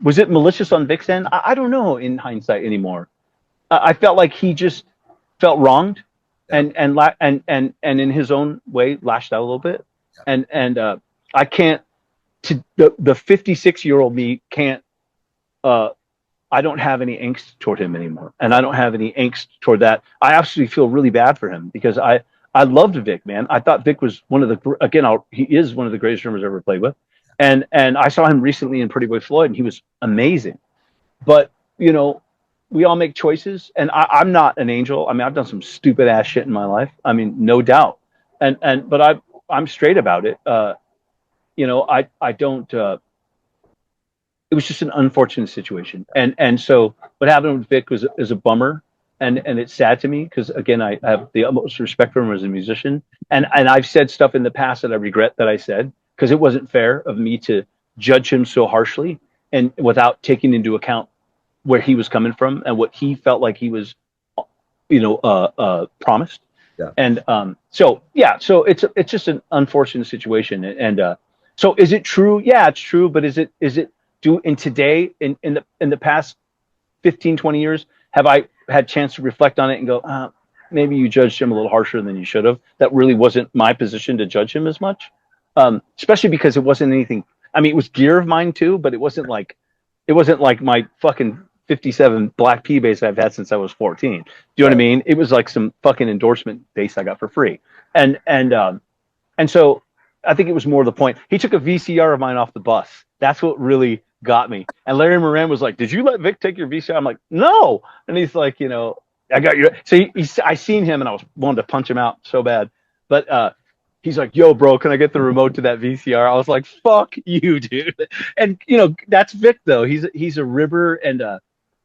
was it malicious on Vic's end? I don't know in hindsight anymore. I felt like he just felt wronged, and in his own way lashed out a little bit, and I can't. The 56-year-old me can't. I don't have any angst toward him anymore, and I don't have any angst toward that. I absolutely feel really bad for him because I loved Vic, man. I thought Vic was he is one of the greatest drummers I've ever played with, and I saw him recently in Pretty Boy Floyd, and he was amazing, but we all make choices, and I'm not an angel. I mean, I've done some stupid ass shit in my life. I mean, no doubt. But I'm straight about it. I don't. It was just an unfortunate situation, and so what happened with Vic is a bummer, and it's sad to me because again, I have the utmost respect for him as a musician, and I've said stuff in the past that I regret that I said because it wasn't fair of me to judge him so harshly and without taking into account where he was coming from and what he felt like he was, promised. Yeah. And so it's just an unfortunate situation. And so is it true? Yeah, it's true. But is it in the past 15, 20 years, have I had chance to reflect on it and go, maybe you judged him a little harsher than you should have. That really wasn't my position to judge him as much. Especially because it wasn't anything. I mean, it was gear of mine too, but it wasn't like my fucking 57 black P bass I've had since I was 14. Do you know what I mean? It was like some fucking endorsement bass I got for free. And so I think it was more the point. He took a VCR of mine off the bus. That's what really got me. And Larry Moran was like, "Did you let Vic take your VCR?" I'm like, "No." And he's like, you know, I got your. So I seen him and I was wanting to punch him out so bad, but he's like, "Yo, bro, can I get the remote to that VCR?" I was like, "Fuck you, dude." And you know, that's Vic though. He's a ribber, and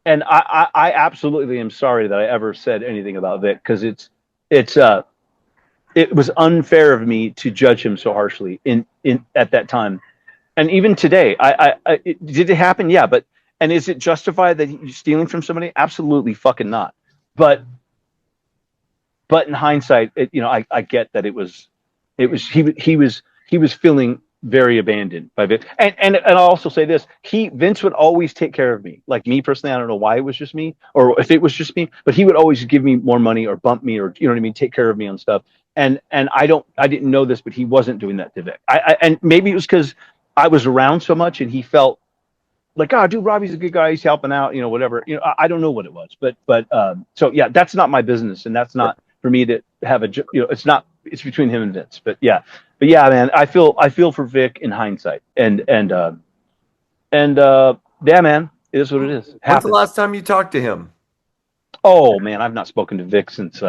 I absolutely am sorry that I ever said anything about Vic, because it's it was unfair of me to judge him so harshly in at that time, and even today. Did it happen? Yeah, but and is it justified that he's stealing from somebody? Absolutely fucking not. But in hindsight, you know, I get that it was he was feeling very abandoned by Vince. And I'll also say this: Vince would always take care of me. Like me personally, I don't know why it was just me, or if it was just me, but he would always give me more money or bump me, or you know what I mean, take care of me on stuff. And I didn't know this, but he wasn't doing that to Vic. And maybe it was because I was around so much, and he felt like, oh, dude, Robbie's a good guy. He's helping out, you know, whatever. You know, I don't know what it was, but so yeah, that's not my business, and that's not for me to have a, you know, it's between him and Vince. But yeah, man, I feel for Vic in hindsight, and yeah, man, it is what it is. When's the last time you talked to him? Oh man, I've not spoken to Vic since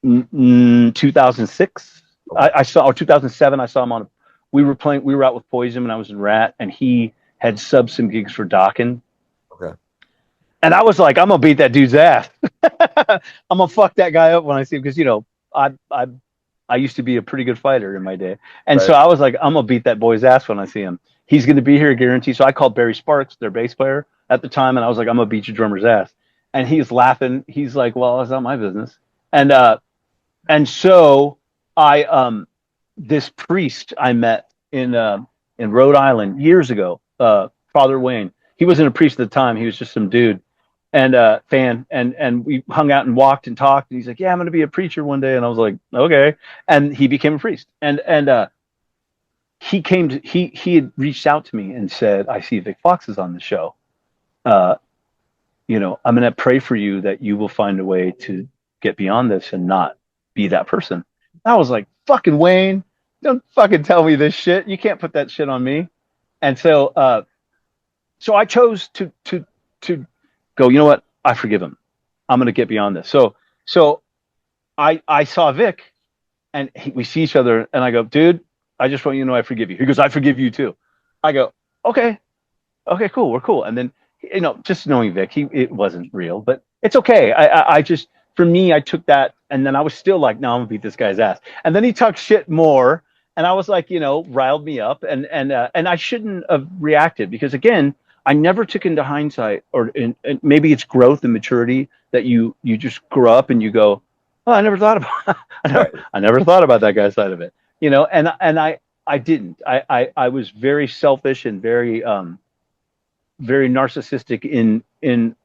2006. Okay. I saw, or 2007. I saw him on. We were out with Poison when I was in Ratt, and he had subbed some gigs for Dokken. Okay. And I was like, I'm gonna beat that dude's ass. I'm gonna fuck that guy up when I see him, because you know, I used to be a pretty good fighter in my day, and so I was like, I'm gonna beat that boy's ass when I see him. He's gonna be here, guaranteed. So I called Barry Sparks, their bass player at the time, and I was like, I'm gonna beat your drummer's ass. And he's laughing. He's like, well, it's not my business. And so I this priest I met in Rhode Island years ago, Father Wayne. He wasn't a priest at the time. He was just some dude and fan. And we hung out and walked and talked. And he's like, yeah, I'm going to be a preacher one day. And I was like, okay. And he became a priest. And he had reached out to me and said, I see Vic Fox is on the show. You know, I'm going to pray for you that you will find a way to get beyond this and not be that person. I was like, fucking Wayne, don't fucking tell me this shit. You can't put that shit on me. And so, so I chose to go, you know what? I forgive him. I'm going to get beyond this. So I saw Vic, and we see each other, and I go, dude, I just want you to know I forgive you. He goes, I forgive you too. I go, okay, cool. We're cool. And then, you know, just knowing Vic, it wasn't real, but it's okay. I just, for me, I took that, and then I was still like, no, I'm gonna beat this guy's ass. And then he talked shit more, and I was like, you know, riled me up, and I shouldn't have reacted, because again, I never took into hindsight, or maybe it's growth and maturity that you just grow up and you go, oh, I never thought about I never thought about that guy's side of it, you know, and I didn't. I was very selfish and very very narcissistic in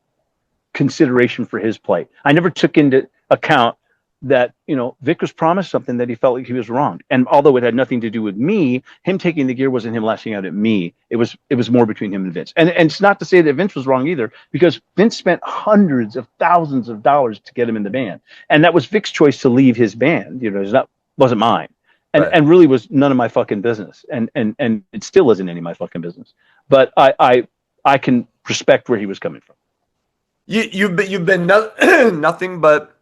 consideration for his plight. I never took into account that, you know, Vic was promised something that he felt like he was wronged. And although it had nothing to do with me, him taking the gear wasn't him lashing out at me. It was more between him and Vince. And it's not to say that Vince was wrong either, because Vince spent hundreds of thousands of dollars to get him in the band. And that was Vic's choice to leave his band. You know, wasn't mine. And really was none of my fucking business. And it still isn't any of my fucking business. But I can respect where he was coming from. You've been nothing but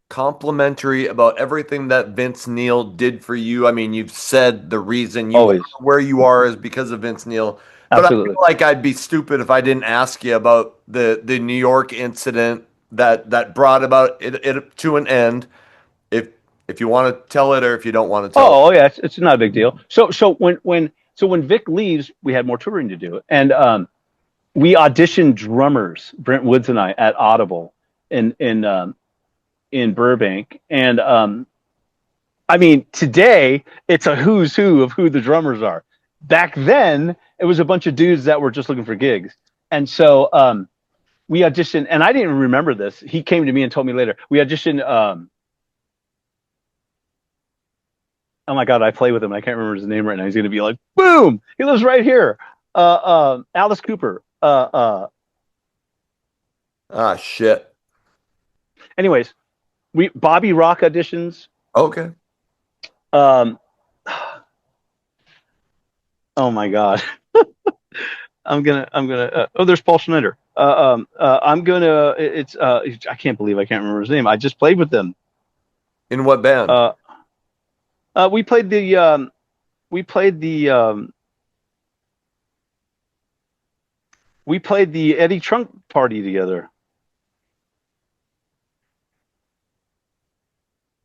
complimentary about everything that Vince Neil did for you. I mean, you've said the reason you are where you are is because of Vince Neil. But Absolutely. I feel like I'd be stupid if I didn't ask you about the New York incident that brought about it to an end. If you want to tell it, or if you don't want to tell it. Oh yeah, it's not a big deal. So when Vic leaves, we had more touring to do, and we auditioned drummers, Brent Woods and I, at Audible in Burbank. And I mean, today it's a who's who of who the drummers are. Back then, it was a bunch of dudes that were just looking for gigs. And so we auditioned, and I didn't even remember this. He came to me and told me later. We auditioned. Oh my God, I play with him. I can't remember his name right now. He's going to be like, boom, he lives right here. Alice Cooper. Shit. Anyways, Bobby Rock auditions. Okay. Oh my God. I'm gonna. Oh, there's Paul Schneider. I'm gonna. It's. I can't believe I can't remember his name. I just played with them. In what band? We played the. We played the. We played the Eddie Trunk party together.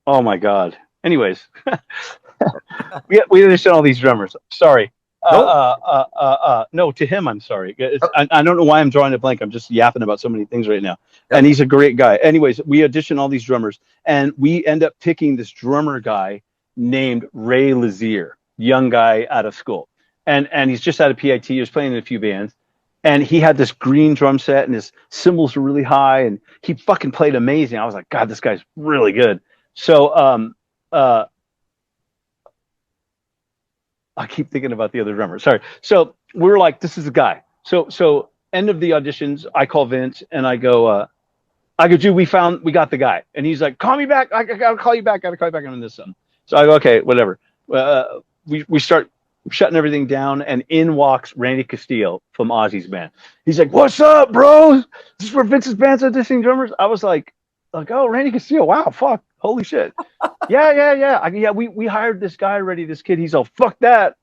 Oh my God. Anyways, we understand all these drummers. Sorry. No, to him, I'm sorry. I don't know why I'm drawing a blank. I'm just yapping about so many things right now. Yep. And he's a great guy. Anyways, we audition all these drummers, and we end up picking this drummer guy named Ray Lazier, young guy out of school. And he's just out of PIT. He was playing in a few bands. And he had this green drum set, and his cymbals were really high, and he fucking played amazing. I was like, God, this guy's really good. So, I keep thinking about the other drummer. Sorry. So we're like, this is the guy. So end of the auditions, I call Vince and I go, dude, we got the guy. And he's like, call me back. I gotta call you back. I'm in this something. So I go, okay, whatever. We start shutting everything down, and in walks Randy Castillo from Ozzy's band. He's like, what's up, bro? This is where Vince's band's auditioning drummers. I was like, oh, Randy Castillo. Wow. Fuck. Holy shit. Yeah. We hired this guy already, this kid. He's all, fuck that.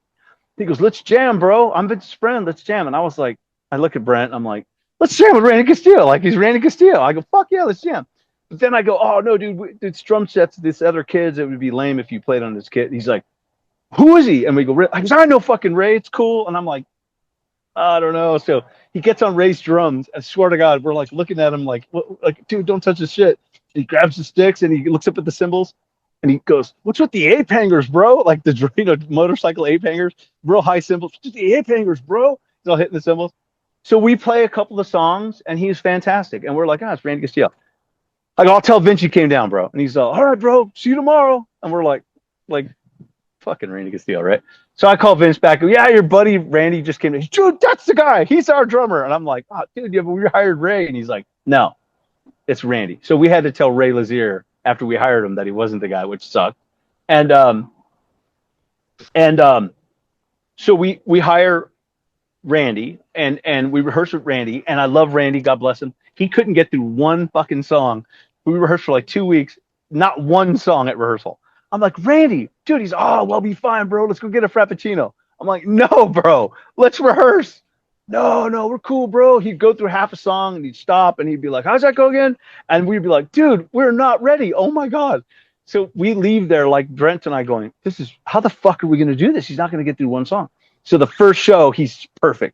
He goes, let's jam, bro. I'm Vince's friend. Let's jam. And I was like, I look at Brent. I'm like, let's jam with Randy Castillo. Like, he's Randy Castillo. I go, fuck yeah, let's jam. But then I go, oh, no, dude, it's drum sets. This other kids. It would be lame if you played on this kid. He's like, who is he? And we go, I know fucking Ray. It's cool. And I'm like, I don't know. So he gets on Ray's drums. I swear to God, we're like looking at him like, dude, don't touch his shit. He grabs the sticks and he looks up at the cymbals and he goes, what's with the ape hangers, bro? Like the motorcycle ape hangers, real high cymbals. Just the ape hangers, bro. He's all hitting the cymbals. So we play a couple of songs and he's fantastic. And we're like, it's Randy Castillo. I go, I'll tell Vince you came down, bro. And he's all right, bro. See you tomorrow. And we're like fucking Randy Castillo, right? So I call Vince back. Yeah, your buddy Randy just came in. Dude, that's the guy. He's our drummer. And I'm like, dude, yeah, but we hired Ray. And he's like, no, it's Randy. So we had to tell Ray Lazier after we hired him that he wasn't the guy, which sucked. And so we hire Randy and we rehearse with Randy. And I love Randy. God bless him. He couldn't get through one fucking song. We rehearsed for like 2 weeks, not one song at rehearsal. I'm like, Randy, dude, he's, we'll be fine, bro. Let's go get a Frappuccino. I'm like, no, bro, let's rehearse. No, we're cool, bro. He'd go through half a song and he'd stop and he'd be like, how's that go again? And we'd be like, dude, we're not ready. Oh my God. So we leave there like Brent and I going, how the fuck are we going to do this? He's not going to get through one song. So the first show, he's perfect.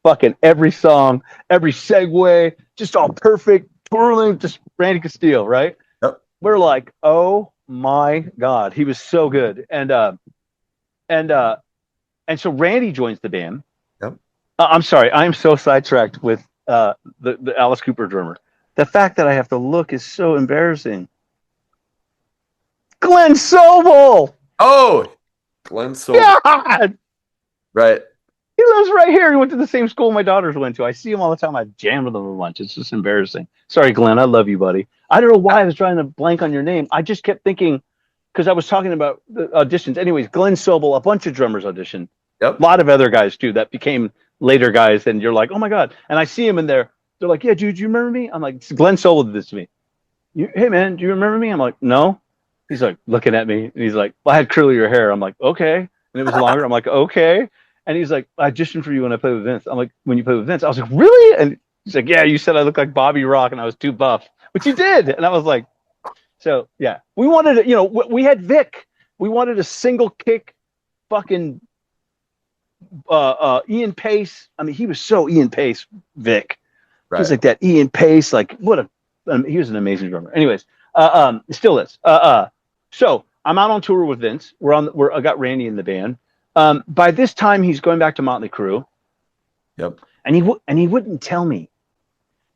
Fucking every song, every segue, just all perfect, twirling, just Randy Castillo, right? Yep. We're like, oh my God, he was so good. And so Randy joins the band. Yep. I'm sorry, I'm so sidetracked with the Alice Cooper drummer. The fact that I have to look is so embarrassing. Glenn Sobel. Oh, Glenn Sobel. God. Right. He lives right here. He went to the same school my daughters went to. I see him all the time. I jam with him a bunch. It's just embarrassing. Sorry, Glenn. I love you, buddy. I don't know why I was trying to blank on your name. I just kept thinking, because I was talking about the auditions. Anyways, Glenn Sobel, a bunch of drummers auditioned. Yep. A lot of other guys, too, that became later guys. And you're like, oh, my God. And I see him in there. They're like, yeah, dude, do you remember me? I'm like, Glenn Sobel did this to me. Hey, man, do you remember me? I'm like, no. He's like looking at me. And he's like, well, I had curlier hair. I'm like, okay. And it was longer. I'm like, okay. And he's like, I auditioned for you when I played with Vince. I'm like, when you played with Vince? I was like, really? And he's like, yeah, you said I looked like Bobby Rock and I was too buff, which you did. And I was like, so, yeah. We wanted, we had Vic. We wanted a single kick fucking Ian Pace. I mean, he was so Ian Pace, Vic. Right. He was like that Ian Pace. Like, he was an amazing drummer. Anyways, still is. So I'm out on tour with Vince. I got Randy in the band. By this time, he's going back to Motley Crue. Yep. And he wouldn't tell me.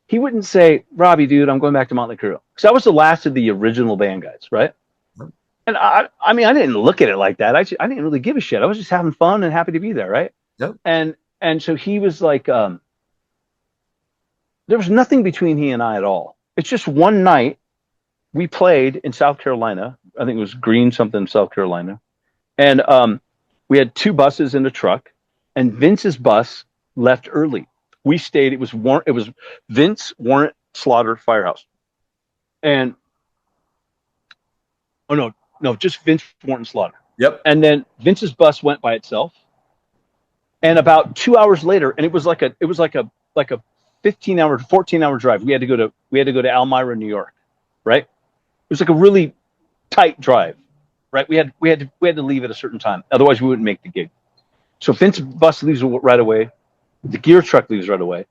He wouldn't say, Robbie, dude, I'm going back to Motley Crue. Because I was the last of the original band guys, right? Yep. And I mean, I didn't look at it like that. I didn't really give a shit. I was just having fun and happy to be there, right? Yep. And so he was like, there was nothing between he and I at all. It's just one night we played in South Carolina. I think it was Green something, South Carolina. And we had 2 buses and a truck, and Vince's bus left early. We stayed. It was Vince, Warrant, Slaughter, Firehouse, and just Vince, Warrant, Slaughter. Yep. And then Vince's bus went by itself. And about 2 hours later, and it was like a 15-hour, 14-hour drive. We had to go to Elmira, New York, right? It was like a really tight drive, right? We had to leave at a certain time, otherwise we wouldn't make the gig. So Vince's bus leaves right away, the gear truck leaves right away,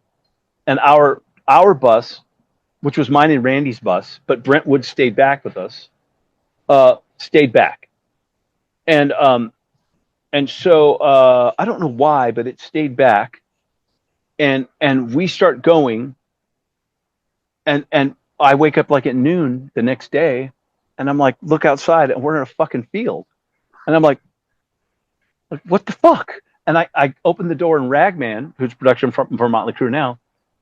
and our bus, which was mine and Randy's bus, but Brentwood stayed back with us, stayed back, and so I don't know why, but it stayed back, and we start going, and I wake up like at noon the next day, and I'm like, look outside, and we're in a fucking field, and I'm like what the fuck? And I open the door, and Ragman, who's production for Motley Crue now,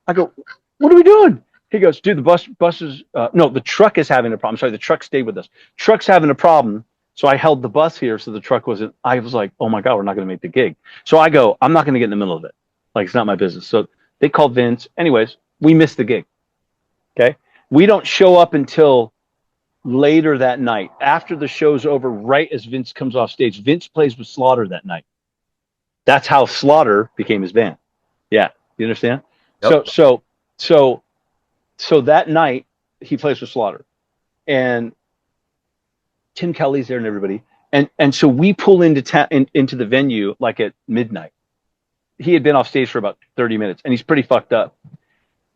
I go, what are we doing? He goes, dude, the truck is having a problem. Sorry, the truck stayed with us. Truck's having a problem. So I held the bus here so the truck wasn't, I was like, oh my God, we're not going to make the gig. So I go, I'm not going to get in the middle of it. Like, it's not my business. So they called Vince. Anyways, we missed the gig. Okay. We don't show up until later that night. After the show's over, right as Vince comes off stage, Vince plays with Slaughter that night. That's how Slaughter became his band. Yeah. You understand? Yep. So that night he plays with Slaughter, and Tim Kelly's there and everybody. And so we pull into the venue like at midnight. He had been off stage for about 30 minutes, and he's pretty fucked up.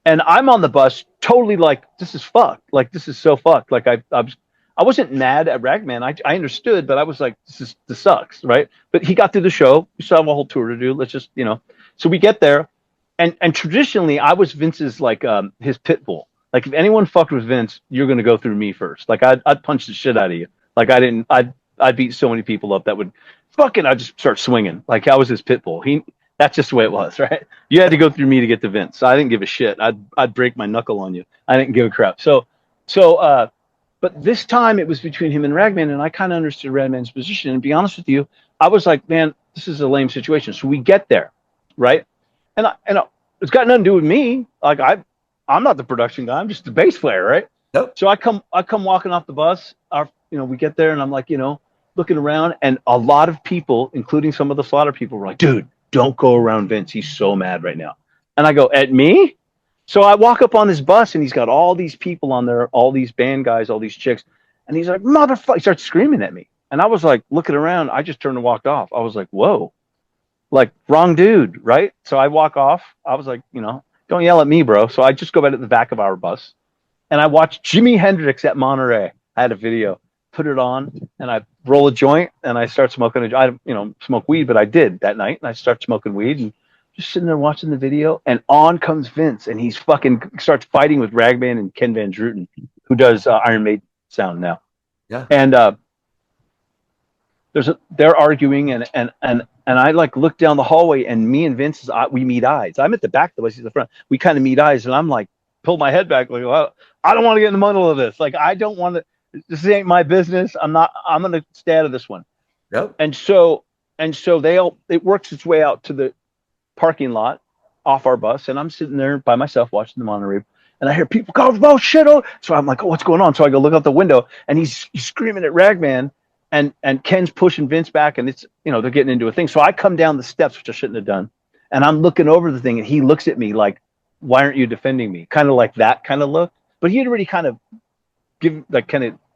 And I'm on the bus totally like, this is fucked. Like, this is so fucked. Like I wasn't mad at Ragman. I understood, but I was like, this sucks. Right. But he got through the show. We still have a whole tour to do. Let's just, so we get there, and traditionally I was Vince's, like, his pit bull. Like, if anyone fucked with Vince, you're going to go through me first. Like, I'd punch the shit out of you. Like, I'd beat so many people up that would I'd just start swinging. Like, I was his pit bull. That's just the way it was, right? You had to go through me to get to Vince. So I didn't give a shit. I'd break my knuckle on you. I didn't give a crap. But this time it was between him and Ragman, and I kind of understood Ragman's position. And to be honest with you, I was like, man, this is a lame situation. So we get there, right? And it's got nothing to do with me. Like, I'm not the production guy. I'm just the bass player, right? Yep. So I come walking off the bus. We get there, and I'm like, looking around, and a lot of people, including some of the Slaughter people, were like, dude, don't go around Vince. He's so mad right now. And I go, at me? So I walk up on his bus, and he's got all these people on there, all these band guys, all these chicks. And he's like, motherfucker. He starts screaming at me. And I was like, looking around. I just turned and walked off. I was like, whoa, like, wrong dude, right? So I walk off. I was like, don't yell at me, bro. So I just go back to the back of our bus, and I watched Jimi Hendrix at Monterey. I had a video, put it on, and I roll a joint, and I start smoking. I smoke weed, but I did that night, and I start smoking weed and just sitting there watching the video, and on comes Vince, and he's fucking starts fighting with Ragman and Ken Van Druten, who does Iron Maiden sound now. Yeah. And they're arguing, and I like look down the hallway, and me and Vince we meet eyes. I'm at the back, the way he's the front. We kind of meet eyes, and I'm like, pull my head back, like, well, I don't want to get in the middle of this. Like, I don't want to. This ain't my business. I'm going to stay out of this one. Yep. And so it works its way out to the parking lot off our bus, and I'm sitting there by myself watching the Monterey, and I hear people go, oh shit, oh. So I'm like, oh, what's going on? So I go look out the window, and he's screaming at Ragman, and Ken's pushing Vince back, and it's, they're getting into a thing. So I come down the steps, which I shouldn't have done, and I'm looking over the thing, and he looks at me like, why aren't you defending me? Kind of like that kind of look. But he had already kind of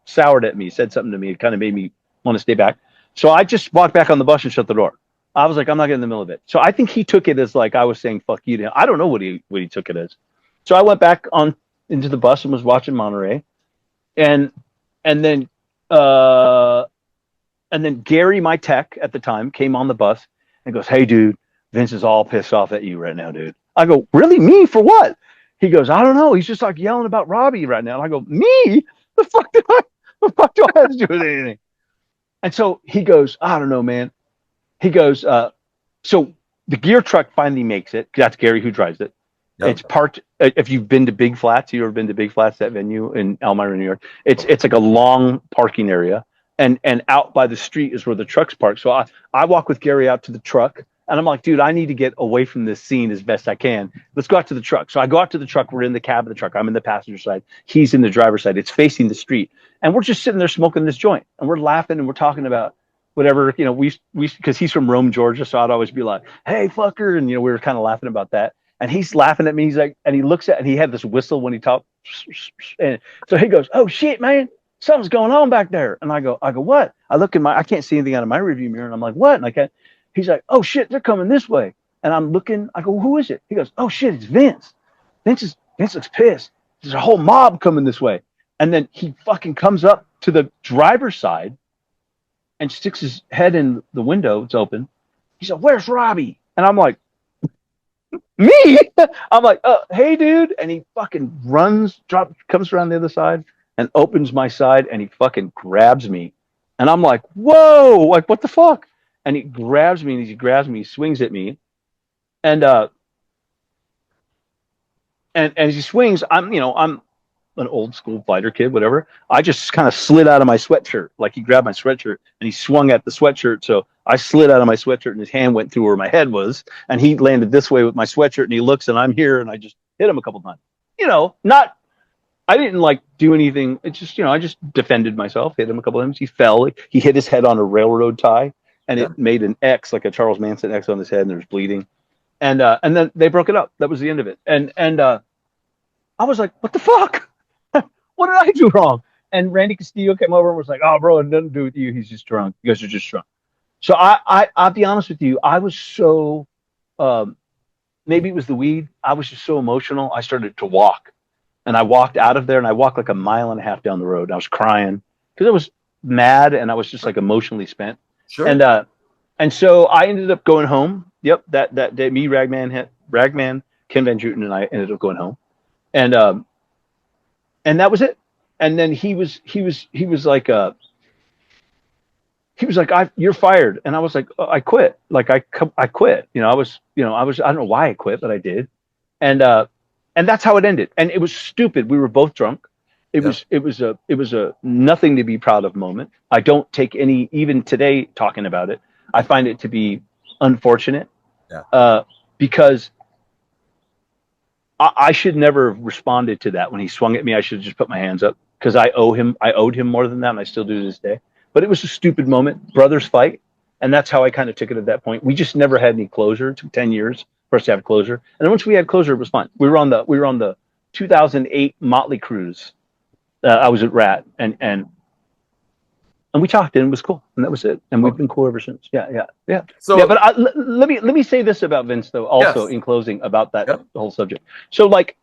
soured at me, said something to me. It kind of made me want to stay back. So I just walked back on the bus and shut the door. I was like, I'm not getting in the middle of it. So I think he took it as like I was saying fuck you to him. I don't know what he took it as. So I went back on into the bus and was watching Monterey, and then Gary, my tech at the time, came on the bus and goes, hey dude, Vince is all pissed off at you right now, dude. I go, really? Me? For what? He goes, I don't know. He's just like yelling about Robbie right now. And I go, me? The fuck do I have to do with anything? And so he goes, I don't know, man. He goes, so the gear truck finally makes it. That's Gary who drives it. Yep. It's parked. If you've been to Big Flats, you ever been to Big Flats, that venue in Elmira, New York? It's like a long parking area, and out by the street is where the truck's parked. So I walk with Gary out to the truck, And I'm like, dude, I need to get away from this scene as best I can. Let's go out to the truck. So I go out to the truck. We're in the cab of the truck. I'm in the passenger side. He's in the driver's side. It's facing the street. And we're just sitting there smoking this joint. And we're laughing and we're talking about whatever, you know, we because he's from Rome, Georgia. So I'd always be like, hey, fucker. And, you know, we were kind of laughing about that. And he's laughing at me. He's like, and he looks at, and he had this whistle when he talked. And so he goes, oh shit, man, something's going on back there. And I go, what? I look I can't see anything out of my rearview mirror. And I'm like, what? And I can't. He's like, oh shit, they're coming this way. And I'm looking, I go, who is it? He goes, oh shit, it's Vince. Vince looks pissed. There's a whole mob coming this way. And then he fucking comes up to the driver's side and sticks his head in the window. It's open. He said, where's Robbie? And I'm like, me? I'm like, hey, dude. And he fucking comes around the other side and opens my side, and he fucking grabs me. And I'm like, whoa, like, what the fuck? And he grabs me, and he swings at me. And as he swings, I'm an old school fighter kid, whatever. I just kind of slid out of my sweatshirt. Like, he grabbed my sweatshirt and he swung at the sweatshirt. So I slid out of my sweatshirt and his hand went through where my head was. And he landed this way with my sweatshirt, and he looks, and I'm here, and I just hit him a couple times. You know, I didn't like do anything. It's just, I just defended myself, hit him a couple times. He fell. He hit his head on a railroad tie, and it made an X, like a Charles Manson X on his head, and there was bleeding. And then they broke it up. That was the end of it. And I was like, what the fuck? What did I do wrong? And Randy Castillo came over and was like, oh, bro, it had nothing to do with you. He's just drunk. You guys are just drunk. So I'll be honest with you. I was so, maybe it was the weed. I was just so emotional. I started to walk, and I walked out of there, and I walked like a mile and a half down the road. I was crying because I was mad, and I was just like emotionally spent. Sure. And so I ended up going home. Yep. That day, me, Ragman, Ken Van Druten, and I ended up going home. And that was it. And then he was like, you're fired. And I was like, oh, I quit. Like I quit. I don't know why I quit, but I did. And that's how it ended. And it was stupid. We were both drunk. It was a nothing to be proud of moment. I don't take any, even today talking about it, I find it to be unfortunate. Yeah. Because I should never have responded to that when he swung at me. I should have just put my hands up, because I owed him more than that, and I still do to this day. But it was a stupid moment. Brothers fight, and that's how I kind of took it at that point. We just never had any closure. It took 10 years for us to have closure, and then once we had closure, it was fine. We were on the 2008 Motley cruise. I was at Ratt, and we talked, and it was cool, and that was it. And we've been cool ever since. Yeah. So yeah, but let me say this about Vince, though, also, in closing, about that whole subject. So, like,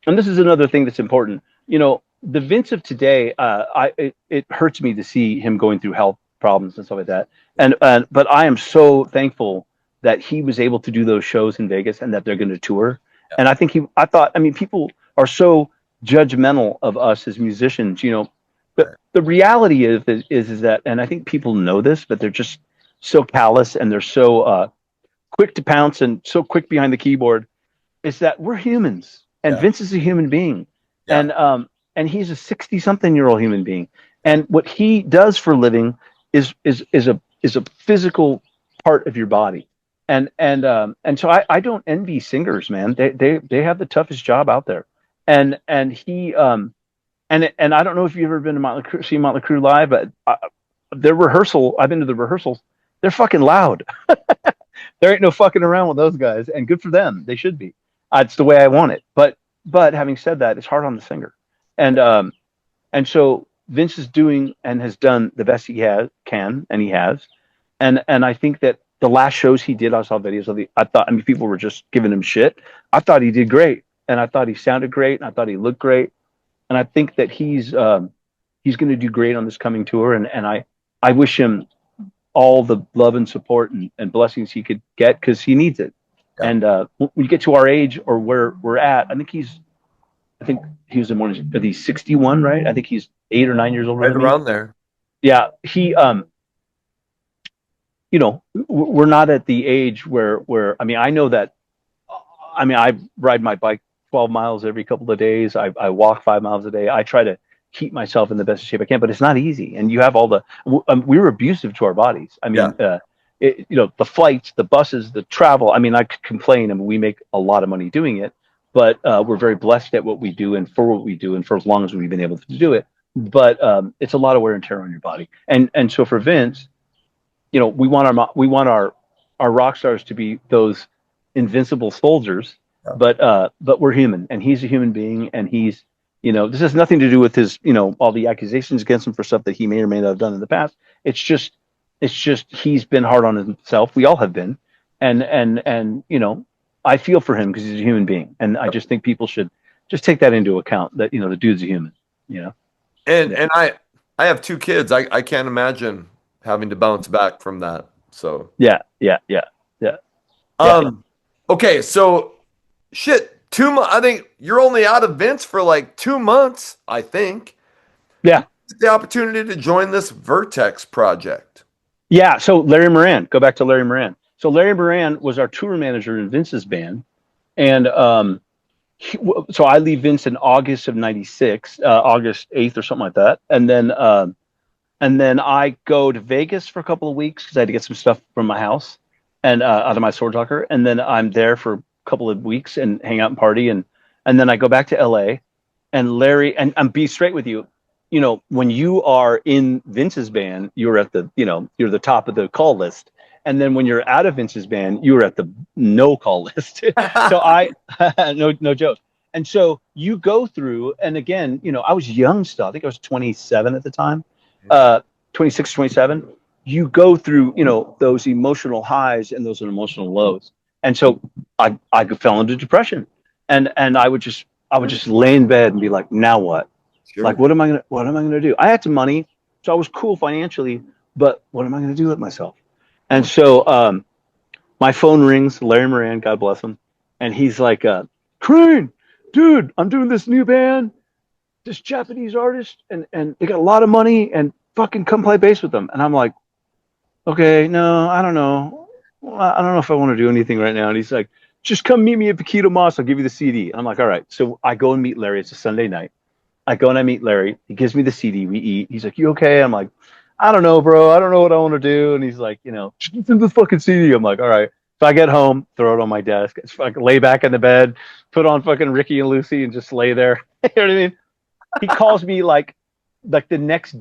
and this is another thing that's important. The Vince of today, it hurts me to see him going through health problems and stuff like that. But I am so thankful that he was able to do those shows in Vegas, and that they're going to tour. Yeah. And I think people are so judgmental of us as musicians, but the reality is that, and I think people know this, but they're just so callous, and they're so quick to pounce and so quick behind the keyboard, is that we're humans, and Vince is a human being. Yeah. And he's a 60-something-year-old human being. And what he does for a living is a physical part of your body. And so I don't envy singers, man. They have the toughest job out there. And he and I don't know if you've ever been to seen Motley Crue live, but their rehearsal, I've been to the rehearsals. They're fucking loud. There ain't no fucking around with those guys, and good for them. They should be. It's the way I want it. But having said that, it's hard on the singer. And so Vince is doing and has done the best he can, and he has. And I think that the last shows he did, I saw videos of people were just giving him shit. I thought he did great, and I thought he sounded great, and I thought he looked great. And I think that he's going to do great on this coming tour. And I wish him all the love and support and blessings he could get, because he needs it. Yeah. And when you get to our age, or where we're at, I think he was he's 61, right? I think he's 8 or 9 years old. Right around there. Yeah. He, we're not at the age where, I know that, I ride my bike 12 miles every couple of days. I walk 5 miles a day. I try to keep myself in the best shape I can, but it's not easy. And you have we were abusive to our bodies. the flights, the buses, the travel. I mean, I could complain. I mean, we make a lot of money doing it, but we're very blessed at what we do and for what we do and for as long as we've been able to do it. But it's a lot of wear and tear on your body. And so for Vince, we want our rock stars to be those invincible soldiers, but we're human, and he's a human being, and he's, this has nothing to do with his, all the accusations against him for stuff that he may or may not have done in the past. It's just he's been hard on himself. We all have been, and I feel for him because he's a human being, and I just think people should just take that into account, that the dude's a human. And I have 2 kids. I can't imagine having to bounce back from that. So yeah. Okay, so shit, 2 months. I think you're only out of Vince for like 2 months, I think. Yeah. The opportunity to join this Vertex project. Yeah, so Larry Moran, go back to Larry Moran. So Larry Moran was our tour manager in Vince's band, and so I leave Vince in August of '96, August 8th or something like that, and then I go to Vegas for a couple of weeks because I had to get some stuff from my house and out of my storage locker, and then I'm there for a couple of weeks and hang out and party, and then I go back to LA, and Larry, and be straight with you, when you are in Vince's band, you're at the, you're the top of the call list. And then when you're out of Vince's band, you're at the no call list. So no joke. And so you go through, and again, I was young still. I think I was 27 at the time, 26, 27. You go through, those emotional highs and those emotional lows. And so I fell into depression, and I would just lay in bed and be like, now what? Sure. Like, what am I gonna do? I had some money, so I was cool financially, but what am I gonna do with myself? And so my phone rings, Larry Moran, God bless him, and he's like, Crane, dude, I'm doing this new band, this Japanese artist, and they got a lot of money, and fucking come play bass with them. And I'm like, okay, no, I don't know. I don't know if I want to do anything right now. And he's like, just come meet me at Paquito Moss. I'll give you the CD. And I'm like, all right. So I go and meet Larry. It's a Sunday night. I go and I meet Larry. He gives me the CD. We eat. He's like, you okay? I'm like, I don't know, bro. I don't know what I want to do. And he's like, just listen to the fucking CD. I'm like, all right. So I get home, throw it on my desk, lay back in the bed, put on fucking Ricky and Lucy, and just lay there. You know what I mean? He calls me like the next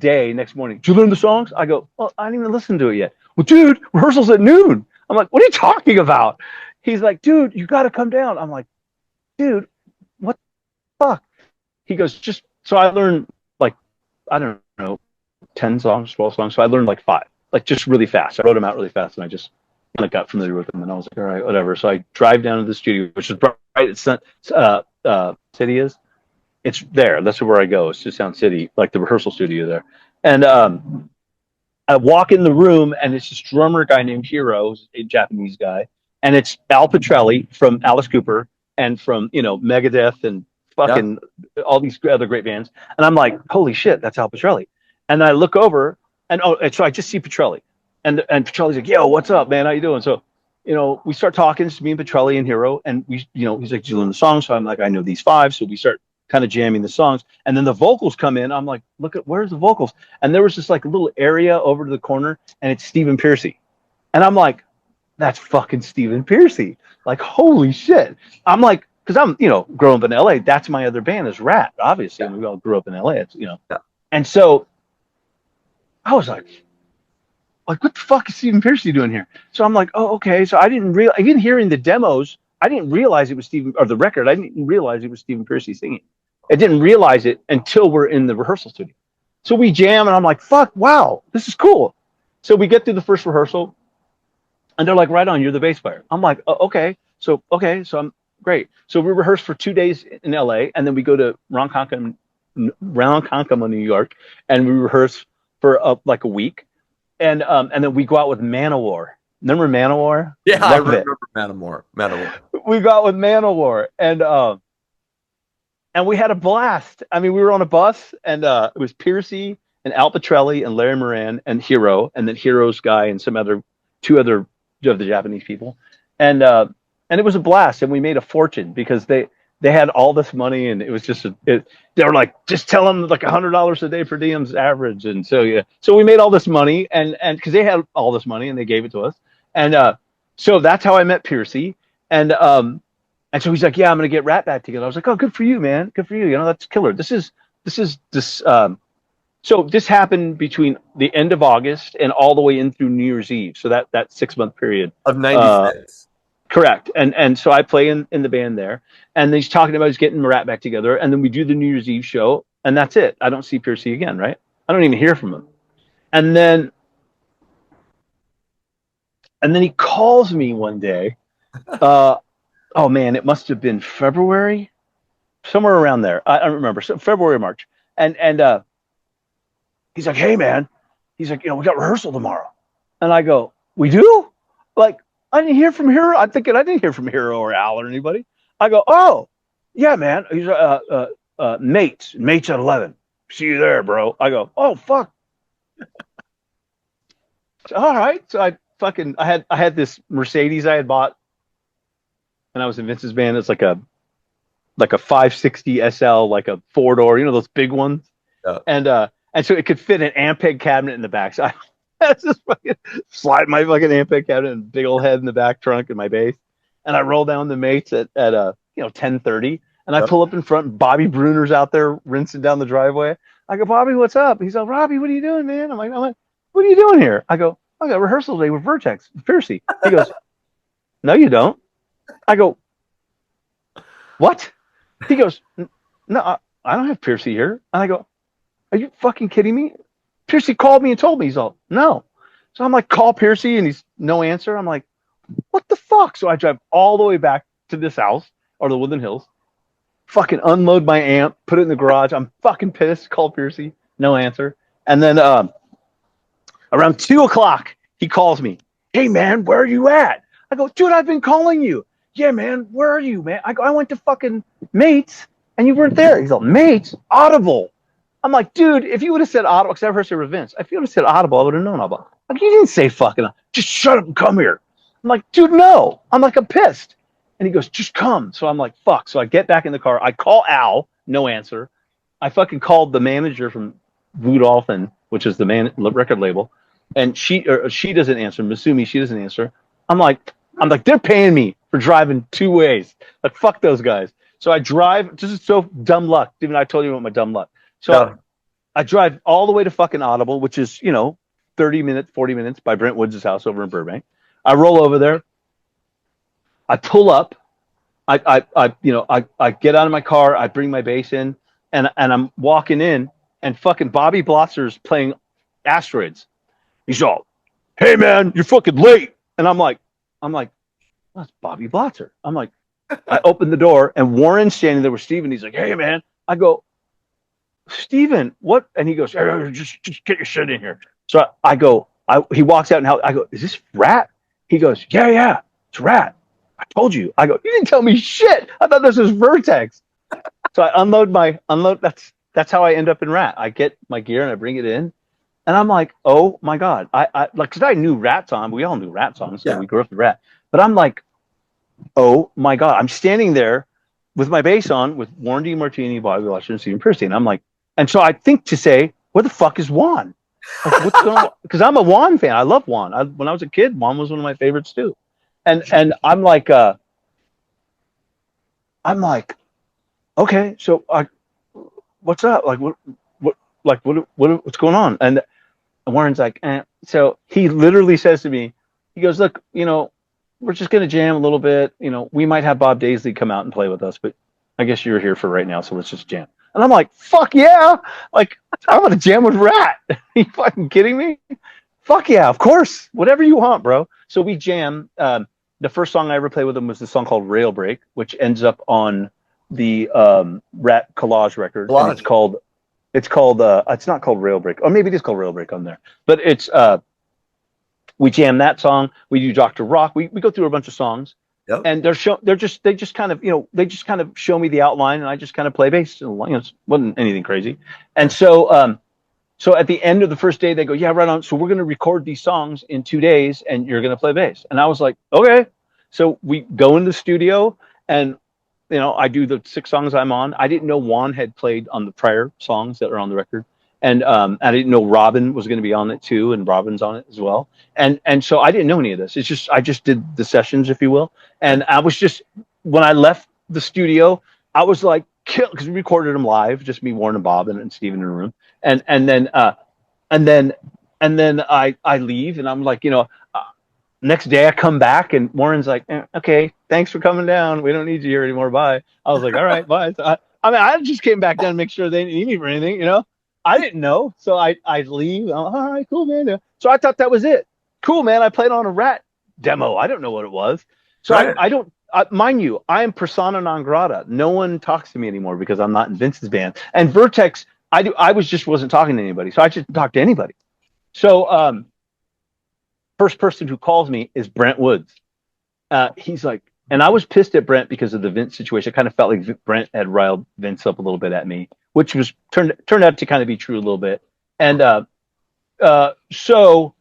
morning. Did you learn the songs? I go, well, I didn't even listen to it yet. Well, dude, rehearsal's at noon. I'm like, what are you talking about? He's like, dude, you got to come down. I'm like, dude, what the fuck? He goes, so I learned like, I don't know, 10 songs, 12 songs. So I learned like 5, like just really fast. I wrote them out really fast, and I just kind of got familiar with them. And I was like, all right, whatever. So I drive down to the studio, which is right at City is. It's there. That's where I go. It's to Sound City, like the rehearsal studio there. And I walk in the room, and it's this drummer guy named Hiro, a Japanese guy. And it's Al Pitrelli from Alice Cooper and from, Megadeth and fucking all these other great bands. And I'm like, holy shit, that's Al Pitrelli. And I look over, and so I just see Pitrelli. And Pitrelli's like, yo, what's up, man? How you doing? So, we start talking. It's me and Pitrelli and Hiro. And we, he's like, do you learn the song? So I'm like, I know these 5. So we start kind of jamming the songs, and then the vocals come in. I'm like, where's the vocals? And there was this like little area over to the corner, and it's Stephen Pearcy. And I'm like, that's fucking Stephen Pearcy. Like, holy shit. I'm like, because I'm, growing up in LA, that's my other band is Ratt, obviously. And we all grew up in LA. It's, And so I was like, what the fuck is Stephen Pearcy doing here? So I'm like, oh, okay. So I didn't realize, even hearing the demos, I didn't realize it was Stephen, or the record, I didn't realize it was Stephen Pearcy singing. I didn't realize it until we're in the rehearsal studio. So we jam, and I'm like, fuck, wow, this is cool. So we get through the first rehearsal, and they're like, right on, you're the bass player. I'm like, oh, okay. So I'm great. So we rehearse for 2 days in LA, and then we go to Ronkonkoma, New York, and we rehearse for like a week. And then we go out with Manowar. Remember Manowar? Yeah, I remember Manowar. We got with Manowar, and we had a blast. I mean, we were on a bus, and it was Pearcy and Al Pitrelli and Larry Moran and Hiro, and then Hiro's guy and some other 2 other of the Japanese people, and it was a blast. And we made a fortune because they had all this money, and it was just they were like, just tell them like $100 a day per diem's average, and so we made all this money, and because they had all this money and they gave it to us. And so that's how I met Piercy. And so he's like, yeah, I'm gonna get Ratt back together. I was like, oh, good for you, man. Good for you. You know, that's killer. This is so this happened between the end of August and all the way in through New Year's Eve. So that 6-month period of 96. Correct. And so I play in the band there, and he's talking about he's getting Ratt back together, and then we do the New Year's Eve show, and that's it. I don't see Piercy again, right? I don't even hear from him. And then he calls me one day. Oh man, it must have been February, somewhere around there. I don't remember. So February, March. And he's like, hey man, he's like, you know, we got rehearsal tomorrow. And I go, we do? Like, I didn't hear from Hero. I'm thinking I didn't hear from Hero or Al or anybody. I go, oh, yeah, man. He's mates at 11. See you there, bro. I go, oh fuck. All right. So I had this Mercedes I had bought, and I was in Vince's band. It's like a 560 SL, like a 4-door, you know, those big ones. Yeah. And so it could fit an Ampeg cabinet in the back. So I just fucking slide my fucking Ampeg cabinet and big old head in the back trunk and my bass. And I roll down the mates at 10:30, and I pull up in front, and Bobby Bruner's out there rinsing down the driveway. I go, Bobby, what's up? He's like, Robbie, what are you doing, man? I'm like, what are you doing here? I go, I got rehearsal today with Vertex, Piercy. He goes, no, you don't. I go, what? He goes, no, I don't have Piercy here. And I go, are you fucking kidding me? Piercy called me and told me. He's all, no. So I'm like, call Piercy, and he's no answer. I'm like, what the fuck? So I drive all the way back to this house, or the Woodland Hills, fucking unload my amp, put it in the garage. I'm fucking pissed. Call Piercy, no answer. And then around 2:00, he calls me. Hey man, where are you at? I go, dude, I've been calling you. Yeah, man, where are you, man? I go, I went to fucking Mates, and you weren't there. He's all, Mates? Audible. I'm like, dude, if you would have said Audible, because I've heard some events, if you would have said Audible, I would have known about it. Like, you didn't say fucking, just shut up and come here. I'm like, dude, no. I'm like, I'm pissed. And he goes, just come. So I'm like, fuck. So I get back in the car. I call Al, no answer. I fucking called the manager from Vu Dolphin, which is the record label, and she doesn't answer. Masumi, she doesn't answer. I'm like, they're paying me for driving 2 ways. Like, fuck those guys. So I drive. This is so dumb luck. Even I told you about my dumb luck. So I drive all the way to fucking Audible, which is, 30 minutes, 40 minutes by Brent Woods' house over in Burbank. I roll over there. I pull up. I get out of my car. I bring my bass in, and I'm walking in, and fucking Bobby Blotser's playing Asteroids. He's all, hey man, you're fucking late. And I'm like, that's Bobby Blotzer. I'm like, I open the door, and Warren's standing there with Steven. He's like, hey man. I go, Steven, what? And he goes, hey, just get your shit in here. So I go, he walks out, and I go, is this Ratt? He goes, yeah, it's Ratt. I told you. I go, you didn't tell me shit. I thought this was Vertex. So I unload. That's how I end up in Ratt. I get my gear and I bring it in, and I'm like, oh my god, I like, because I knew Ratt songs. We all knew Ratt songs, so we grew up with Ratt. But I'm like, oh my god, I'm standing there with my bass on with Warren D. Martini, Bobby Watcher, and Stephen Piercy, and I'm like, and so I think to say, where the fuck is Juan? Like, what's going on? Because I'm a Juan fan. I love Juan. When I was a kid, Juan was one of my favorites too. And I'm like, okay, so what's up? Like, what's going on? And Warren's like, so he literally says to me, he goes, look, we're just gonna jam a little bit. We might have Bob Daisley come out and play with us, but I guess you're here for right now, so let's just jam. And I'm like, fuck yeah! Like, I'm gonna jam with Ratt. Are you fucking kidding me? Fuck yeah, of course. Whatever you want, bro. So we jam. The first song I ever played with him was this song called Rail Break, which ends up on the Ratt Collage record. And it's not called Rail Break, or maybe it is called Rail Break on there. But it's we jam that song. We do Dr. Rock. We go through a bunch of songs. Yep. And they just kind of show me the outline, and I just kind of play bass. It wasn't anything crazy. And so so at the end of the first day, they go, yeah, right on. So we're going to record these songs in 2 days, and you're going to play bass. And I was like, okay. So we go in the studio, and I do the 6 songs I'm on. I didn't know Juan had played on the prior songs that are on the record. And I didn't know Robin was going to be on it too, and Robin's on it as well. And so I didn't know any of this. It's just I just did the sessions, if you will. And I was just, when I left the studio, I was like, kill, because we recorded them live, just me, Warren, and Bob, and Steven in the room. And then I leave, and I'm like, next day I come back, and Warren's like, okay, thanks for coming down. We don't need you here anymore. Bye. I was like, all right, bye. So I just came back down to make sure they didn't need me for anything, I didn't know. So I leave. I'm like, all right, cool, man. So I thought that was it. Cool, man. I played on a Ratt demo. I don't know what it was. So right. I don't, mind you, I am persona non grata. No one talks to me anymore because I'm not in Vince's band. And Vertex, I wasn't talking to anybody. So I just talked to anybody. So first person who calls me is Brent Woods. He's like, and I was pissed at Brent because of the Vince situation. I kind of felt like Brent had riled Vince up a little bit at me, which was turned out to kind of be true a little bit. And so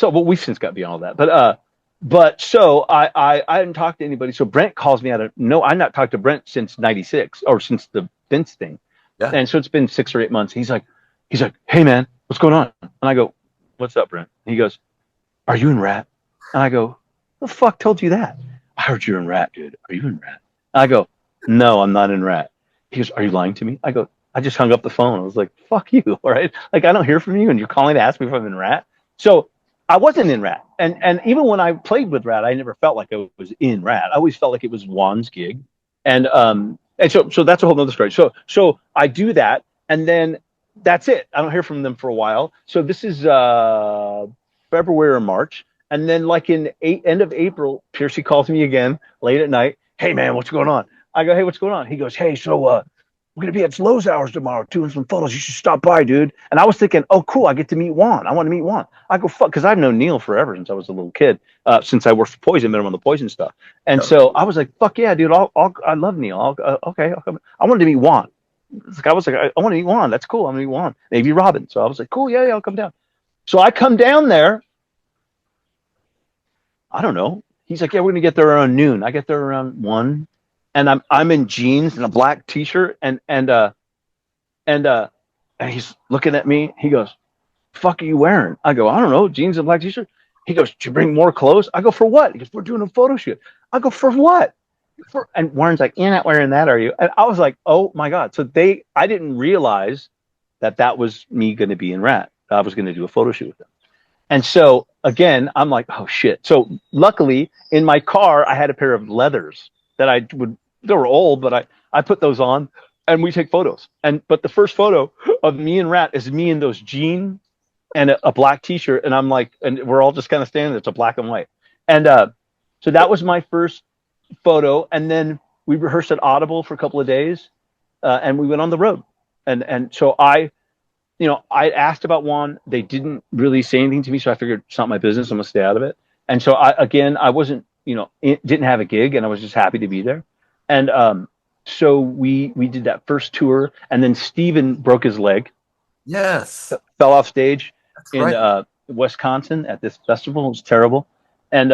well, we've since got beyond all that. But so I hadn't talked to anybody. So Brent calls me out of no, I've not talked to Brent since '96 or since the Vince thing. Yeah. And so it's been 6 or 8 months. He's like, hey man, what's going on? And I go, what's up, Brent? And he goes, are you in Ratt? And I go, the fuck told you that? I heard you're in Ratt, dude. Are you in Ratt? And I go, no, I'm not in Ratt. He goes, are you lying to me? I go, I just hung up the phone. I was like, fuck you, all right? Like, I don't hear from you, and you're calling to ask me if I'm in Ratt. So I wasn't in Ratt. And even when I played with Ratt, I never felt like I was in Ratt. I always felt like it was Juan's gig. And so that's a whole other story. So I do that, and then that's it. I don't hear from them for a while. So this is February or March. And then like in end of April, Piercy calls me again late at night. Hey man, what's going on? I go, hey, what's going on? He goes, hey, so we're going to be at Slow's Hours tomorrow doing some photos. You should stop by, dude. And I was thinking, oh, cool. I get to meet Juan. I want to meet Juan. I go, fuck, because I've known Neil forever since I was a little kid, since I worked for Poison, met him on the Poison stuff. And so I was like, fuck yeah, dude. I love Neil. Okay. I'll come. I wanted to meet Juan. I was like, I want to meet Juan. That's cool. I'm going to meet Juan. Maybe Robin. So I was like, cool. Yeah, I'll come down. So I come down there. I don't know. He's like, yeah, we're going to get there around noon. I get there around 1. And I'm in jeans and a black t-shirt and he's looking at me. He goes, fuck are you wearing? I go, I don't know, jeans and black t-shirt. He goes, did you bring more clothes? I go, for what? He goes, we're doing a photo shoot. I go, for what? And Warren's like, you're not wearing that, are you? And I was like, oh my God. So I didn't realize that was me going to be in Ratt. I was going to do a photo shoot with them. And so again, I'm like, oh shit. So luckily in my car, I had a pair of leathers that they were old, but I put those on and we take photos. But the first photo of me and Ratt is me in those jeans and a black t-shirt. And I'm like, and we're all just kind of standing there. It's a black and white. And so that was my first photo. And then we rehearsed at Audible for a couple of days and we went on the road. And so I asked about Juan. They didn't really say anything to me. So I figured it's not my business. I'm going to stay out of it. And so I wasn't, didn't have a gig and I was just happy to be there. And so we did that first tour, and then Steven broke his leg. Yes. Fell off stage. That's in right. Wisconsin at this festival. It was terrible. And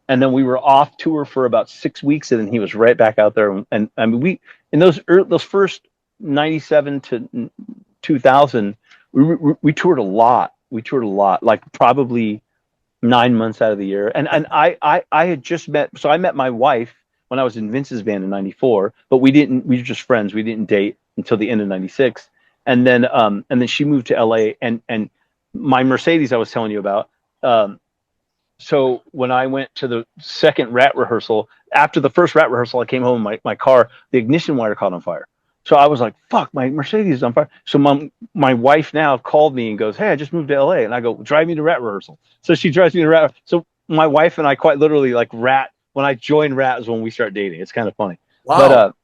then we were off tour for about 6 weeks, and then he was right back out there. And I mean, we in those first 97 to 2000, we toured a lot. Like probably 9 months out of the year. And I had just I met my wife when I was in Vince's band in '94, but we were just friends. We didn't date until the end of '96. And then she moved to LA, and my Mercedes I was telling you about. So when I went to the second Ratt rehearsal, after the first Ratt rehearsal, I came home in my car, the ignition wire caught on fire. So I was like, fuck, my Mercedes is on fire. So my wife now called me and goes, hey, I just moved to LA. And I go, drive me to Ratt rehearsal. So she drives me to Ratt. So my wife and I quite literally like Ratt. When I joined Ratt is when we start dating. It's kind of funny. Wow.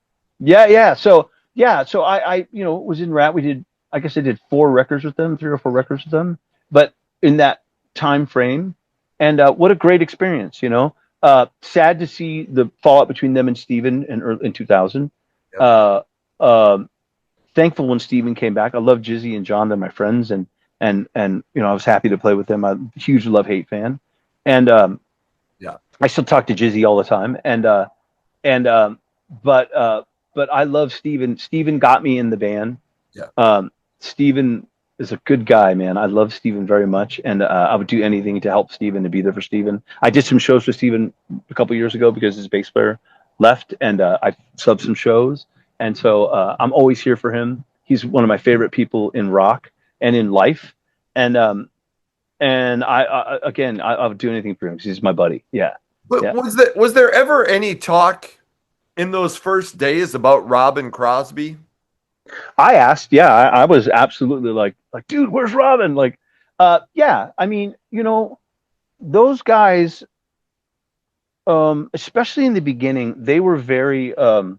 But yeah. So I was in Ratt. I did 4 records with them, 3 or 4 records with them. But in that time frame, and what a great experience, sad to see the fallout between them and Steven in 2000. Yep. Thankful when Steven came back. I love Jizzy and John. They're my friends, and I was happy to play with them. I'm a huge love-hate fan, and I still talk to Jizzy all the time, but I love Steven. Steven got me in the band. Yeah. Steven is a good guy, man. I love Steven very much, and I would do anything to help Steven, to be there for Steven. I did some shows with Steven a couple years ago because his bass player left, and I subbed some shows, and so I'm always here for him. He's one of my favorite people in rock and in life, and I would do anything for him because he's my buddy. Yeah. But Yeah. was there ever any talk in those first days about Robin Crosby? I asked, yeah, I was absolutely like, dude, where's Robin? Like, yeah, I mean, you know, those guys, especially in the beginning, they were very, and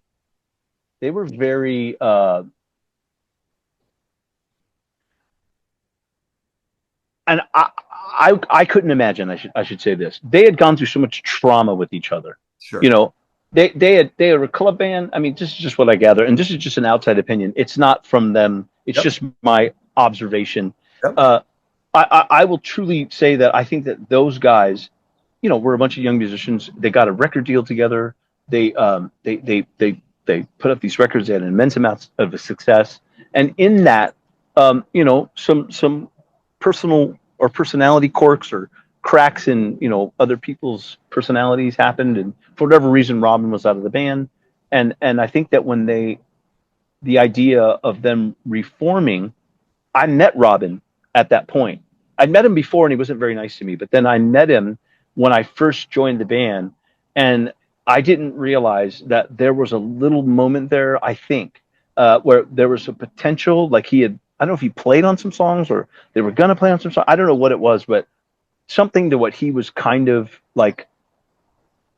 I couldn't imagine. I should say this. They had gone through so much trauma with each other. Sure. You know, they were a club band. I mean, this is just what I gather, and this is just an outside opinion. It's not from them. It's just my observation. Yep. I will truly say that I think that those guys, you know, were a bunch of young musicians. They got a record deal together. They put up these records. They had an immense amount of success, and in that, you know, some personal or personality quirks or cracks in, you know, other people's personalities happened, and for whatever reason Robin was out of the band, and I think that when the idea of them reforming, I met Robin at that point. I'd met him before and he wasn't very nice to me, but then I met him when I first joined the band, and I didn't realize that there was a little moment there, I think, where there was a potential, like I don't know if he played on some songs or they were going to play on some songs. I don't know what it was, but something to what he was kind of like.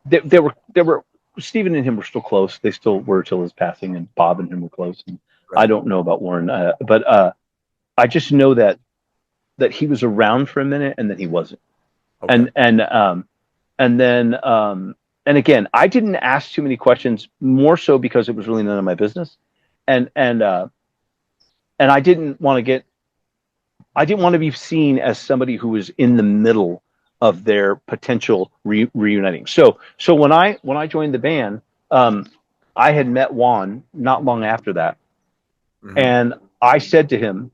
They were Stephen and him were still close. They still were till his passing, and Bob and him were close. And right. I don't know about Warren, but I just know that he was around for a minute and then he wasn't. Okay. And then again, I didn't ask too many questions, more so because it was really none of my business, and I didn't want to be seen as somebody who was in the middle of their potential reuniting. So when I joined the band, I had met Juan not long after that, and I said to him,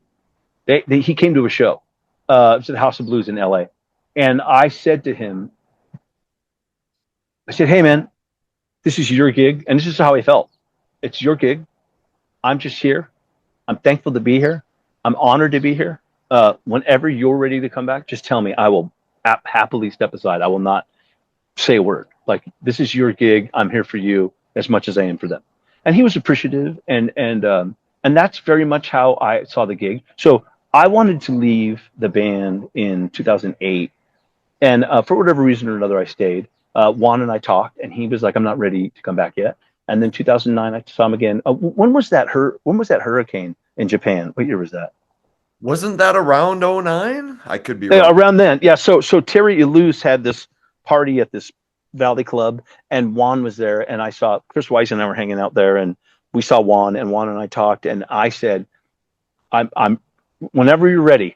he came to a show, it was at the House of Blues in LA, and I said to him, I said, hey man, this is your gig, and this is how I felt. It's your gig. I'm just here. I'm thankful to be here. I'm honored to be here. Whenever you're ready to come back, just tell me. I will happily step aside. I will not say a word. Like, this is your gig. I'm here for you as much as I am for them. And he was appreciative, and that's very much how I saw the gig. So I wanted to leave the band in 2008, and for whatever reason or another, I stayed. Juan and I talked, and he was like, "I'm not ready to come back yet." And then 2009, I saw him again. When was that hurricane in Japan? What year was that? Wasn't that around 2009? I could be wrong. Around then, yeah. So Terry Illouz had this party at this Valley Club, and Juan was there, and I saw Chris Weiss and I were hanging out there, and we saw Juan and I talked, and I said, I'm whenever you're ready,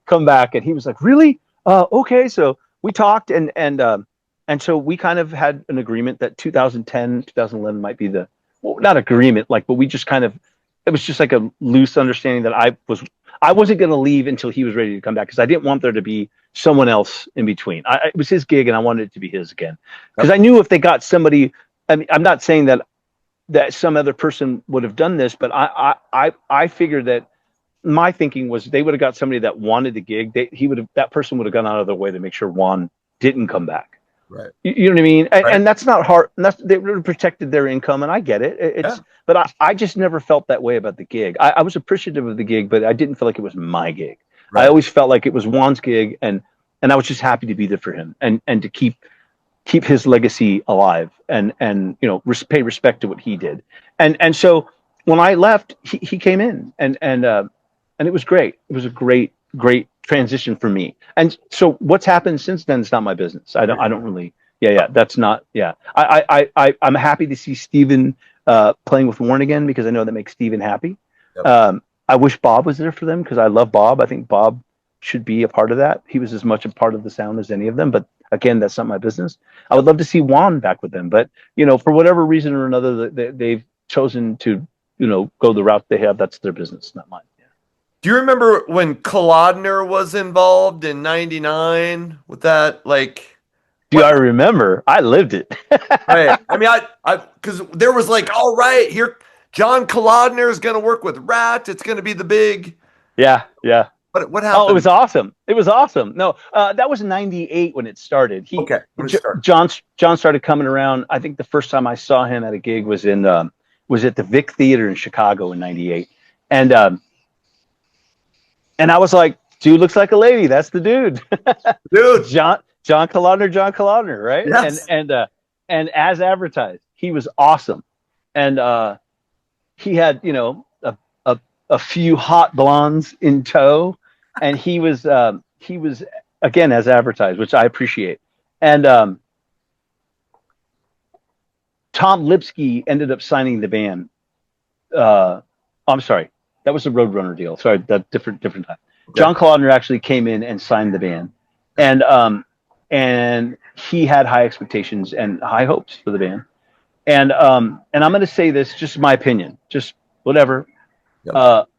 come back. And he was like, really? Okay. So we talked, and so we kind of had an agreement that 2010, 2011 might be not agreement, like, but we just kind of, it was just like a loose understanding that I wasn't going to leave until he was ready to come back, because I didn't want there to be someone else in between. It was his gig, and I wanted it to be his again, because I knew if they got somebody, I mean, I'm not saying that some other person would have done this, but I figured that my thinking was they would have got somebody that wanted the gig. That person would have gone out of their way to make sure Juan didn't come back. Right. You know what I mean? Right. And that's not hard. They would have protected their income, and I get it. But I just never felt that way about the gig. I was appreciative of the gig, but I didn't feel like it was my gig. Right. I always felt like it was Juan's gig, and I was just happy to be there for him and to keep his legacy alive, and you know, pay respect to what he did. And so when I left, he came in, and it was great. It was a great transition for me. And so what's happened since then is not my business. I don't really. Yeah. That's not. Yeah. I'm happy to see Steven playing with Warrant again, because I know that makes Steven happy. Yep. I wish Bob was there for them, because I love Bob. I think Bob should be a part of that. He was as much a part of the sound as any of them. But again, that's not my business. I would love to see Juan back with them, but you know, for whatever reason or another, they've chosen to, you know, go the route they have. That's their business, not mine. Do you remember when Kolodner was involved in '99 with that? Like, Do what? I remember? I lived it. Right. I mean, because there was like, all right, here, John Kolodner is going to work with Ratt. It's going to be the big. Yeah, yeah. What Oh, it was happened? awesome. It was awesome. No, that was '98 when it started. Okay, when it started. John started coming around. I think the first time I saw him at a gig was was at the Vic Theater in Chicago in '98, and I was like, dude looks like a lady. That's the dude. Dude. John Kalodner, right? Yes. And as advertised, he was awesome, and he had a few hot blondes in tow, and he was again as advertised, which I appreciate. And Tom Lipsky ended up signing the band. I'm sorry, that was the Roadrunner deal. Sorry, that different time. Okay. John Kalodner actually came in and signed the band, and he had high expectations and high hopes for the band. And I'm going to say this, just my opinion, just whatever. Yep.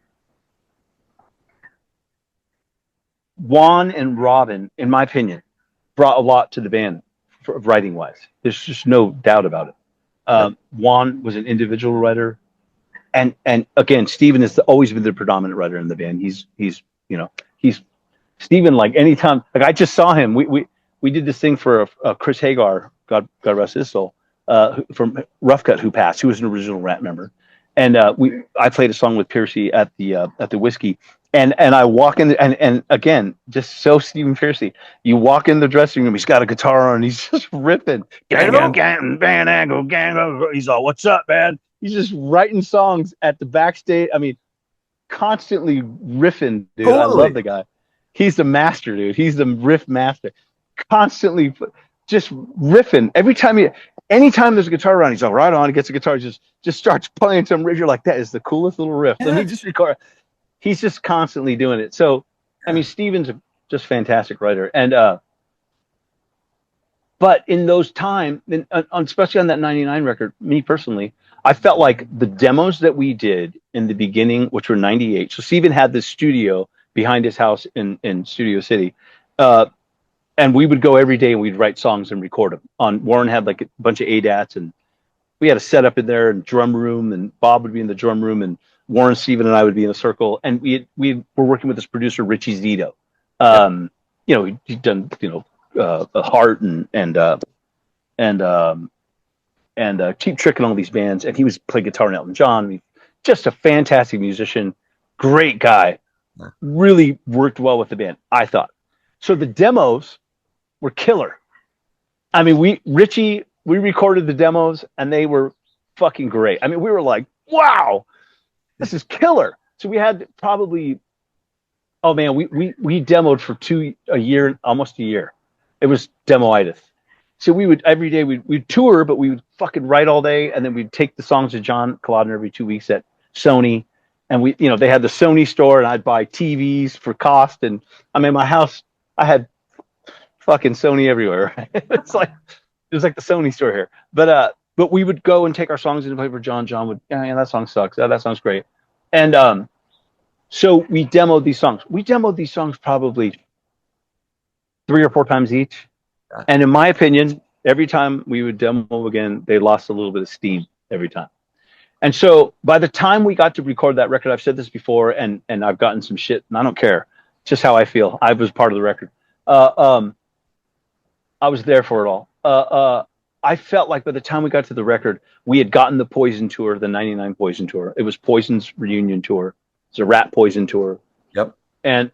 Juan and Robin, in my opinion, brought a lot to the band writing wise. There's just no doubt about it. Yep. Juan was an individual writer, and again, Steven has always been the predominant writer in the band. He's Steven. Like anytime, like I just saw him. We did this thing for Chris Hagar, God rest his soul, from Rough Cut, who passed, who was an original Ratt member, and I played a song with Piercy at the Whiskey, and I walk in and again, just so Stephen Piercy, you walk in the dressing room, he's got a guitar on, he's just ripping, he's all, what's up, man? He's just writing songs at the backstage. I mean, constantly riffing, dude. Totally. I love the guy. He's the master, dude. He's the riff master. Constantly just riffing. Anytime there's a guitar around, he's all right on. He gets a guitar, just starts playing some riff. You're like, that is the coolest little riff. Let me just record. He's just constantly doing it. So, I mean, Steven's a just fantastic writer. And but in those times, especially on that '99 record, me personally, I felt like the demos that we did in the beginning, which were '98. So Steven had this studio behind his house in Studio City. And we would go every day and we'd write songs and record them. Warren had like a bunch of ADATs, and we had a setup in there and drum room, and Bob would be in the drum room, and Warren, Steven, and I would be in a circle. And we were working with this producer, Richie Zito. He'd done, Heart and Cheap Trick and all these bands. And he was playing guitar in Elton John. Just a fantastic musician, great guy, really worked well with the band, I thought. So the demos were killer. I mean, we recorded the demos and they were fucking great. I mean, we were like, wow, this is killer. So we had probably, oh man, we demoed for almost a year. It was demoitis. So we would, every day we'd tour, but we would fucking write all day. And then we'd take the songs to John Kalodner every 2 weeks at Sony. And they had the Sony store, and I'd buy TVs for cost. And I mean, my house, I had fucking Sony everywhere. It was like the Sony store here. But we would go and take our songs and play for John. John would, yeah, that song sucks. Oh, that song's great. And so we demoed these songs. We demoed these songs probably 3 or 4 times each. And in my opinion, every time we would demo again, they lost a little bit of steam every time. And so by the time we got to record that record, I've said this before, and I've gotten some shit, and I don't care. It's just how I feel. I was part of the record. I was there for it all. I felt like by the time we got to the record, we had gotten the Poison tour, the '99 Poison tour. It was Poison's reunion tour. It's a Ratt Poison tour. Yep. And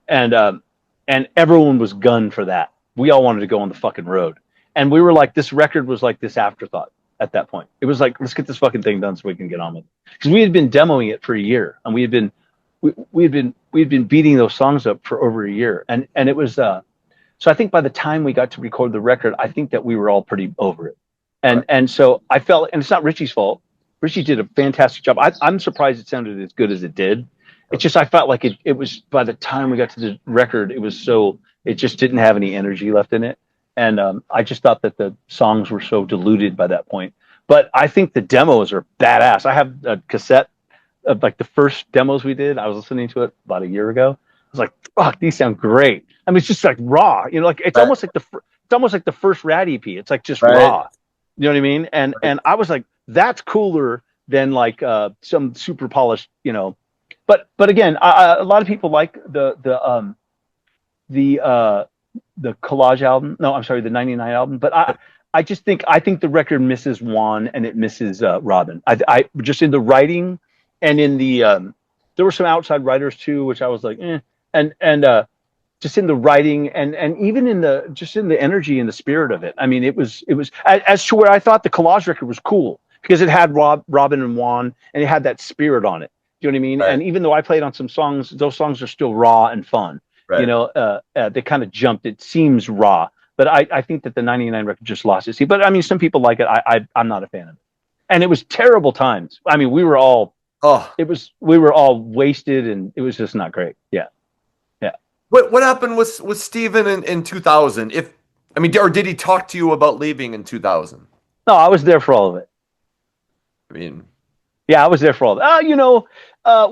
everyone was gunned for that. We all wanted to go on the fucking road. And we were like, this record was like this afterthought at that point. It was like, let's get this fucking thing done so we can get on with it. Because we had been demoing it for a year, and we had been beating those songs up for over a year. And it was, so I think by the time we got to record the record, I think that we were all pretty over it. And so I felt, and it's not Richie's fault. Richie did a fantastic job. I'm surprised it sounded as good as it did. It's just, I felt like it was, by the time we got to the record, it just didn't have any energy left in it. And I just thought that the songs were so diluted by that point. But I think the demos are badass. I have a cassette like the first demos we did. I was listening to it about a year ago. I was like, fuck, these sound great. I mean, it's just like raw, you know, like it's almost like the first Ratt EP. It's like just raw. You know what I mean? And I was like, that's cooler than like some super polished, you know. But again, a lot of people like the Collage album. No, I'm sorry, the '99 album. But I think the record misses Juan and it misses Robin. I just in the writing and in the there were some outside writers too, which I was like, and just in the writing and even in the energy and the spirit of it. I mean, it was as to where I thought the Collage record was cool because it had Robin and Juan and it had that spirit on it. Do you know what I mean? Right. And even though I played on some songs, those songs are still raw and fun. Right. You know, they kind of jumped. It seems raw, but I think that the '99 record just lost its seat. But I mean, some people like it. I'm not a fan of it. And it was terrible times. I mean, we were all wasted, and it was just not great. Yeah. What happened with Steven in 2000? Or did he talk to you about leaving in 2000? No, I was there for all of it. I mean, yeah, I was there for all of it. You know,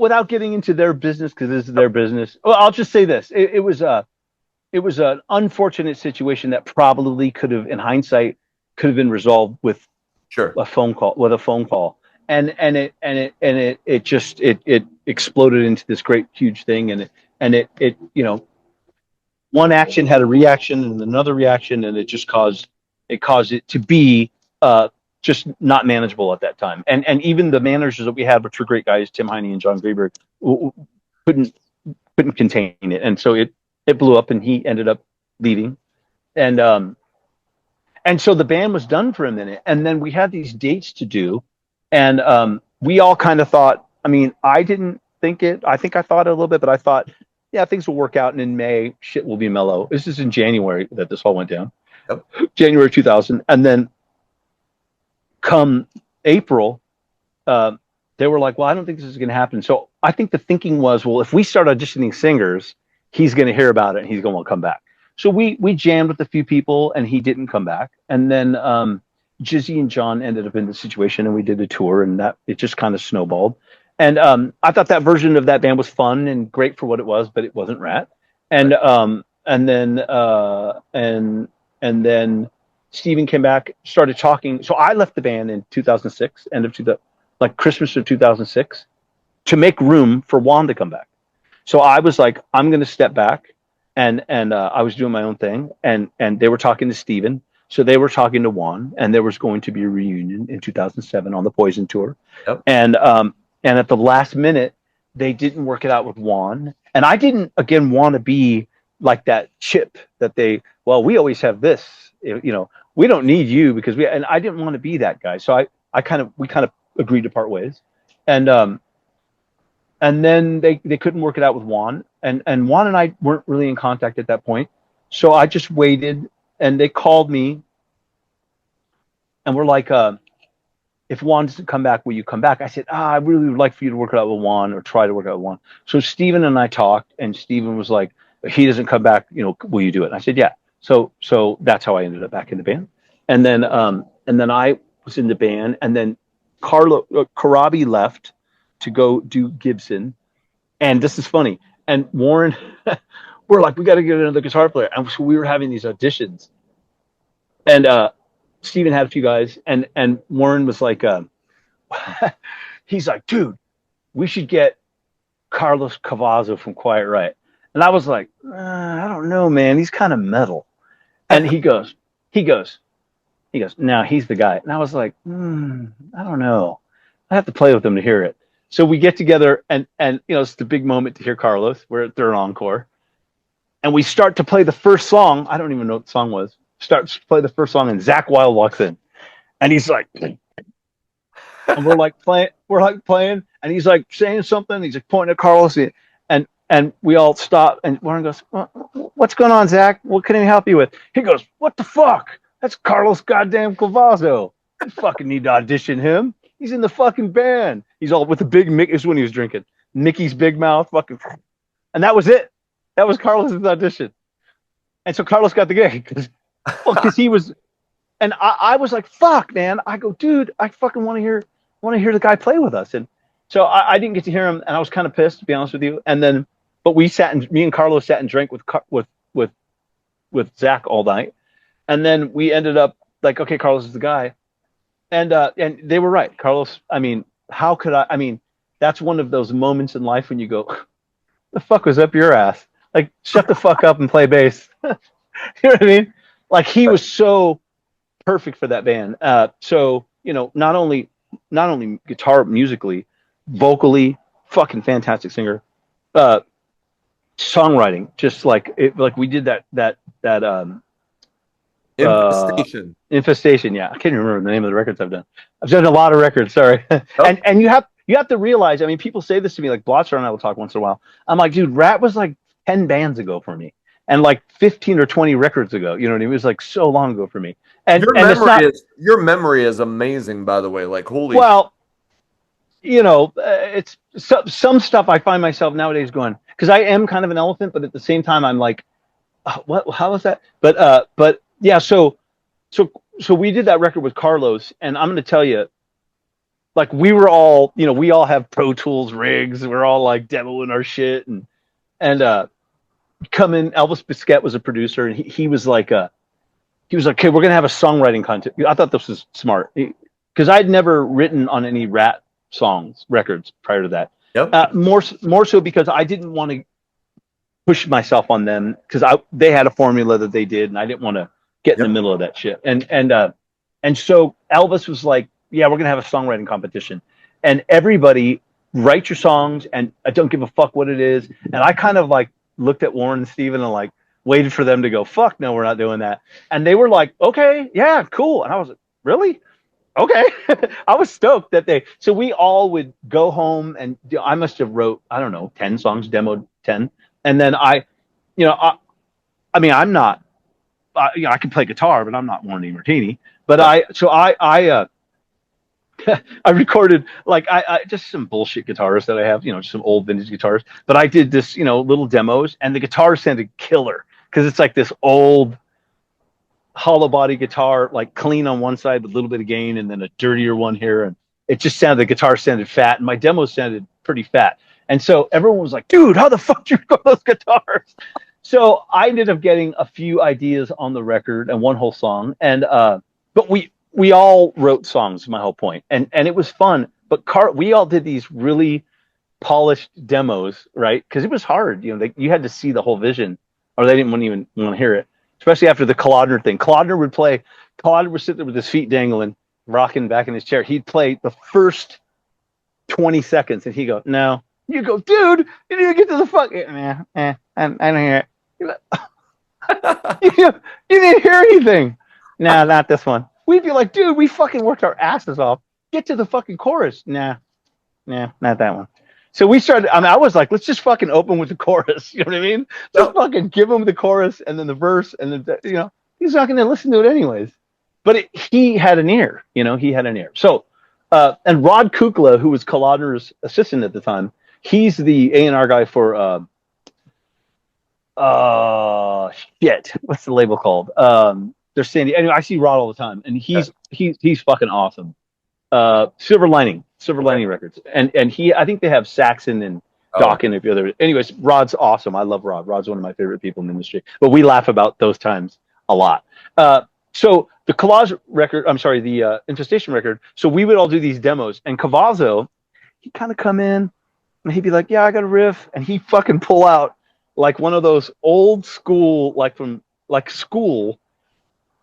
without getting into their business, because this is their business. Well, I'll just say this: it was an unfortunate situation that probably could have, in hindsight, could have been resolved with a phone call. And it just exploded into this great huge thing, and it you know, one action had a reaction and another reaction, and it just caused it to be just not manageable at that time. And even the managers that we had, which were great guys, Tim Heine and John Grieber, couldn't contain it, and so it blew up, and he ended up leaving, and so the band was done for a minute, and then we had these dates to do, and we all kind of thought. I mean, I didn't think it. I think I thought it a little bit, but I thought, yeah, things will work out, and in May, shit will be mellow. This is in January that this all went down. Yep. January 2000, and then come April, they were like, well, I don't think this is going to happen. So I think the thinking was, well, if we start auditioning singers, he's going to hear about it and he's going to want to come back. So we jammed with a few people and he didn't come back. And then Jizzy and John ended up in the situation and we did a tour, and that it just kind of snowballed. And I thought that version of that band was fun and great for what it was, but it wasn't Ratt. And then Steven came back, started talking. So I left the band in 2006, like Christmas of 2006, to make room for Juan to come back. So I was like, I'm going to step back, and I was doing my own thing, and they were talking to Steven. So they were talking to Juan, and there was going to be a reunion in 2007 on the Poison tour. Yep. And at the last minute, they didn't work it out with Juan. And I didn't, again, want to be like that chip that we always have this, you know, we don't need you because and I didn't want to be that guy. So we kind of agreed to part ways. And then they couldn't work it out with Juan, and Juan and I weren't really in contact at that point. So I just waited, and they called me and we're like, if Juan doesn't come back, will you come back? I said, I really would like for you to work it out with Juan, or try to work it out with Juan. So Steven and I talked, and Steven was like, if he doesn't come back, you know, will you do it? And I said, yeah. So that's how I ended up back in the band. And then I was in the band, and then Karabi left to go do Gibson. And this is funny. And Warren, we're like, we got to get another guitar player. And so we were having these auditions, and Steven had a few guys, and Warren was like, he's like, dude, we should get Carlos Cavazo from Quiet Riot. And I was like, I don't know, man. He's kind of metal. And he goes, no, he's the guy. And I was like, I don't know. I have to play with him to hear it. So we get together, and you know, it's the big moment to hear Carlos. We're at their encore, and we start to play the first song. I don't even know what the song was. Starts to play the first song, and Zakk Wylde walks in, and he's like, and we're like playing, and he's like saying something. He's like pointing at Carlos, and we all stop, and Warren goes, what's going on, Zach? What can I help you with? He goes, what the fuck? That's Carlos goddamn Cavazo. You fucking need to audition him. He's in the fucking band. He's all with the big Mickey. This is when he was drinking. Mickey's big mouth, fucking. And that was it. That was Carlos's audition. And so Carlos got the gig because he was. And I was like, fuck, man. I go, dude, I fucking want to hear the guy play with us. And So I didn't get to hear him, and I was kind of pissed, to be honest with you. And then, but me and Carlos sat and drank with Zach all night, and then we ended up like, okay, Carlos is the guy, and they were right, Carlos. I mean, how could I? I mean, that's one of those moments in life when you go, the fuck was up your ass? Like, shut the fuck up and play bass. You know what I mean? Like, he was so perfect for that band. So, you know, not only guitar musically, vocally, fucking fantastic singer. Songwriting, just like we did that Infestation. Yeah, I can't remember the name of the records I've done. I've done a lot of records. Sorry. Oh. And you have to realize. I mean, people say this to me, like Blotzer and I will talk once in a while. I'm like, dude, Ratt was like 10 bands ago for me, and like 15 or 20 records ago. You know what I mean? It was like so long ago for me. And your memory is amazing, by the way. Like, holy. Well, you know, it's some stuff I find myself nowadays going, because I am kind of an elephant, but at the same time I'm like, what? How was that? But yeah. So we did that record with Carlos, and I'm going to tell you, like, we were all, you know, we all have Pro Tools rigs. We're all like demoing our shit, and come in. Elvis Biscuit was a producer, and he was like, okay, we're going to have a songwriting contest. I thought this was smart, because I'd never written on any Ratt records prior to that. Yep. More so because I didn't want to push myself on them, because they had a formula that they did, and I didn't want to get in the middle of that shit. And so Elvis was like, yeah, we're gonna have a songwriting competition, and everybody write your songs, and I don't give a fuck what it is. And I kind of like looked at Warren and Steven and like waited for them to go, fuck no, we're not doing that. And they were like, okay, yeah, cool. And I was like, really? Okay. I was stoked that so we all would go home, and I must have wrote, I don't know, 10 songs, demoed 10. And then I mean, I'm not, I can play guitar, but I'm not Warren Martini. But I recorded, like, I just some bullshit guitars that I have, you know, some old vintage guitars. But I did this, you know, little demos, and the guitar sounded killer, because it's like this old hollow body guitar, like clean on one side with a little bit of gain, and then a dirtier one here. And it just sounded, the guitar sounded fat, and my demos sounded pretty fat. And so everyone was like, dude, how the fuck do you record those guitars? So I ended up getting a few ideas on the record and one whole song. And but we all wrote songs, my whole point. And it was fun. But we all did these really polished demos, right? Because it was hard. You know, you had to see the whole vision, or they didn't even want to hear it. Especially after the Kolodner thing. Kolodner would sit there with his feet dangling, rocking back in his chair. He'd play the first 20 seconds, and he'd go, no. You go, dude, you need to get to the fuck. I don't hear it. You didn't hear anything. Nah, not this one. We'd be like, dude, we fucking worked our asses off. Get to the fucking chorus. Nah, not that one. So we started, I was like, let's just fucking open with the chorus. You know what I mean? Just fucking give him the chorus and then the verse, and then, you know, he's not going to listen to it anyways. But he had an ear, you know, So, and Rod Kukla, who was Kolodner's assistant at the time, he's the A&R guy for, shit, what's the label called? They're saying, anyway, I see Rod all the time, and he's fucking awesome. Silver Lining Records, and I think they have Saxon and Dawkins, if other. Anyways, Rod's awesome. I love Rod. Rod's one of my favorite people in the industry. But we laugh about those times a lot. So the Collage record, the Infestation record. So we would all do these demos, and Cavazzo, he'd kind of come in, and he'd be like, "Yeah, I got a riff," and he'd fucking pull out like one of those old school, like from like school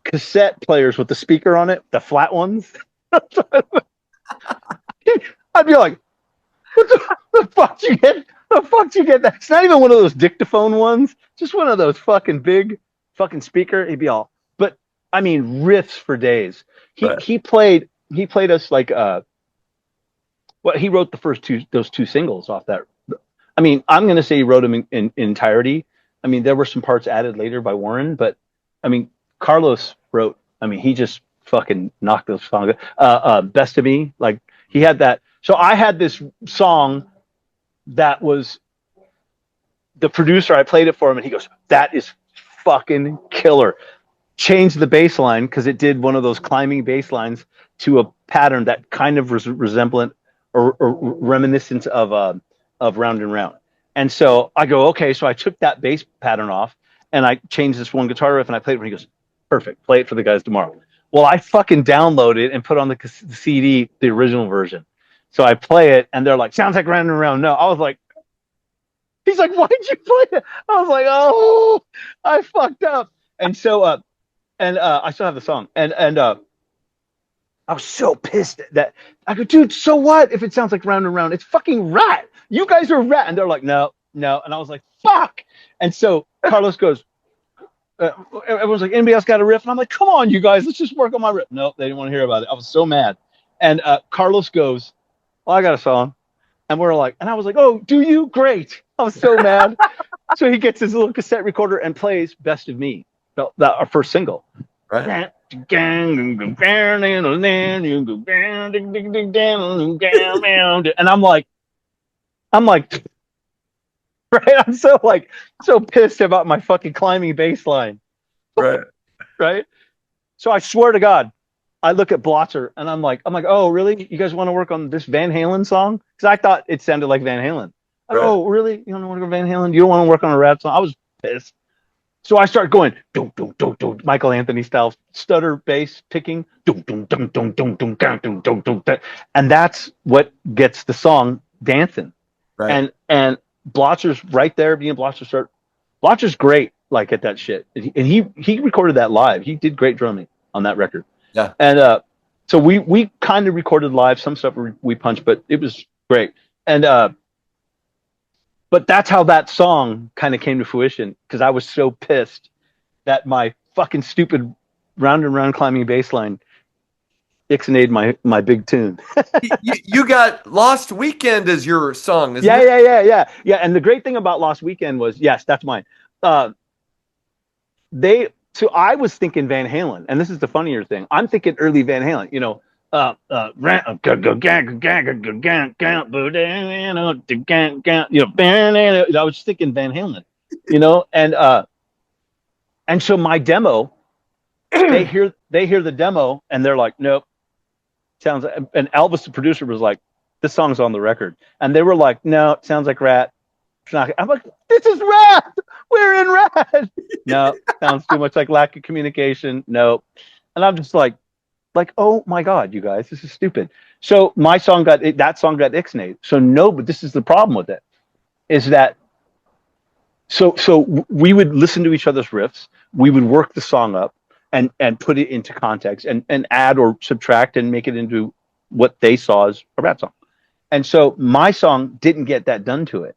cassette players with the speaker on it, the flat ones. I'd be like, what the fuck did you get? The fuck did you get that? It's not even one of those dictaphone ones, just one of those fucking big fucking speaker. He'd be all, but I mean, riffs for days. He played us like he wrote those two singles off that. I mean, I'm gonna say he wrote them in entirety. I mean, there were some parts added later by Warren, but I mean, Carlos wrote. I mean, he just fucking knocked those songs. Best of Me, like he had that. So I had this song that was the producer. I played it for him, and he goes, "That is fucking killer." Changed the bass line because it did one of those climbing bass lines to a pattern that kind of resemblant or reminiscent of Round and Round. And so I go, okay. So I took that bass pattern off and I changed this one guitar riff and I played it for him. He goes, perfect. Play it for the guys tomorrow. Well, I fucking downloaded and put on the CD the original version. So I play it and they're like, sounds like Round and Round. No, I was like, he's like, why'd you play it? I was like, oh, I fucked up. And so, I still have the song. And I was so pissed that I go, dude, so what if it sounds like Round and Round? It's fucking Ratt. You guys are Ratt. And they're like, no. And I was like, fuck. And so Carlos goes, everyone's like, anybody else got a riff? And I'm like, come on, you guys, let's just work on my riff. No, they didn't want to hear about it. I was so mad. And Carlos goes, well, I got a song. And we're like, and I was like, oh, do you? Great. I was so mad. So he gets his little cassette recorder and plays Best of Me, our first single. Right. And I'm like, right? I'm so pissed about my fucking climbing bass line. Right. Right. So I swear to God, I look at Blotzer and I'm like, oh, really? You guys want to work on this Van Halen song? Because I thought it sounded like Van Halen. Right. Oh, really? You don't want to work on Van Halen? You don't want to work on a Ratt song? I was pissed. So I start going, dum, dum, dum, dum, Michael Anthony style stutter bass picking, dum, dum, dum, dum, dum, dum, dum, dum, dum, dum, and that's what gets the song dancing. Right. And Blotzer's right there. Me and Blotzer's great, like at that shit. And he recorded that live. He did great drumming on that record. Yeah. And so we kind of recorded live some stuff we punched, but it was great. And but that's how that song kind of came to fruition, because I was so pissed that my fucking stupid Round and Round climbing bass line ixnayed my big tune. you got Lost Weekend as your song, isn't it? Yeah. And the great thing about Lost Weekend was, yes, that's mine. So I was thinking Van Halen, and this is the funnier thing. I'm thinking early Van Halen, you know, I was thinking Van Halen, you know, and so my demo, they hear the demo and they're like, nope, sounds. And Elvis, the producer, was like, this song's on the record, and they were like, no, it sounds like Ratt. I'm like, this is Ratt. We're in Ratt. No, sounds too much like lack of communication. Nope. And I'm just like, oh my God, you guys, this is stupid. So that song got ixnayed. So no, but this is the problem with it, is that so we would listen to each other's riffs, we would work the song up and put it into context and add or subtract and make it into what they saw as a Ratt song. And so my song didn't get that done to it,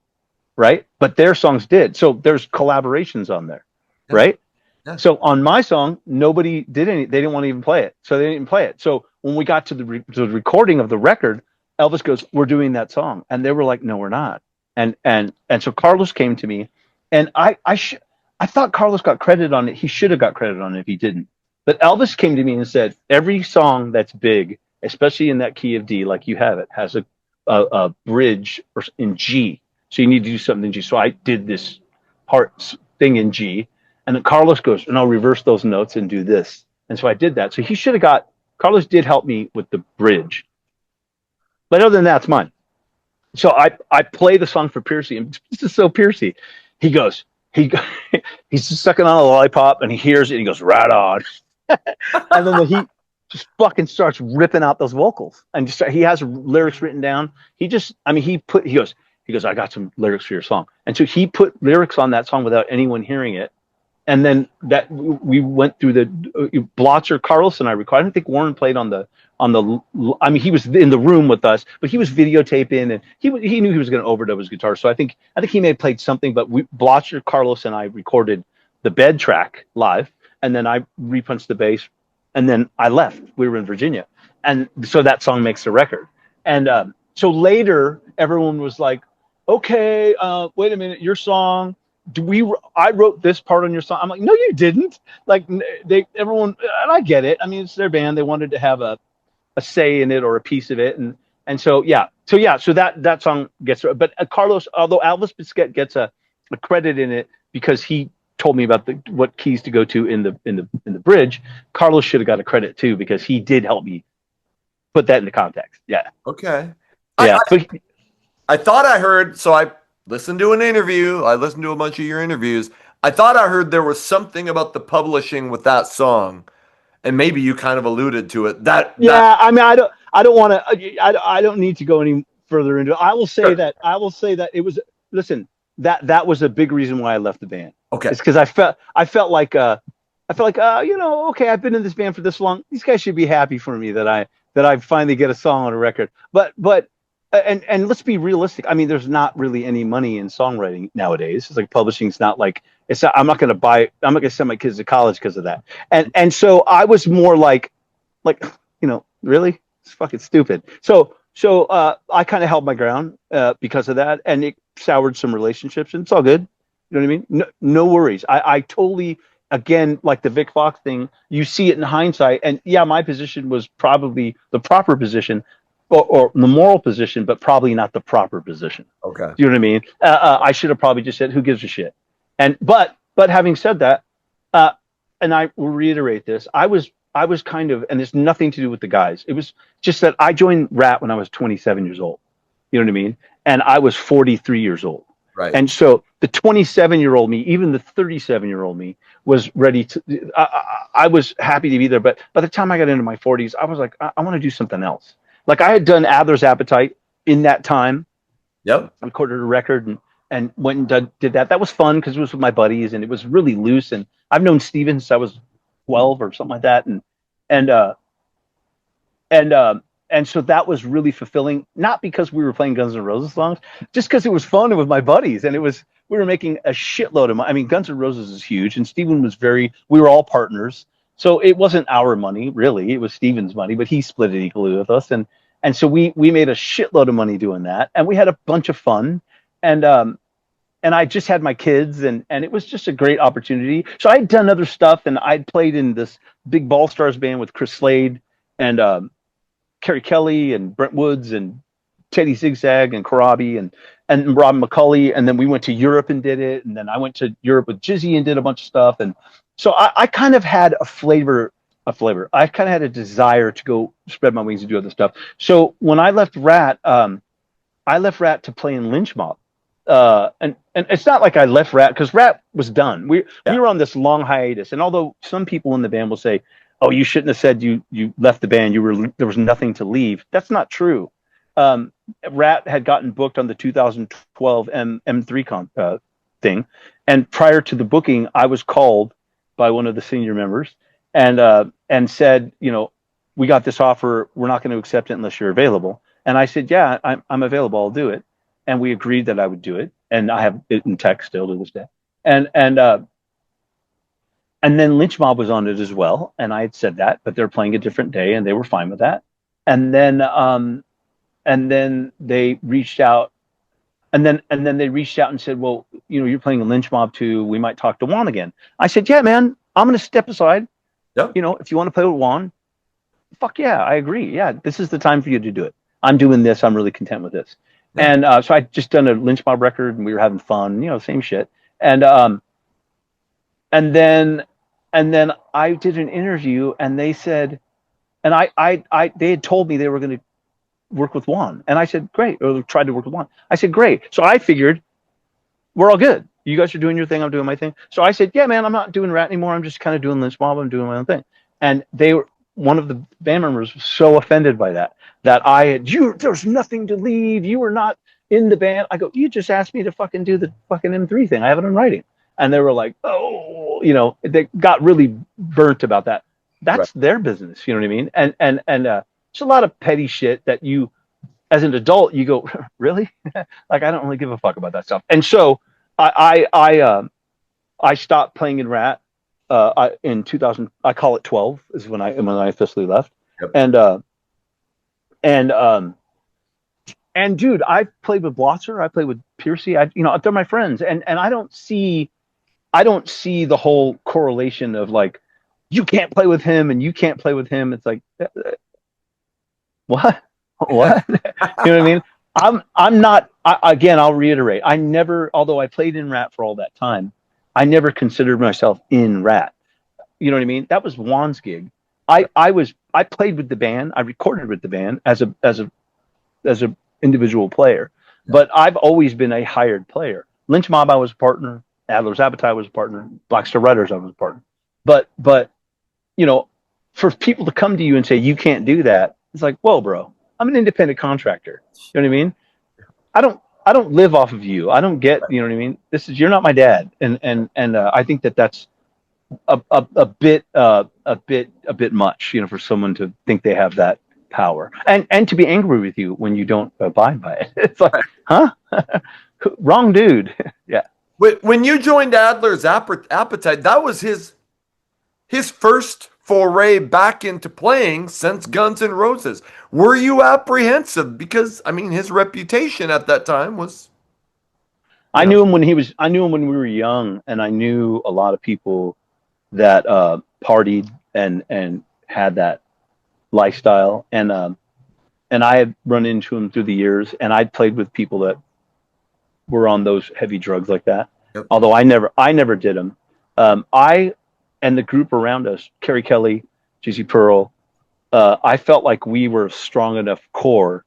right? But their songs did. So there's collaborations on there, right? Yeah. So on my song, nobody did any. They didn't want to even play it, so they didn't play it. So when we got to the recording of the record, Elvis goes, "We're doing that song," and they were like, "No, we're not." And so Carlos came to me, and I thought Carlos got credit on it. He should have got credit on it if he didn't. But Elvis came to me and said, "Every song that's big, especially in that key of D, like you have it, has a bridge in G. So you need to do something in G." So I did this part thing in G. And then Carlos goes, and I'll reverse those notes and do this. And so I did that. So he should have Carlos did help me with the bridge. But other than that, it's mine. So I play the song for Piercy, and this is so Piercy. He goes, he's just sucking on a lollipop, and he hears it, and he goes, right on. And then he just fucking starts ripping out those vocals. And he has lyrics written down. He goes, I got some lyrics for your song. And so he put lyrics on that song without anyone hearing it. And then that we went through the Blotzer, Carlos and I recorded. I don't think Warren played on the. I mean, he was in the room with us, but he was videotaping, and he knew he was going to overdub his guitar. So I think he may have played something, but Blotzer, Carlos, and I recorded the bed track live, and then I repunched the bass, and then I left. We were in Virginia, and so that song makes the record. And so later, everyone was like, "Okay, wait a minute, your song." I wrote this part on your song. I'm like, no, you didn't. Like everyone, and I get it. I mean, it's their band. They wanted to have a say in it or a piece of it. And so that song gets, but Carlos, although Elvis Biscuit gets a credit in it because he told me about what keys to go to in the bridge, Carlos should have got a credit too, because he did help me put that into context. Yeah. Okay. Yeah, I thought I heard, so I listened to an interview. I listened to a bunch of your interviews. I thought I heard there was something about the publishing with that song, and maybe you kind of alluded to it. Yeah, I mean, I don't want to, I don't need to go any further into it. I will say Sure. that, it was, listen, that was a big reason why I left the band. Okay. It's because I felt like, you know, okay, I've been in this band for this long. These guys should be happy for me that I finally get a song on a record. But and let's be realistic. I mean, there's not really any money in songwriting nowadays. It's like publishing's not like it's not, I'm not going to send my kids to college because of that. And so I was more like, you know, really? It's fucking stupid. So I kind of held my ground because of that, and it soured some relationships, and it's all good. You know what I mean? No worries. I totally, again, like the Vic Fox thing, you see it in hindsight, and yeah, my position was probably the proper position, or the moral position, but probably not the proper position. Okay. Do you know what I mean? I should have probably just said, "Who gives a shit?" And but having said that, and I will reiterate this, I was kind of, and it's nothing to do with the guys. It was just that I joined Ratt when I was 27 years old. You know what I mean? And I was 43 years old. Right. And so the 27-year-old me, even the 37-year-old me, was ready to. I was happy to be there, but by the time I got into my 40s, I was like, I want to do something else. Like I had done Adler's Appetite in that time. Yep. I recorded a record and went and did that. That was fun because it was with my buddies and it was really loose. And I've known Steven since I was 12 or something like that. And so that was really fulfilling, not because we were playing Guns N' Roses songs, just because it was fun with my buddies. And we were making a shitload of money. I mean, Guns N' Roses is huge, and Steven was we were all partners. So it wasn't our money, really. It was Steven's money, but he split it equally with us. And so we made a shitload of money doing that. And we had a bunch of fun. And I just had my kids, and it was just a great opportunity. So I had done other stuff, and I'd played in this big Ball Stars band with Chris Slade and Kerry Kelly and Brent Woods and Teddy Zigzag and Karabi and Rob McCulley. And then we went to Europe and did it. And then I went to Europe with Jizzy and did a bunch of stuff. And so I kind of had a flavor. I kind of had a desire to go spread my wings and do other stuff. So when I left Ratt, to play in Lynch Mob. And it's not like I left Ratt because Ratt was done. We were on this long hiatus. And although some people in the band will say, "Oh, you shouldn't have said you left the band. There was nothing to leave." That's not true. Ratt had gotten booked on the 2012 M3 thing, and prior to the booking, I was called by one of the senior members and said, "You know, we got this offer. We're not going to accept it unless you're available." And I said, "Yeah, I'm available. I'll do it." And we agreed that I would do it, and I have it in text still to this day. And then Lynch Mob was on it as well, and I had said that, but they're playing a different day, and they were fine with that. And then they reached out, and then they reached out and said, "Well, you know, you're playing a Lynch Mob too. We might talk to Juan again." I said, "Yeah, man, I'm going to step aside. Yep. You know, if you want to play with Juan, fuck yeah, I agree. Yeah, this is the time for you to do it. I'm doing this. I'm really content with this." Yeah. And so I just done a Lynch Mob record, and we were having fun. You know, same shit. And then I did an interview, and they said, and they had told me they were going to work with Juan, and I said, great, or tried to work with Juan. I said, great. So I figured we're all good. You guys are doing your thing. I'm doing my thing. So I said, yeah, man, I'm not doing Ratt anymore. I'm just kind of doing Lynch Mob. I'm doing my own thing. And one of the band members was so offended by that there's nothing to leave. You were not in the band. I go, you just asked me to fucking do the fucking M3 thing. I have it in writing. And they were like, oh, you know, they got really burnt about that. That's their business. You know what I mean? And it's a lot of petty shit that you, as an adult, you go, really? Like, I don't really give a fuck about that stuff. And so I stopped playing in Ratt in 2000. I call it 12 is when I officially left. Yep. And dude, I played with Blotzer. I played with Piercy. They're my friends. And I don't see the whole correlation of like, you can't play with him and you can't play with him. It's like, what? You know what I mean? I'm not, again, I'll reiterate. I never, although I played in Ratt for all that time, I never considered myself in Ratt. You know what I mean? That was Juan's gig. I played with the band. I recorded with the band as a individual player. Yeah. But I've always been a hired player. Lynch Mob, I was a partner. Adler's Appetite was a partner. Black Star Riders, I was a partner. But you know, for people to come to you and say you can't do that, it's like, whoa, bro, I'm an independent contractor. You know what I mean? I don't live off of you. I don't get, you know what I mean? You're not my dad. And I think that's a bit much, you know, for someone to think they have that power and to be angry with you when you don't abide by it. It's like, huh? Wrong dude. Yeah. When you joined Adler's Appetite, that was his first foray back into playing since Guns N' Roses. Were you apprehensive? Because I mean, his reputation at that time was. I knew him when we were young, and I knew a lot of people that partied and had that lifestyle, and I had run into him through the years, and I'd played with people that were on those heavy drugs like that. Yep. Although I never did them. I and the group around us, Kerry Kelly, JC Pearl, I felt like we were a strong enough core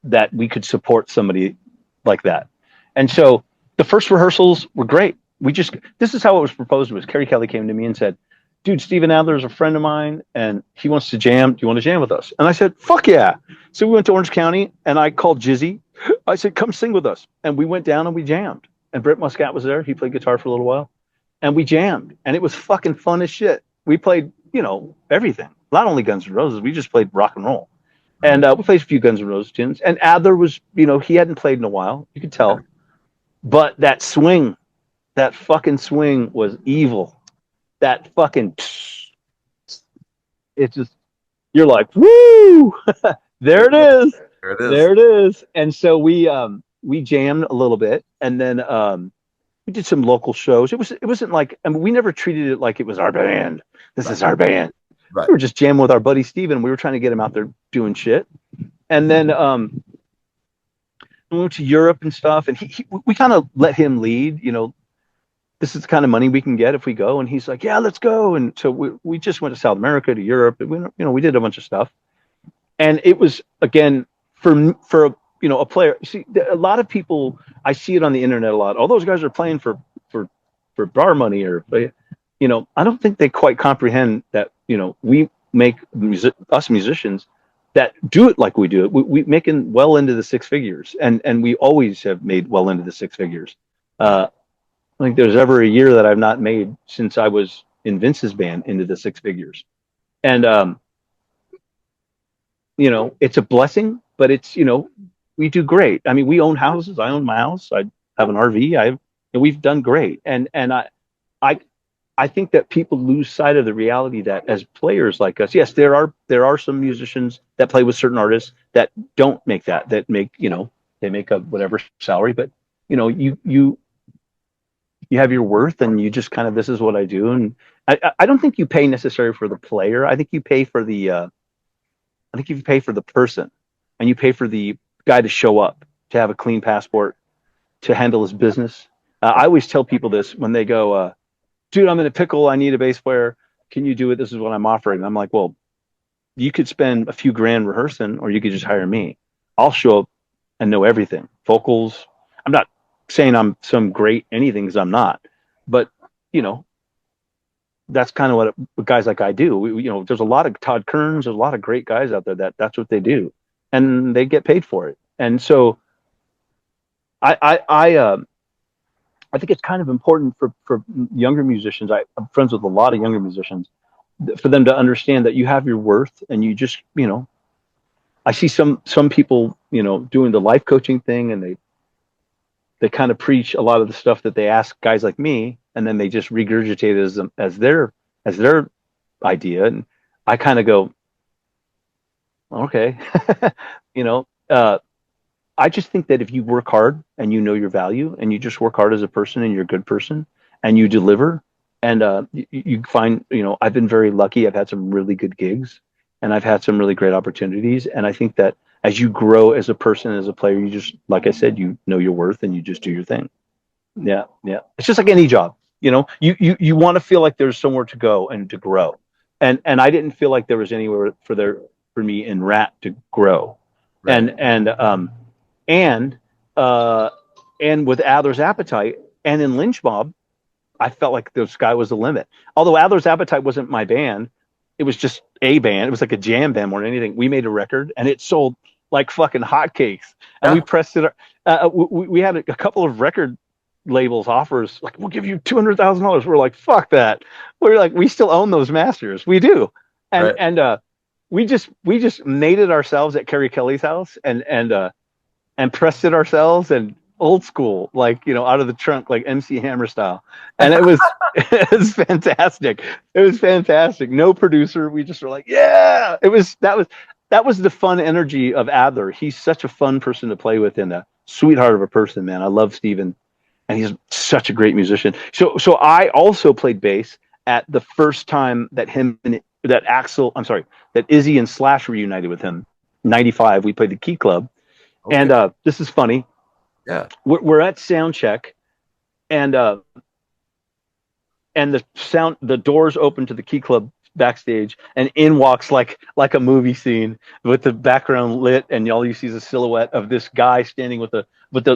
that we could support somebody like that. And so the first rehearsals were great. This is how it was proposed to us. Kerry Kelly came to me and said, dude, Steven Adler is a friend of mine and he wants to jam. Do you want to jam with us? And I said, fuck yeah. So we went to Orange County and I called Jizzy. I said, come sing with us. And we went down and we jammed. And Brent Muscat was there. He played guitar for a little while. And we jammed. And it was fucking fun as shit. We played, you know, everything. Not only Guns N' Roses, we just played rock and roll. And we played a few Guns N' Roses tunes. And Adler was, you know, he hadn't played in a while. You could tell. But that swing, that fucking swing was evil. That fucking, it's just, you're like, woo! There it is. There it is. And so we jammed a little bit, and then we did some local shows. It wasn't like, I mean, we never treated it like it was our band. This is our band. Right. We were just jamming with our buddy Steven. We were trying to get him out there doing shit. And then we went to Europe and stuff, and we kind of let him lead. You know, this is the kind of money we can get if we go. And he's like, yeah, let's go. And so we just went to South America, to Europe. And we did a bunch of stuff. And it was, again, for you know, a player. See, a lot of people, I see it on the internet a lot. All those guys are playing for bar money, or, you know, I don't think they quite comprehend that, you know, we make us musicians that do it like we do it. We making well into the six figures, and we always have made well into the six figures. I think there's ever a year that I've not made since I was in Vince's band into the six figures. And, you know, it's a blessing, but it's, you know, we do great. I mean, we own houses. I own my house. I have an RV. And we've done great. And I think that people lose sight of the reality that as players like us, yes, there are some musicians that play with certain artists that don't make that make, you know, they make a whatever salary, but you know, you have your worth, and you just kind of, this is what I do. And I don't think you pay necessarily for the player. I think you pay for the person, and you pay for the guy to show up, to have a clean passport, to handle his business. I always tell people this when they go, dude, I'm in a pickle. I need a bass player. Can you do it? This is what I'm offering. I'm like, well, you could spend a few grand rehearsing, or you could just hire me. I'll show up and know everything. Vocals. I'm not saying I'm some great anything, because I'm not. But, you know, that's kind of what guys like I do. You know, there's a lot of Todd Kearns. There's a lot of great guys out there that's what they do, and they get paid for it. And so I think it's kind of important for younger musicians. I'm friends with a lot of younger musicians, for them to understand that you have your worth, and you just, you know, I see some people, you know, doing the life coaching thing, and they kind of preach a lot of the stuff that they ask guys like me, and then they just regurgitate it as their idea. And I kind of go, okay, you know, I just think that if you work hard and you know your value, and you just work hard as a person, and you're a good person, and you deliver, and you find, you know, I've been very lucky. I've had some really good gigs, and I've had some really great opportunities. And I think that as you grow as a person, as a player, you just, like I said, you know your worth, and you just do your thing. Yeah. Yeah. It's just like any job, you know, you want to feel like there's somewhere to go and to grow. And I didn't feel like there was anywhere for me in Ratt to grow. Right. And and with Adler's Appetite and in Lynch Mob, I felt like the sky was the limit. Although Adler's Appetite wasn't my band, it was just a band. It was like a jam band more than anything. We made a record and it sold like fucking hotcakes, and we pressed it. We had a couple of record labels offers like, we'll give you $200,000. We're like, fuck that. We're like, we still own those masters. We do. And we just made it ourselves at Kerry Kelly's house and pressed it ourselves and old school, like, out of the trunk, like MC Hammer style. And it was it was fantastic. It was fantastic. No producer. We just were like, yeah. That was the fun energy of Adler. He's such a fun person to play with and a sweetheart of a person, man. I love Steven. And he's such a great musician. So I also played bass at the first time that that Izzy and Slash reunited with him. 95, we played the Key Club. Okay. And this is funny. Yeah. We're at sound check, and the doors open to the Key Club backstage, and in walks like a movie scene with the background lit, and all you see is a silhouette of this guy standing with the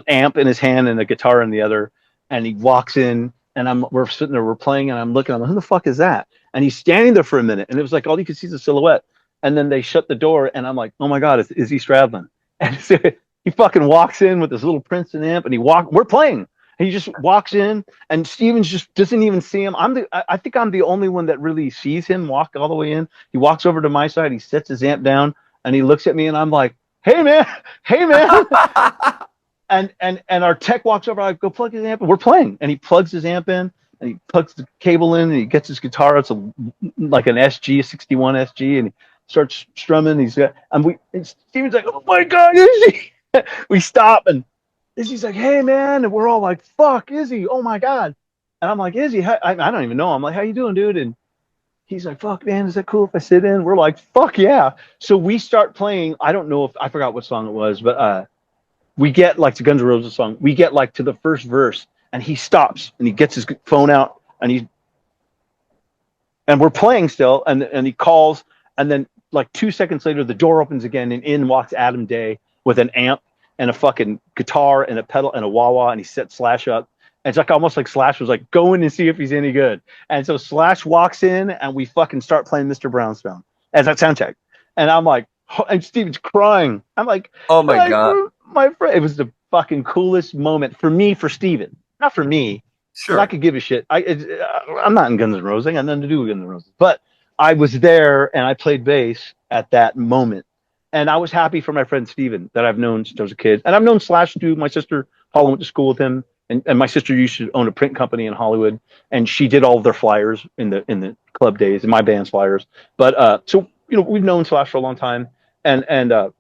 amp in his hand and the guitar in the other, and he walks in, and we're sitting there, we're playing, and I'm looking, I'm like, who the fuck is that? And he's standing there for a minute, and it was like all you could see is a silhouette, and then they shut the door, and I'm like, oh my god, it's Izzy Stradlin. And so he fucking walks in with this little Princeton amp, and we're playing. And he just walks in, and Stevens just doesn't even see him. I think I'm the only one that really sees him walk all the way in. He walks over to my side, he sets his amp down, and he looks at me, and I'm like, hey man. and our tech walks over, I go plug his amp, and we're playing. And he plugs his amp in, and he plugs the cable in, and he gets his guitar. It's like an SG, a 61 SG, and he starts strumming. And Steven's like, oh my god, Izzy. We stop, and Izzy's like, hey man, and we're all like, fuck Izzy, oh my god. And I'm like, Izzy, I don't even know. I'm like, how you doing, dude? And he's like, fuck man, is that cool if I sit in? We're like, fuck yeah. So we start playing. I don't know if I forgot what song it was, but we get like to Guns N' Roses song. We get like to the first verse, and he stops, and he gets his phone out, and we're playing still, and he calls, and then like 2 seconds later, the door opens again, and in walks Adam Day with an amp and a fucking guitar and a pedal and a wah-wah, and he set Slash up. And it's like almost like Slash was like, go in and see if he's any good. And so Slash walks in, and we fucking start playing Mr. Brownstone as that sound check. And I'm like, and Steven's crying. I'm like, oh my god, my friend. It was the fucking coolest moment for me, for Steven, not for me. Sure, I could give a shit. I'm not in Guns N' Roses. I got nothing to do with Guns N' Roses. But I was there, and I played bass at that moment. And I was happy for my friend Steven that I've known since I was a kid. And I've known Slash too. My sister Paula went to school with him, and my sister used to own a print company in Hollywood, and she did all of their flyers in the club days, and my band's flyers. But so we've known Slash for a long time, but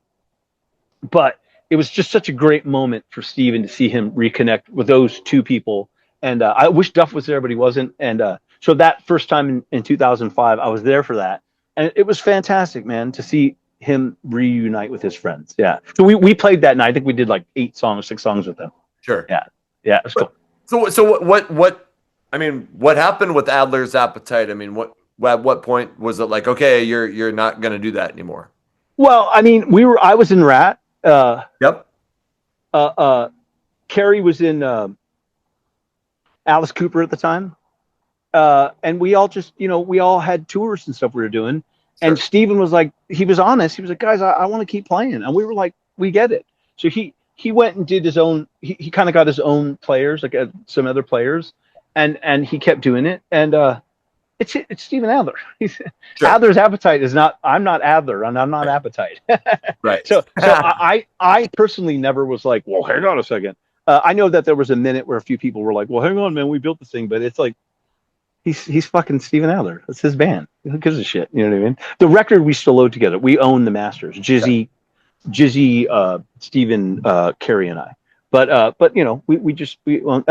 it was just such a great moment for Steven to see him reconnect with those two people. And I wish Duff was there, but he wasn't. And so that first time in 2005, I was there for that, and it was fantastic, man, to see him reunite with his friends. Yeah. So we played that night. I think we did like 6 songs with them. Sure. Yeah. Yeah. It was cool. So what happened with Adler's Appetite? I mean, at what point was it like, okay, you're not going to do that anymore? Well, I mean, I was in Ratt. Yep. Kerry was in Alice Cooper at the time. And we all just, we all had tours and stuff we were doing. Sure. And Steven was like, he was honest. He was like, guys, I want to keep playing. And we were like, we get it. So he went and did his own, he kind of got his own players, like some other players. And he kept doing it. And it's Steven Adler. Sure. Adler's Appetite is not, I'm not Adler, and I'm not Appetite. Right. So I personally never was like, well, hang on a second. I know that there was a minute where a few people were like, well, hang on, man, we built this thing. But it's like, he's fucking Steven Adler. That's his band. Who gives a shit? You know what I mean? The record we still load together. We own the masters. Jizzy, Steven, Kerry, and I. But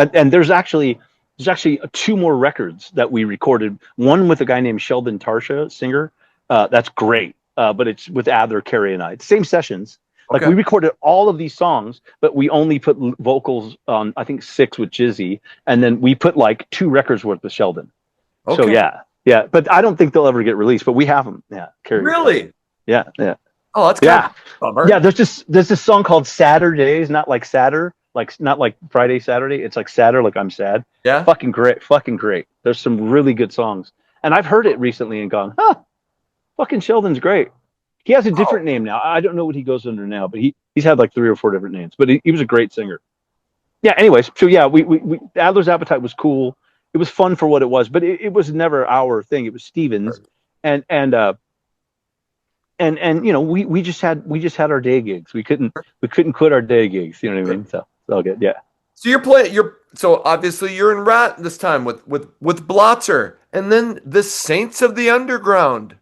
and there's actually 2 more records that we recorded. One with a guy named Sheldon Tarsha, singer. That's great. But it's with Adler, Kerry, and I. It's same sessions. Like we recorded all of these songs, but we only put vocals on, I think 6 with Jizzy, and then we put like 2 records worth with Sheldon. Okay. So yeah. But I don't think they'll ever get released. But we have them. Yeah. Kerry. Really? Yeah. Oh, Oh, that's kind of a bummer. Yeah. There's this song called Saturdays, not like Saturday, like not like Friday, Saturday. It's like sadder, like I'm sad. Yeah. Fucking great. Fucking great. There's some really good songs. And I've heard it recently and gone, huh, fucking Sheldon's great. He has a different name now. I don't know what he goes under now, but he's had like 3 or 4 different names. But he was a great singer. Yeah. Anyways, so yeah, we Adler's Appetite was cool. It was fun for what it was, but it was never our thing. It was Steven's, and you know we just had our day gigs. We couldn't quit our day gigs. You know what I mean? So it's all good. Yeah. So so obviously you're in Ratt this time with Blotzer, and then the Saints of the Underground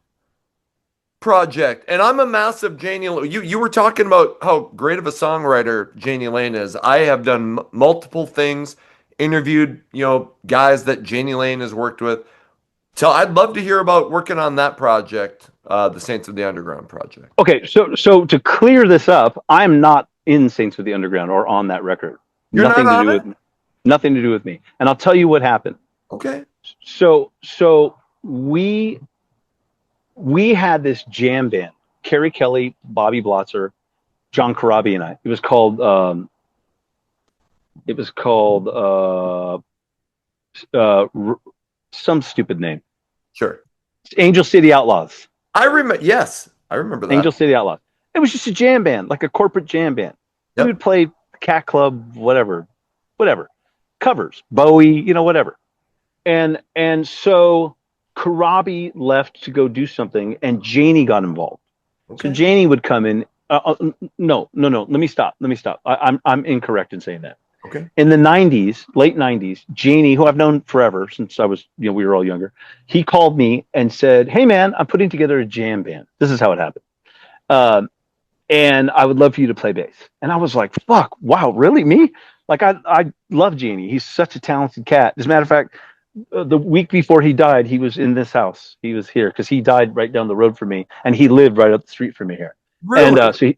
project. And I'm a massive Janie. You were talking about how great of a songwriter Janie Lane is. I have done multiple things, interviewed guys that Janie Lane has worked with. So I'd love to hear about working on that project, the Saints of the Underground project. Okay, so to clear this up, I'm not in Saints of the Underground or on that record. You're nothing not to do on with me. Nothing to do with me. And I'll tell you what happened. Okay. So we had this jam band, Kerry Kelly, Bobby Blotzer, John Corabi, and I. It was called some stupid name. Sure. Angel City Outlaws. Yes, I remember that. Angel City Outlaws. It was just a jam band, like a corporate jam band. Yep. We would play Cat Club, whatever, covers, Bowie, whatever. And so Corabi left to go do something, and Janie got involved. Okay. So Janie would come in. No. Let me stop. I'm incorrect in saying that. Okay. In the 90s, late 90s, Janie, who I've known forever since I was, we were all younger, he called me and said, "Hey man, I'm putting together a jam band." This is how it happened. And I would love for you to play bass. And I was like, fuck, wow, really? Me? Like, I love Janie. He's such a talented cat. As a matter of fact, the week before he died, he was in this house. He was here because he died right down the road from me, and he lived right up the street from me here. Really? And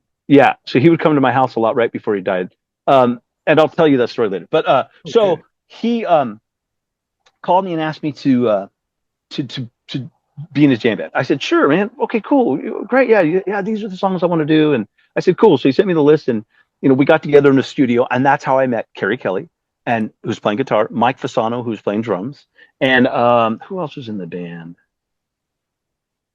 so he would come to my house a lot right before he died. And I'll tell you that story later. But okay. So he called me and asked me to be in his jam band. I said, "Sure, man. Okay, cool, great. Yeah. These are the songs I want to do." And I said, "Cool." So he sent me the list, and we got together in the studio, and that's how I met Kerry Kelly, and who's playing guitar, Mike Fasano, who's playing drums, and who else was in the band?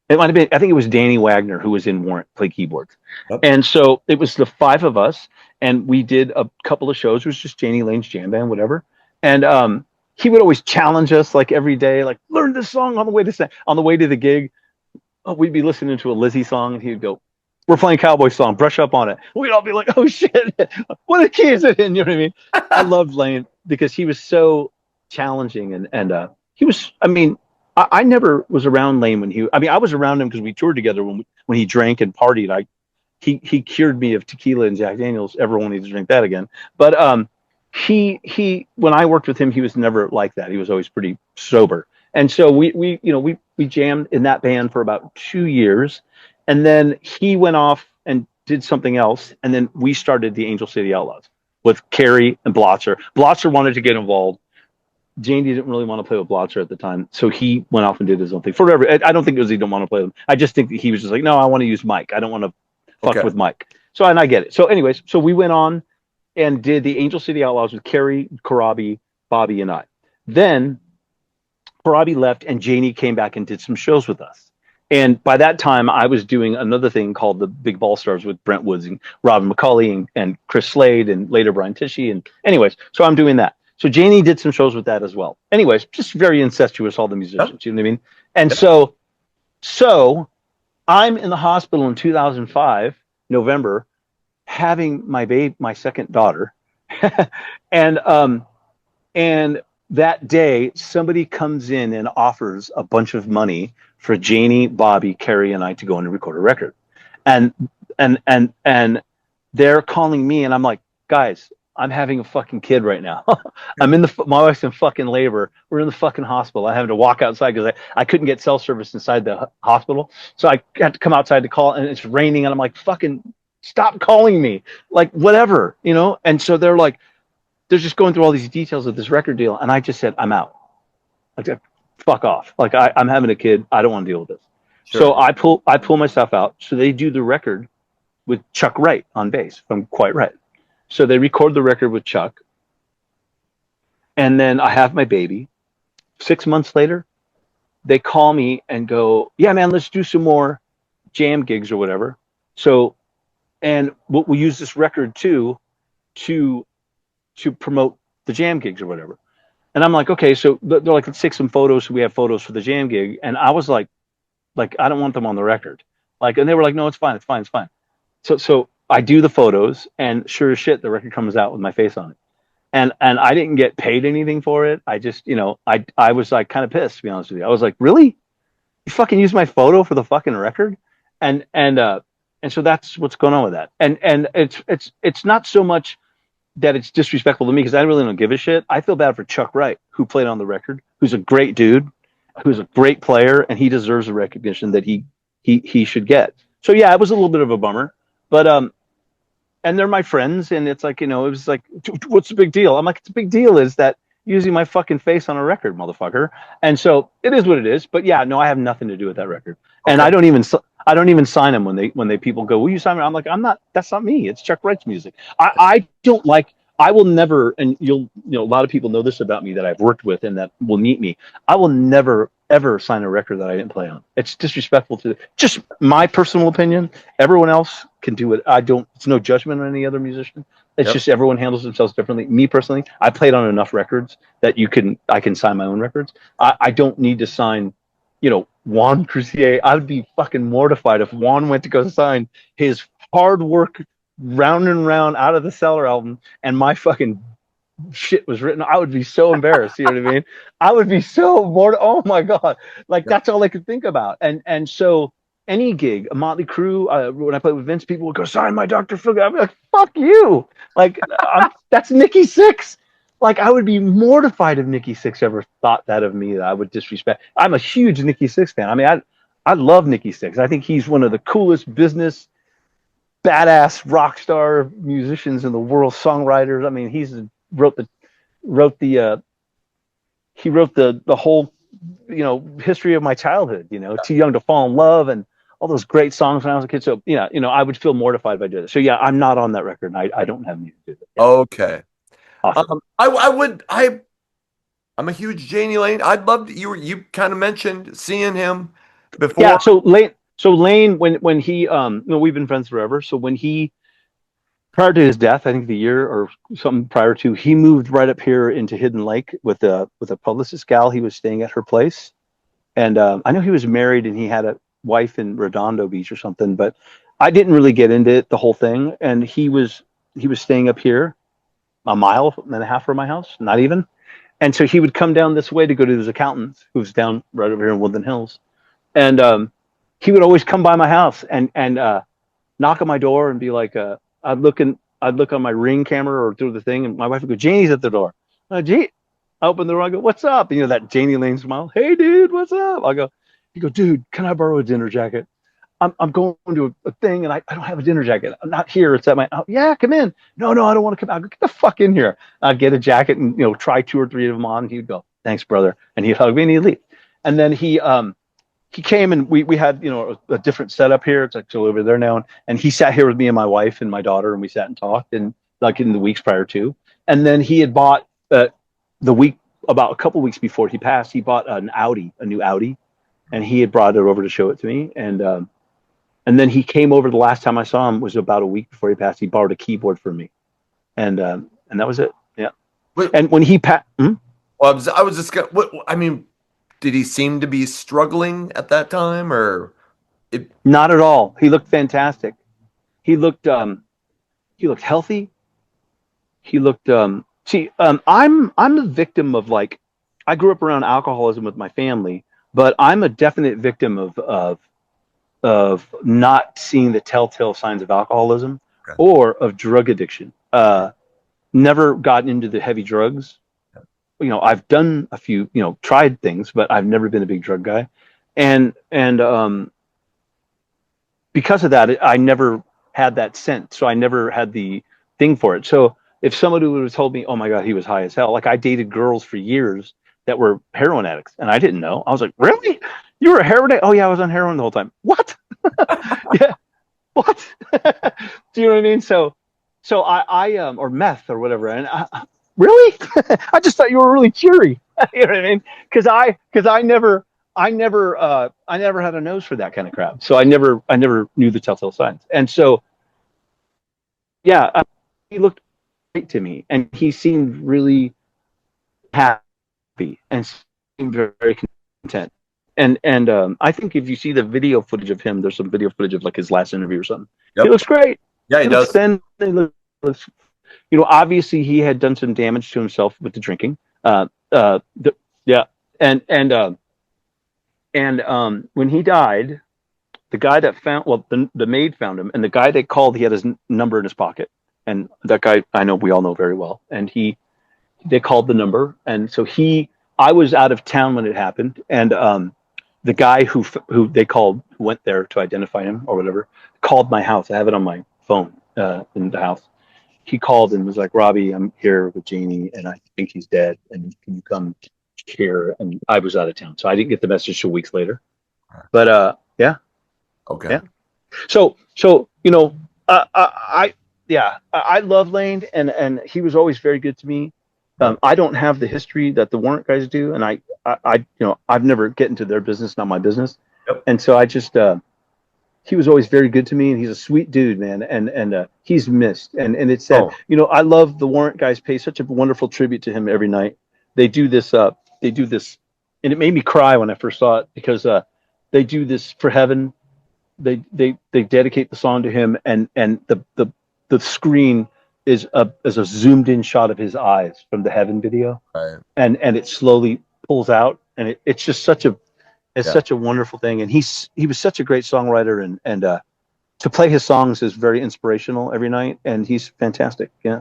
It might have been, I think it was Danny Wagner, who was in Warrant, play keyboards. Yep. And so it was the 5 of us, and we did a couple of shows. It was just Janie Lane's jam band, whatever. And he would always challenge us, like every day, like, learn this song on the way to the gig. We'd be listening to a Lizzie song, and he'd go, "We're playing Cowboy song, brush up on it." We'd all be like, "Oh shit, what key is it in?" You know what I mean? I loved Lane because he was so challenging, and he was, I never was around Lane when I was around him because we toured together when he drank and partied. He cured me of tequila and Jack Daniels. Ever wanted to drink that again. But he when I worked with him, he was never like that. He was always pretty sober. And so we jammed in that band for about 2 years, and then he went off and did something else, and then we started the Angel City Outlaws with Kerry and Blotzer. Blotzer wanted to get involved. Janie didn't really want to play with Blotzer at the time, so he went off and did his own thing. Forever, I don't think it was he didn't want to play with him. I just think that he was just like, no, I want to use Mike. I don't want to fuck with Mike. So, and I get it. So anyways, so we went on and did the Angel City Outlaws with Kerry, Corabi, Bobby, and I. Then Corabi left, and Janie came back and did some shows with us. And by that time, I was doing another thing called the Big Ball Stars with Brent Woods and Robin McCauley and Chris Slade and later Brian Tishy. And anyways, so I'm doing that. So Janie did some shows with that as well. Anyways, just very incestuous, all the musicians, you know what I mean? And so I'm in the hospital in 2005, November, having my second daughter. and that day, somebody comes in and offers a bunch of money for Janie, Bobby, Kerry, and I to go in and record a record. And they're calling me, and I'm like, guys, I'm having a fucking kid right now. My wife's in fucking labor. We're in the fucking hospital. I have to walk outside because I couldn't get cell service inside the hospital. So I had to come outside to call, and it's raining, and I'm like, fucking stop calling me. Like, whatever, And so they're just going through all these details of this record deal. And I just said, I'm out. I said, fuck off. Like, I'm having a kid. I don't want to deal with this. Sure. So I pull my stuff out. So they do the record Chuck Wright on bass from Quite Right. So they record the record with Chuck, and then I have my baby. 6 months later, they call me and go, "Yeah, man, let's do some more jam gigs or whatever." So, and we'll use this record too to promote the jam gigs or whatever. And I'm like, okay. So they're like, let's take some photos. So we have photos for the jam gig. And I was like, I don't want them on the record. Like, and they were like, no, it's fine, it's fine, it's fine. So I do the photos, and sure as shit, the record comes out with my face on it. And I didn't get paid anything for it. I just, I was like kind of pissed, to be honest with you. I was like, really? You fucking use my photo for the fucking record? And so that's what's going on with that. And it's not so much that it's disrespectful to me, because I really don't give a shit. I feel bad for Chuck Wright, who played on the record, who's a great dude, who's a great player, and he deserves the recognition that he should get. So yeah, it was a little bit of a bummer, but and they're my friends, and it's like, it was like, what's the big deal? I'm like, the big deal is that using my fucking face on a record, motherfucker. And so it is what it is. But yeah, no, I have nothing to do with that record, and I don't even sign them when they people go, will you sign me? I'm like, I'm not. That's not me. It's Chuck Wright's music. I don't like. I will never, and a lot of people know this about me that I've worked with and that will meet me. I will never ever sign a record that I didn't play on. It's disrespectful to just my personal opinion. Everyone else can do it. I don't. It's no judgment on any other musician. It's just everyone handles themselves differently. Me personally, I played on enough records that I can sign my own records. I don't need to sign, Juan Crucier. I would be fucking mortified if Juan went to go sign his hard work Round and Round Out of the Cellar album and my fucking shit was written. I would be so embarrassed. You know what I mean? I would be so bored. Oh my God. Like that's all I could think about. And so any gig, a Motley Crue, when I played with Vince, people would go, sign my Dr. Phil. I'd be like, fuck you. Like that's Nikki Sixx. Like I would be mortified if Nikki Sixx ever thought that of me, that I would disrespect. I'm a huge Nikki Sixx fan. I mean, I love Nikki Sixx. I think he's one of the coolest business badass rock star musicians in the world, songwriters. I mean, he wrote the whole, history of my childhood, Too Young to Fall in Love and all those great songs when I was a kid. So, I would feel mortified if I did it. So yeah, I'm not on that record, and I don't have anything to do with it. Yeah. Okay. Awesome. I'm a huge Janie Lane. I'd love to, you kind of mentioned seeing him before. Yeah. So Lane, when he, we've been friends forever. So when prior to his death, I think the year or something prior to, he moved right up here into Hidden Lake with a publicist gal. He was staying at her place. And I know he was married and he had a wife in Redondo Beach or something, but I didn't really get into it, the whole thing. And he was staying up here a mile and a half from my house, not even. And so he would come down this way to go to his accountant's, who's down right over here in Woodland Hills. And he would always come by my house and knock on my door and be like, I'd look on my Ring camera or through the thing, and my wife would go, Janie's at the door. Gee, I open the door, I go, what's up? And that Janie Lane smile. Hey dude, what's up? You go, dude, can I borrow a dinner jacket? I'm going to a thing and I don't have a dinner jacket. I'm not here. It's at my, yeah, come in. No, I don't want to come out. Get the fuck in here. I'd get a jacket and, try 2 or 3 of them on. And he'd go, thanks, brother. And he'd hug me and he'd leave. And then he came and we had, a different setup here. It's actually over there now. And he sat here with me and my wife and my daughter, and we sat and talked, and like in the weeks prior to. And then he had bought about a couple weeks before he passed, he bought a new Audi, and he had brought it over to show it to me. And then he came over the last time I saw him was about a week before he passed. He borrowed a keyboard from me. And that was it. Yeah. And when he passed, well, I was just gonna, did he seem to be struggling at that time, or? Not at all. He looked fantastic. He looked healthy. He looked, I'm the victim of, like, I grew up around alcoholism with my family, but I'm a definite victim of not seeing the telltale signs of alcoholism or of drug addiction. Never gotten into the heavy drugs. I've done a few, tried things, but I've never been a big drug guy. And because of that, I never had that sense. So I never had the thing for it. So if somebody would have told me, oh my God, he was high as hell. Like, I dated girls for years that were heroin addicts, and I didn't know. I was like, really? You were a heroin addict? Oh yeah, I was on heroin the whole time. What? Yeah. What? Do you know what I mean? So I or meth or whatever. And really, I just thought you were really cheery. You know what I mean? Because I never had a nose for that kind of crap. So I never knew the telltale signs. And so, yeah, he looked great to me, and he seemed really happy and seemed very, very content. And I think if you see the video footage of him, there's some video footage of like his last interview or something. Yep. He looks great. Yeah, he does. You know, obviously he had done some damage to himself with the drinking. Yeah, and when he died, the guy that found, well, the maid found him, and the guy they called, he had his number in his pocket, and that guy I know, we all know very well, and they called the number, and so I was out of town when it happened, and the guy who they called, who went there to identify him or whatever, called my house. I have it on my phone in the house. He called and was like, Robbie, I'm here with Janie, and I think he's dead, and can you come here? And I was out of town, so I didn't get the message till weeks later. But yeah. Okay. Yeah. So you know, I love Lane, and he was always very good to me. I don't have the history that the Warrant guys do, and I you know, I've never get into their business, not my business. Yep. And so I just he was always very good to me, and he's a sweet dude, man, and he's missed, and it's sad. You know, I love the Warrant guys pay such a wonderful tribute to him every night. They do this, and it made me cry when I first saw it, because they do this for Heaven. They dedicate the song to him, and the screen is a zoomed in shot of his eyes from the Heaven video, right. and it slowly pulls out, and it's just such a such a wonderful thing. And he was such a great songwriter, and to play his songs is very inspirational every night, and he's fantastic. Yeah.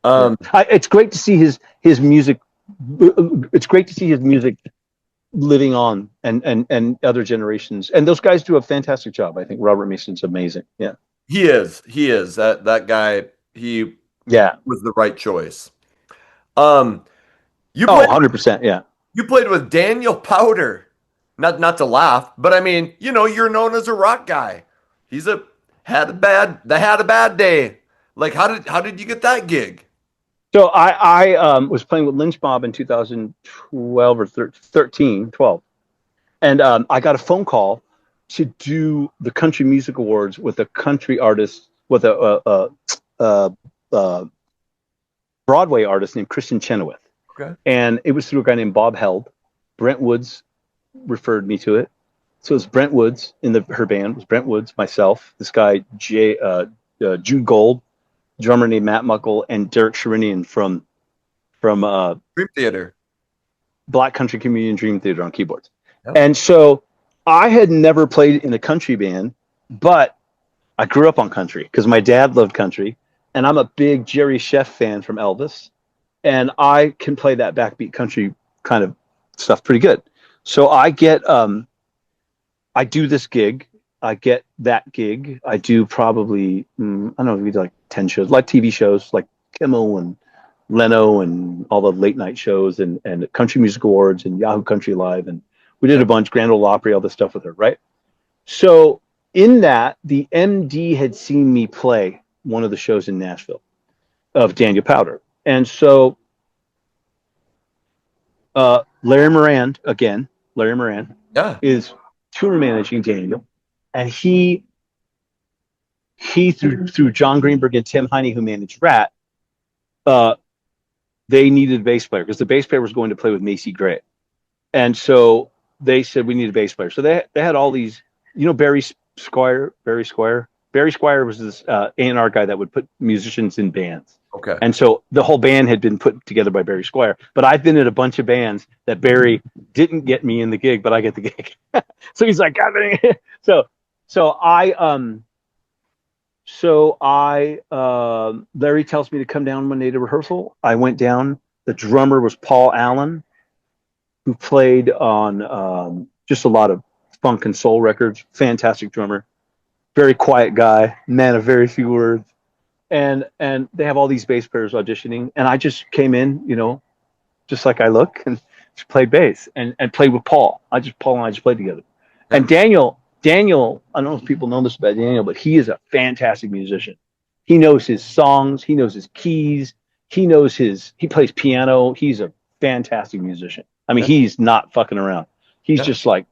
It's great to see his music. It's great to see his music living on, and other generations, and those guys do a fantastic job. I think Robert Mason's amazing. Yeah, he is that guy. He was the right choice. You played, 100%. Yeah, you played with Daniel Powder. Not to laugh, but I mean, you know, you're known as a rock guy. He's had a bad day. Like, how did you get that gig? So I was playing with Lynch Mob in 2012 or 12, and I got a phone call to do the Country Music Awards with a country artist, with a Broadway artist named Kristen Chenoweth. Okay. And it was through a guy named Bob Held. Brent Woods referred me to it. So it was Brent Woods her band. It was Brent Woods, myself, this guy Jude Gold, drummer named Matt Muckle, and Derek Sherinian from Dream Theater, Black Country Communion Dream Theater on keyboards. Yep. And so I had never played in a country band, but I grew up on country because my dad loved country, and I'm a big Jerry Sheff fan from Elvis, and I can play that backbeat country kind of stuff pretty good. So I do this gig. I get that gig. I do probably, I don't know, we do like 10 shows, like TV shows, like Kimmel and Leno and all the late night shows, and Country Music Awards and Yahoo Country Live. And we did a bunch, Grand Ole Opry, all this stuff with her, right? So in that, the MD had seen me play one of the shows in Nashville of Daniel Powder. And so Larry Moran is tour managing Daniel. And he through John Greenberg and Tim Heine, who managed Ratt, they needed a bass player because the bass player was going to play with Macy Gray. And so they said, we need a bass player. So they had all these, you know, Barry Squire was this A&R guy that would put musicians in bands. Okay. And so the whole band had been put together by Barry Squire. But I've been in a bunch of bands that Barry didn't get me in the gig, but I get the gig. So he's like, God dang it. Larry tells me to come down Monday to rehearsal. I went down. The drummer was Paul Allen, who played on just a lot of funk and soul records. Fantastic drummer, very quiet guy, man of very few words. And they have all these bass players auditioning, and I just came in, you know, just like I look, and just played bass and played with Paul. Paul and I just played together. And Daniel Daniel, I don't know if people know this about Daniel, but he is a fantastic musician. He knows his songs. He knows his keys. He plays piano. He's a fantastic musician. I mean, he's not fucking around. He's just like,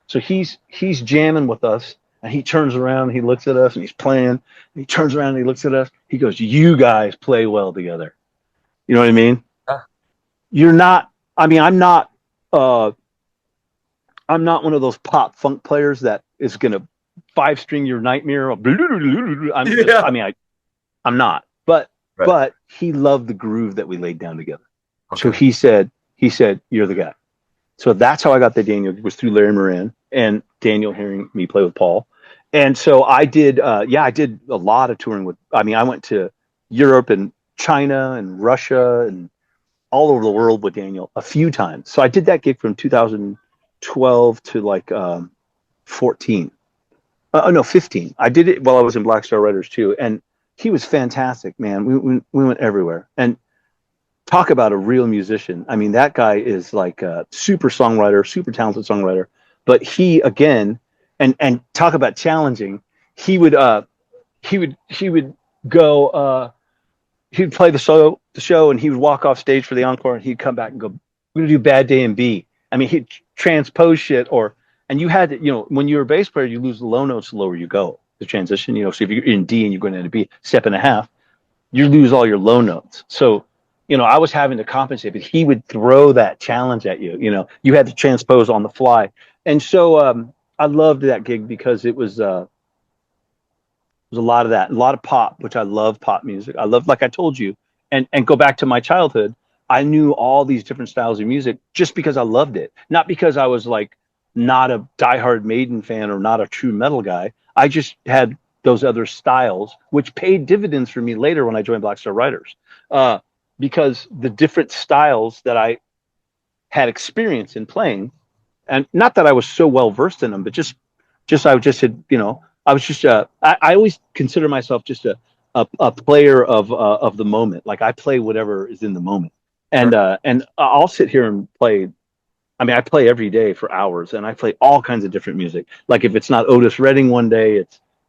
so he's jamming with us, and he turns around and he looks at us and he's playing, and he turns around and he looks at us. He goes, "You guys play well together." You know what I mean? You're not, I mean, I'm not one of those pop funk players that is going to 5-string your Nightmare. I'm not, but he loved the groove that we laid down together. Okay. So he said, "You're the guy." So that's how I got the Daniel, was through Larry Moran and Daniel hearing me play with Paul. And so I did a lot of touring with, I went to Europe and China and Russia and all over the world with Daniel a few times. So I did that gig from 2012 to like 15. I did it while I was in Black Star Writers too. And he was fantastic, man. We went everywhere. And talk about a real musician. I mean, that guy is like a super songwriter, super talented songwriter. But he, again, and talk about challenging. He would go. He'd play the show, and he would walk off stage for the encore, and he'd come back and go, "We're gonna do Bad Day in B." I mean, he'd transpose shit, and you had to, when you're a bass player, you lose the low notes the lower you go. The transition, so if you're in D and you're going into B, step and a half, you lose all your low notes. So, I was having to compensate, but he would throw that challenge at you. You had to transpose on the fly. And so I loved that gig because it was a lot of that, a lot of pop, which I love pop music. I love, like I told you, and go back to my childhood, I knew all these different styles of music just because I loved it. Not because I was like not a diehard Maiden fan or not a true metal guy. I just had those other styles, which paid dividends for me later when I joined Black Star Writers. Because the different styles that I had experience in playing, and not that I was so well versed in them, but I always consider myself just a player of the moment. Like I play whatever is in the moment, and I'll sit here and play. I play every day for hours, and I play all kinds of different music. Like if it's not Otis Redding one day,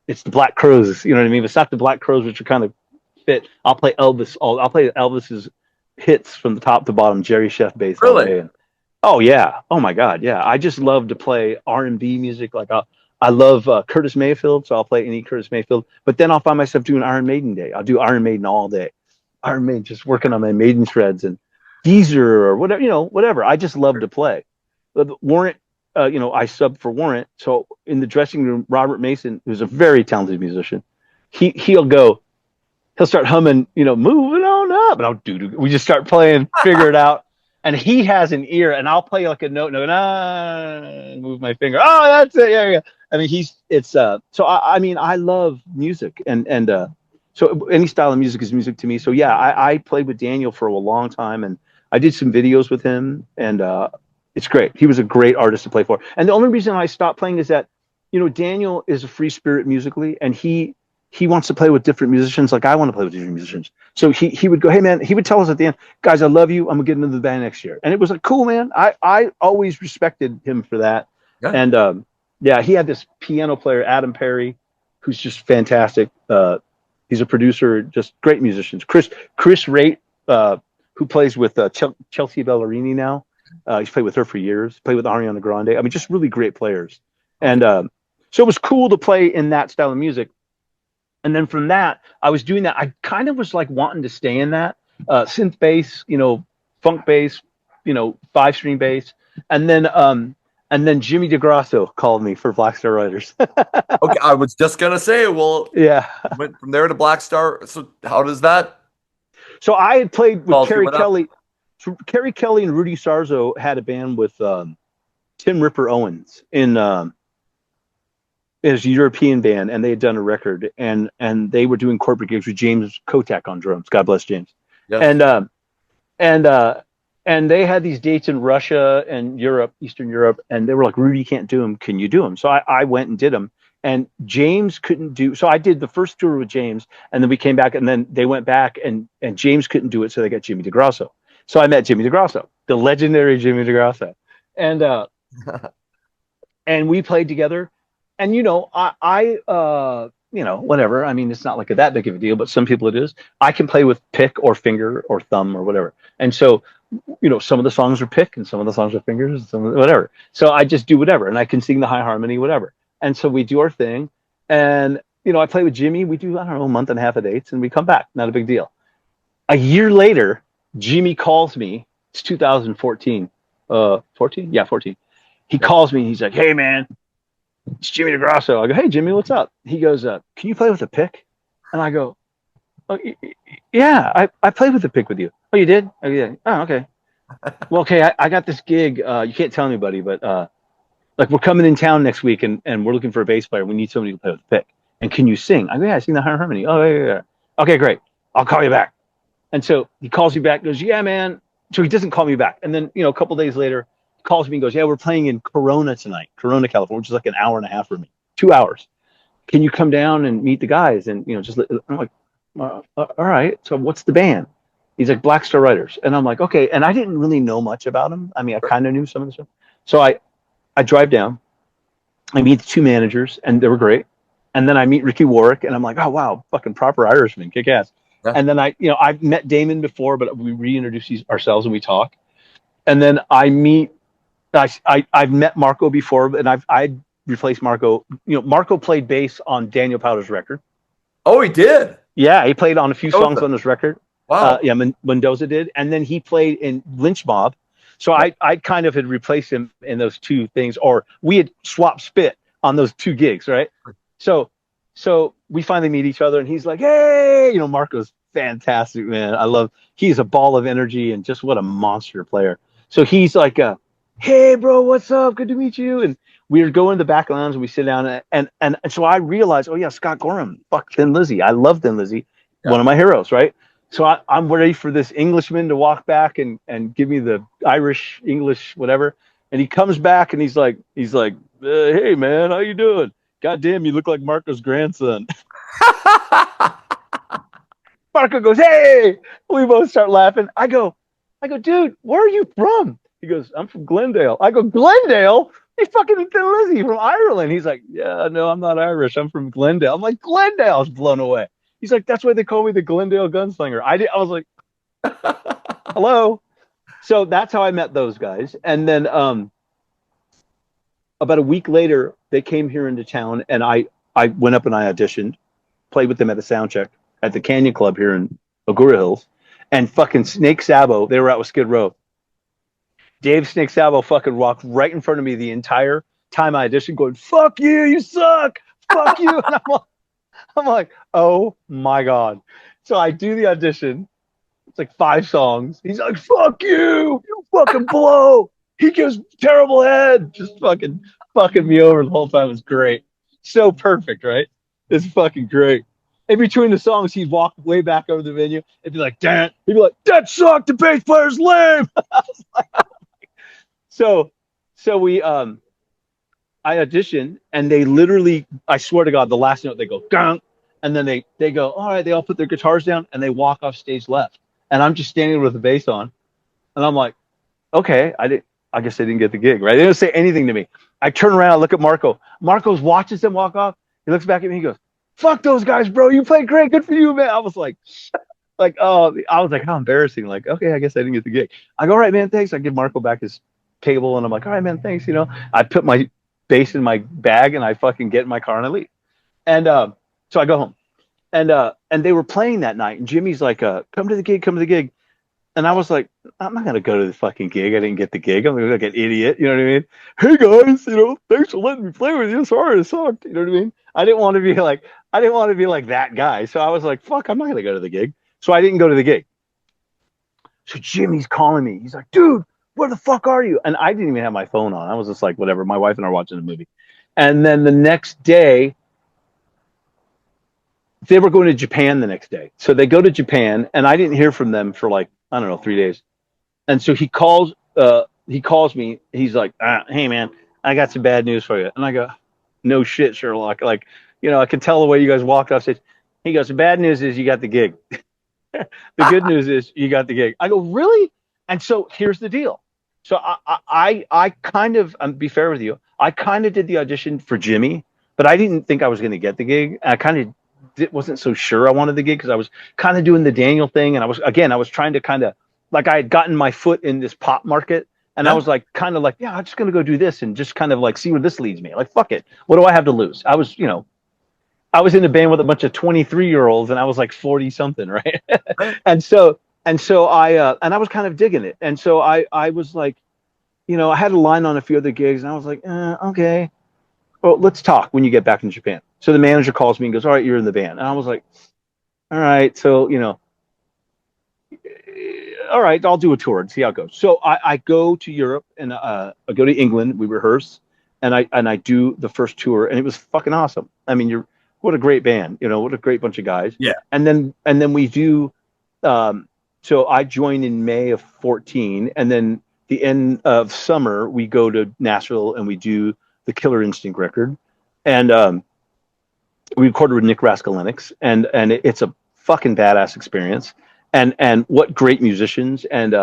it's the Black Crowes. You know what I mean? If it's not the Black Crowes, which are kind of fit, I'll play Elvis. I'll play Elvis's hits from the top to bottom, Jerry Chef bass. Really? Oh yeah. Oh my God. Yeah. I just love to play R&B music. Like I love Curtis Mayfield, so I'll play any Curtis Mayfield. But then I'll find myself doing Iron Maiden day. I'll do Iron Maiden all day. Iron Maiden, just working on my Maiden shreds and Geezer or whatever. Whatever. I just love to play. Warrant. I subbed for Warrant. So in the dressing room, Robert Mason, who's a very talented musician, he'll start humming, moving on up, and I'll we just start playing, figure it out. And he has an ear, and I'll play like a note, and move my finger. Oh, that's it. Yeah. I mean, I love music, and so any style of music is music to me. So yeah, I played with Daniel for a long time, and I did some videos with him, and it's great. He was a great artist to play for. And the only reason I stopped playing is that, Daniel is a free spirit musically, and he wants to play with different musicians like I want to play with different musicians. So he would go, "Hey man," he would tell us at the end, "Guys, I love you. I'm gonna get into the band next year." And it was like, cool, man. I always respected him for that. Yeah. And he had this piano player, Adam Perry, who's just fantastic. He's a producer, just great musicians. Chris Ratt, who plays with Chelsea Ballerini now. He's played with her for years, played with Ariana Grande. Just really great players. And so it was cool to play in that style of music. And then from that, I was doing that. I kind of was like wanting to stay in that synth bass, funk bass, 5-string bass. And then Jimmy DeGrasso called me for Black Star Writers. Okay, I was just gonna say, well, yeah, went from there to Black Star. So how does that? So I had played with Kerry Kelly. So Kerry Kelly and Rudy Sarzo had a band with Tim Ripper Owens in his European band, and they had done a record, and they were doing corporate gigs with James Kotak on drums. God bless James. Yes. And they had these dates in Russia and Europe, Eastern Europe, and they were like, "Rudy can't do them. Can you do them?" So I went and did them, and James couldn't do. So I did the first tour with James, and then we came back, and then they went back, and James couldn't do it, so they got Jimmy DeGrasso. So I met Jimmy DeGrasso, the legendary Jimmy DeGrasso, and and we played together. And whatever. I mean, it's not like that big of a deal, but some people it is. I can play with pick or finger or thumb or whatever. And so, some of the songs are pick and some of the songs are fingers, and some whatever. So I just do whatever, and I can sing the high harmony, whatever. And so we do our thing, and I play with Jimmy. We do, I don't know, a month and a half of dates, and we come back. Not a big deal. A year later, Jimmy calls me. It's 2014. 14? Yeah, 14. He calls me. He's like, "Hey, man, it's Jimmy DeGrasso." I go, "Hey, Jimmy, what's up?" He goes, "Can you play with a pick?" And I go, "Oh, yeah, I played with the pick with you." "Oh, you did?" "Oh, yeah." "Oh, okay." "Well, okay, I got this gig. You can't tell anybody, but like we're coming in town next week, and we're looking for a bass player. We need somebody to play with the pick. And can you sing?" I go, "Yeah, I sing the high harmony." "Oh, yeah. Okay, great. I'll call you back." And so he calls me back, goes, "Yeah, man." So he doesn't call me back. And then, a couple days later, he calls me and goes, "Yeah, we're playing in Corona tonight, Corona, California, which is like an hour and a half for me, 2 hours. Can you come down and meet the guys?" And, I'm like, all right. So what's the band? He's like, Black Star Riders. And I'm like, okay. And I didn't really know much about him. I mean, I kind of knew some of the stuff. So I drive down, I meet the two managers, and they were great. And then I meet Ricky Warwick, and I'm like, oh, wow, fucking proper Irishman, kick ass. Yeah. And then I've met Damon before, but we reintroduce ourselves and we talk. And then I've met Marco before, and I replaced Marco. Marco played bass on Daniel Powter's record. Oh, he did? Yeah, he played on a few songs on this record. Wow. Yeah, Mendoza did. And then he played in Lynch Mob. So I kind of had replaced him in those two things, or we had swapped spit on those two gigs, right? So we finally meet each other, and he's like, "Hey," Marco's fantastic, man. He's a ball of energy and just what a monster player. So he's like, "Hey, bro, what's up? Good to meet you." And we would go in the back lounge and we sit down, and so I realized, oh yeah, Scott Gorham, fuck Thin Lizzy. I love Thin Lizzy, one of my heroes, right? So I'm ready for this Englishman to walk back and give me the Irish, English, whatever. And he comes back and he's like, "Hey man, how you doing? God damn, you look like Marco's grandson." Marco goes, "Hey!" We both start laughing. I go, "Dude, where are you from?" He goes, "I'm from Glendale." I go, "Glendale? You fucking Thin Lizzy from Ireland." He's like, "Yeah, no, I'm not Irish. I'm from Glendale." I'm like, "Glendale?" I was blown away. He's like, "That's why they call me the Glendale Gunslinger." I was like, hello. So that's how I met those guys. And then about a week later, they came here into town, and I went up and I auditioned, played with them at a sound check at the Canyon Club here in Agoura Hills, and fucking Snake Sabo, they were out with Skid Row. Dave Snake Sabo fucking walked right in front of me the entire time I auditioned, going, "Fuck you, you suck, fuck you." And I'm like, oh my God. So I do the audition. It's like 5 songs. He's like, "Fuck you, you fucking blow." He gives terrible head, just fucking me over the whole time. It was great. So perfect, right? It's fucking great. In between the songs, he'd walk way back over the venue and be like, "Dan," he'd be like, "That sucked, the bass player's lame." So we I auditioned, and they literally, I swear to God, the last note they go gong, and then they go, "All right," they all put their guitars down and they walk off stage left. And I'm just standing there with the bass on, and I'm like, okay, I guess they didn't get the gig, right? They didn't say anything to me. I turn around, I look at Marco. Marco's watches them walk off. He looks back at me, he goes, "Fuck those guys, bro. You played great. Good for you, man." I was like, oh, how embarrassing. Like, okay, I guess I didn't get the gig. I go, "All right, man, thanks." I give Marco back his cable, and I'm like, "All right, man, thanks." I put my bass in my bag, and I fucking get in my car and I leave. And so I go home, and they were playing that night, and Jimmy's like, come to the gig. And I was like, I'm not gonna go to the fucking gig. I didn't get the gig. I'm like an idiot, you know what I mean? "Hey guys, thanks for letting me play with you. Sorry it sucked." You know what I mean? I didn't want to be like that guy. So I was like, fuck, I'm not gonna go to the gig. So I didn't go to the gig. So Jimmy's calling me. He's like, "Dude, where the fuck are you?" And I didn't even have my phone on. I was just like, whatever. My wife and I are watching a movie. And then the next day, they were going to Japan the next day. So they go to Japan, and I didn't hear from them for like, I don't know, 3 days. And so he calls me. He's like, "Hey man, I got some bad news for you." And I go, "No shit, Sherlock." Like, I can tell the way you guys walked off stage. He goes, "The bad news is you got the gig. The good news is you got the gig." I go, "Really?" And so here's the deal. So I kind of, be fair with you, I kind of did the audition for Jimmy, but I didn't think I was going to get the gig. I kind of wasn't so sure I wanted the gig because I was kind of doing the Daniel thing, and I was trying to kind of like I had gotten my foot in this pop market, and I was like kind of like, yeah, I'm just going to go do this and just kind of like see where this leads me. Like, fuck it, what do I have to lose? I was, I was in a band with a bunch of 23-year-olds, and I was like 40 something, right? and so I was kind of digging it, and so I was like, I had a line on a few other gigs, and I was like, okay, well, let's talk when you get back in Japan. So the manager calls me and goes, all right, you're in the band. And I was like, all right, so, all right, I'll do a tour and see how it goes. So I go to Europe, and I go to England. We rehearse, and I do the first tour, and it was fucking awesome. I mean, what a great band, what a great bunch of guys. Yeah. And then we do, so I joined in May of 14, and then the end of summer, we go to Nashville and we do the Killer Instinct record. And we recorded with Nick Raskulinecz, and it's a fucking badass experience. And what great musicians, and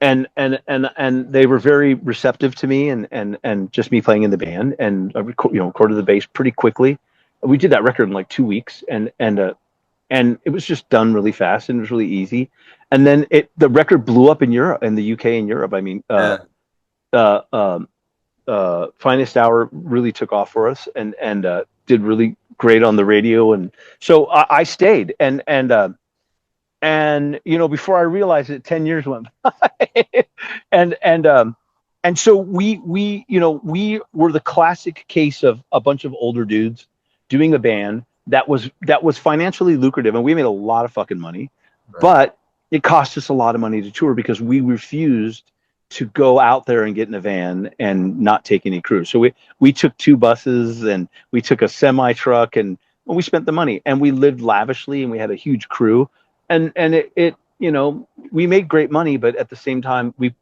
they were very receptive to me and just me playing in the band, and I recorded the bass pretty quickly. We did that record in like 2 weeks, and it was just done really fast, and it was really easy. And then the record blew up in Europe, in the UK and Europe. I mean, Finest Hour really took off for us, and did really great on the radio. And so I stayed, and before I realized it, 10 years went by. and so we were the classic case of a bunch of older dudes doing a band that was financially lucrative, and we made a lot of fucking money, right. But it cost us a lot of money to tour because we refused to go out there and get in a van and not take any crew. So we took 2 buses, and we took a semi truck, and we spent the money, and we lived lavishly, and we had a huge crew, and it we made great money, but at the same time we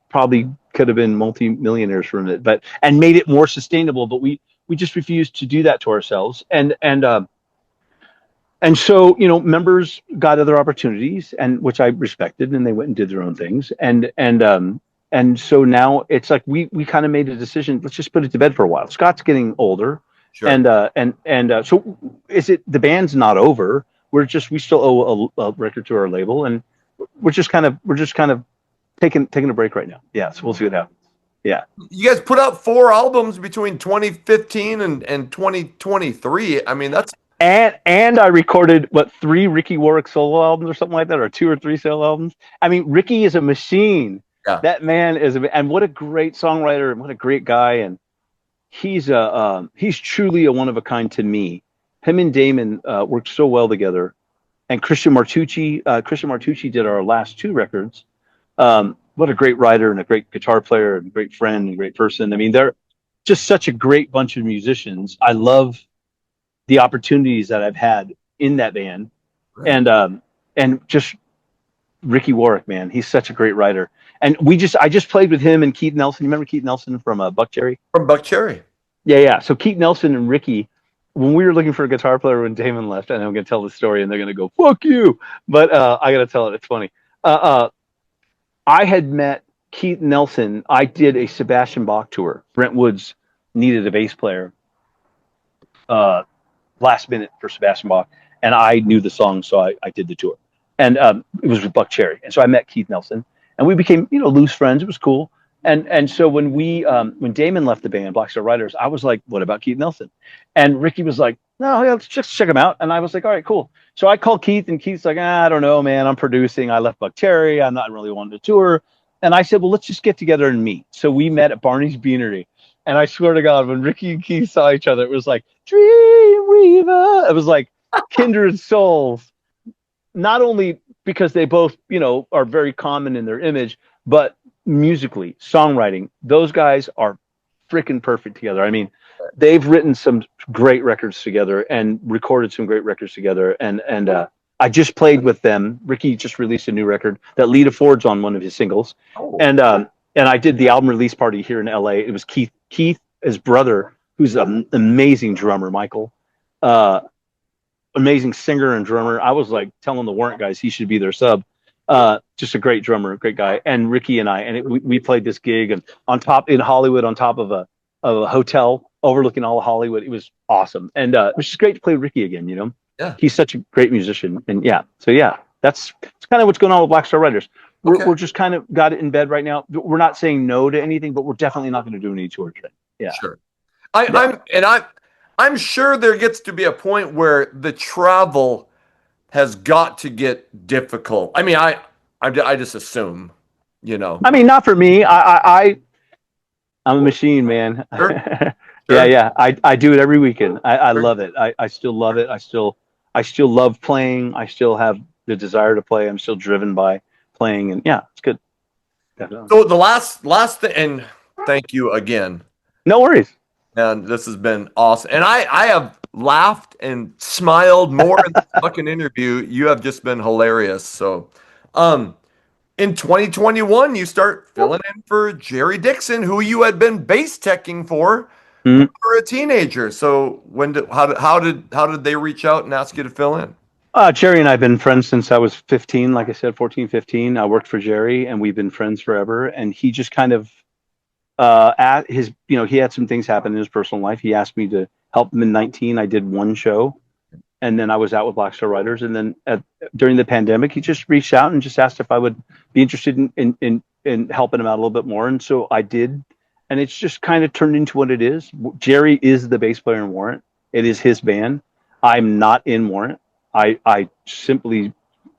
probably could have been multi-millionaires from it, and made it more sustainable, but we just refused to do that to ourselves. And so, members got other opportunities, and which I respected, and they went and did their own things. And so now it's like we kind of made a decision. Let's just put it to bed for a while. Scott's getting older, sure. and so the band's not over. We still owe a record to our label, and we're just kind of taking a break right now. Yeah, so we'll see what happens. Yeah. You guys put out 4 albums between 2015 and 2023. I mean, that's. And I recorded 3 Ricky Warwick solo albums or something like that, or 2 or 3 solo albums. I mean, Ricky is a machine. Yeah. That man is and what a great songwriter, and what a great guy. And he's truly a one of a kind to me. Him and Damon worked so well together. And Christian Martucci did our last 2 records. What a great writer, and a great guitar player, and a great friend, and a great person. I mean, they're just such a great bunch of musicians. I love the opportunities that I've had in that band. Right. And just Ricky Warwick, man, he's such a great writer. And I just played with him and Keith Nelson. You remember Keith Nelson from Buck Cherry? From Buck Cherry. Yeah. So Keith Nelson and Ricky, when we were looking for a guitar player when Damon left, and I'm going to tell the story, and they're going to go, fuck you. But I got to tell it. It's funny. I had met Keith Nelson. I did a Sebastian Bach tour. Brent Woods needed a bass player last minute for Sebastian Bach, and I knew the song, so I did the tour. And it was with Buck Cherry. And so I met Keith Nelson, and we became loose friends. It was cool. And so when Damon left the band, Black Star Riders, I was like, what about Keith Nelson? And Ricky was like, no, yeah, let's just check him out. And I was like, all right, cool. So I called Keith, and Keith's like, I don't know, man, I'm producing. I left Buck Cherry. I'm not really wanting to tour. And I said, well, let's just get together and meet. So we met at Barney's Beanery. And I swear to God, when Ricky and Keith saw each other, it was like, Dreamweaver. It was like kindred souls. Not only because they both, are very common in their image, but musically, songwriting, those guys are freaking perfect together. I mean, they've written some great records together and recorded some great records together. And I just played with them. Ricky just released a new record that Lita Ford's on one of his singles. Oh. And I did the album release party here in LA. It was Keith, his brother, who's an amazing drummer, Michael, amazing singer and drummer. I was like telling the Warrant guys he should be their sub. Just a great drummer, great guy. And Ricky and I, we played this gig and on top in Hollywood, on top of a hotel overlooking all of Hollywood. It was awesome, and it was just great to play with Ricky again. You know, Yeah. he's such a great musician, and that's kind of what's going on with Black Star Writers. We're just kind of got it in bed right now. We're not saying no to anything, but we're definitely not going to do any tour today. Yeah, sure. I'm sure there gets to be a point where the travel has got to get difficult. I mean, I just assume, you know. I mean, not for me. I'm a machine, man. Sure. Yeah. I do it every weekend. I love it. I still love it. I still love playing. I still have the desire to play. I'm still driven by playing, and yeah, it's good. Definitely. So the last thing, and thank you again. No worries. And this has been awesome. And I have laughed and smiled more in this fucking interview. You have just been hilarious. So, in 2021, you start filling in for Jerry Dixon, who you had been bass teching for when you were a teenager. So how did they reach out and ask you to fill in? Jerry and I have been friends since I was 15. Like I said, 14, 15. I worked for Jerry, and we've been friends forever. And he just kind of at his, he had some things happen in his personal life. He asked me to help him in 19. I did one show, and then I was out with Black Star Writers. And then during the pandemic, he just reached out and just asked if I would be interested in helping him out a little bit more. And so I did, and it's just kind of turned into what it is. Jerry is the bass player in Warrant. It is his band. I'm not in Warrant. I simply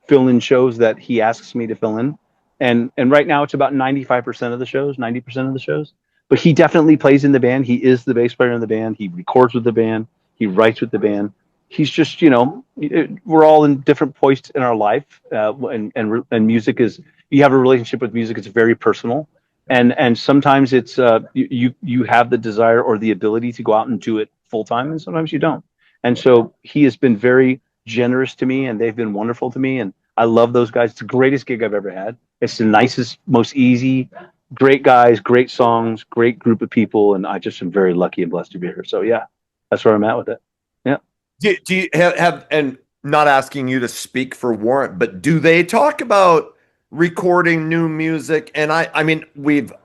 fill in shows that he asks me to fill in. And right now it's about 95% of the shows, 90% of the shows. But he definitely plays in the band. He is the bass player in the band. He records with the band. He writes with the band. He's just, we're all in different points in our life. And music is, you have a relationship with music. It's very personal. And sometimes it's, you have the desire or the ability to go out and do it full time. And sometimes you don't. And so he has been very generous to me, and they've been wonderful to me. And I love those guys. It's the greatest gig I've ever had. It's the nicest, most easy, great guys, great songs, great group of people. And I just am very lucky and blessed to be here. So yeah, that's where I'm at with it. Yeah. Do you have, and not asking you to speak for Warrant, but do they talk about recording new music? And I mean,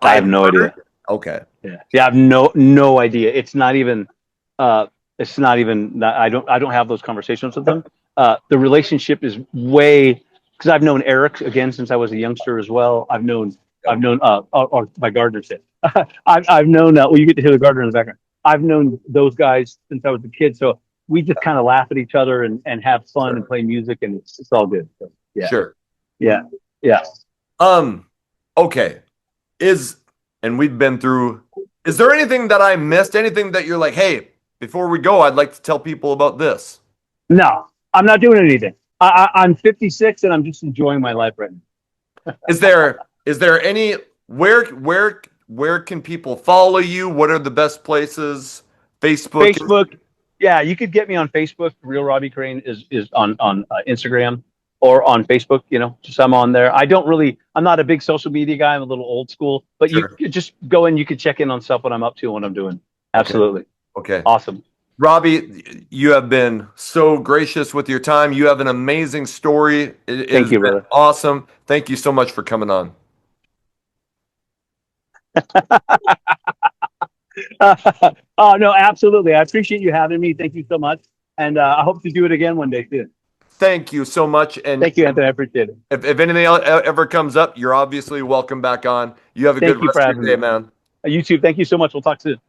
I have no idea. Okay. Yeah. I have no idea. It's not even, I don't have those conversations with them. The relationship is way, because I've known Eric again since I was a youngster as well. I've known my gardener said, I've known, well, you get to hear the gardener in the background. I've known those guys since I was a kid. So we just kind of laugh at each other and have fun and play music, and it's all good. So, yeah. Sure. Yeah. Okay. And we've been through, is there anything that I missed? Anything that you're like, hey, before we go, I'd like to tell people about this? No, I'm not doing anything. I'm 56 and I'm just enjoying my life right now. Is there any, where can people follow you? What are the best places? Facebook. Yeah, you could get me on Facebook. Real Robbie Crane is on Instagram or on Facebook. Just I'm on there. I'm not a big social media guy. I'm a little old school, but sure. You just go in. You can check in on stuff, what I'm up to, and what I'm doing. Absolutely. Okay. Awesome. Robbie, you have been so gracious with your time. You have an amazing story. Thank you, brother. Awesome. Thank you so much for coming on. Oh, no, absolutely. I appreciate you having me. Thank you so much. And I hope to do it again one day too. Thank you so much. And thank you, Anthony. I appreciate it. If anything ever comes up, you're obviously welcome back on. You have a good rest of your day, man. You too. Thank you so much. We'll talk soon.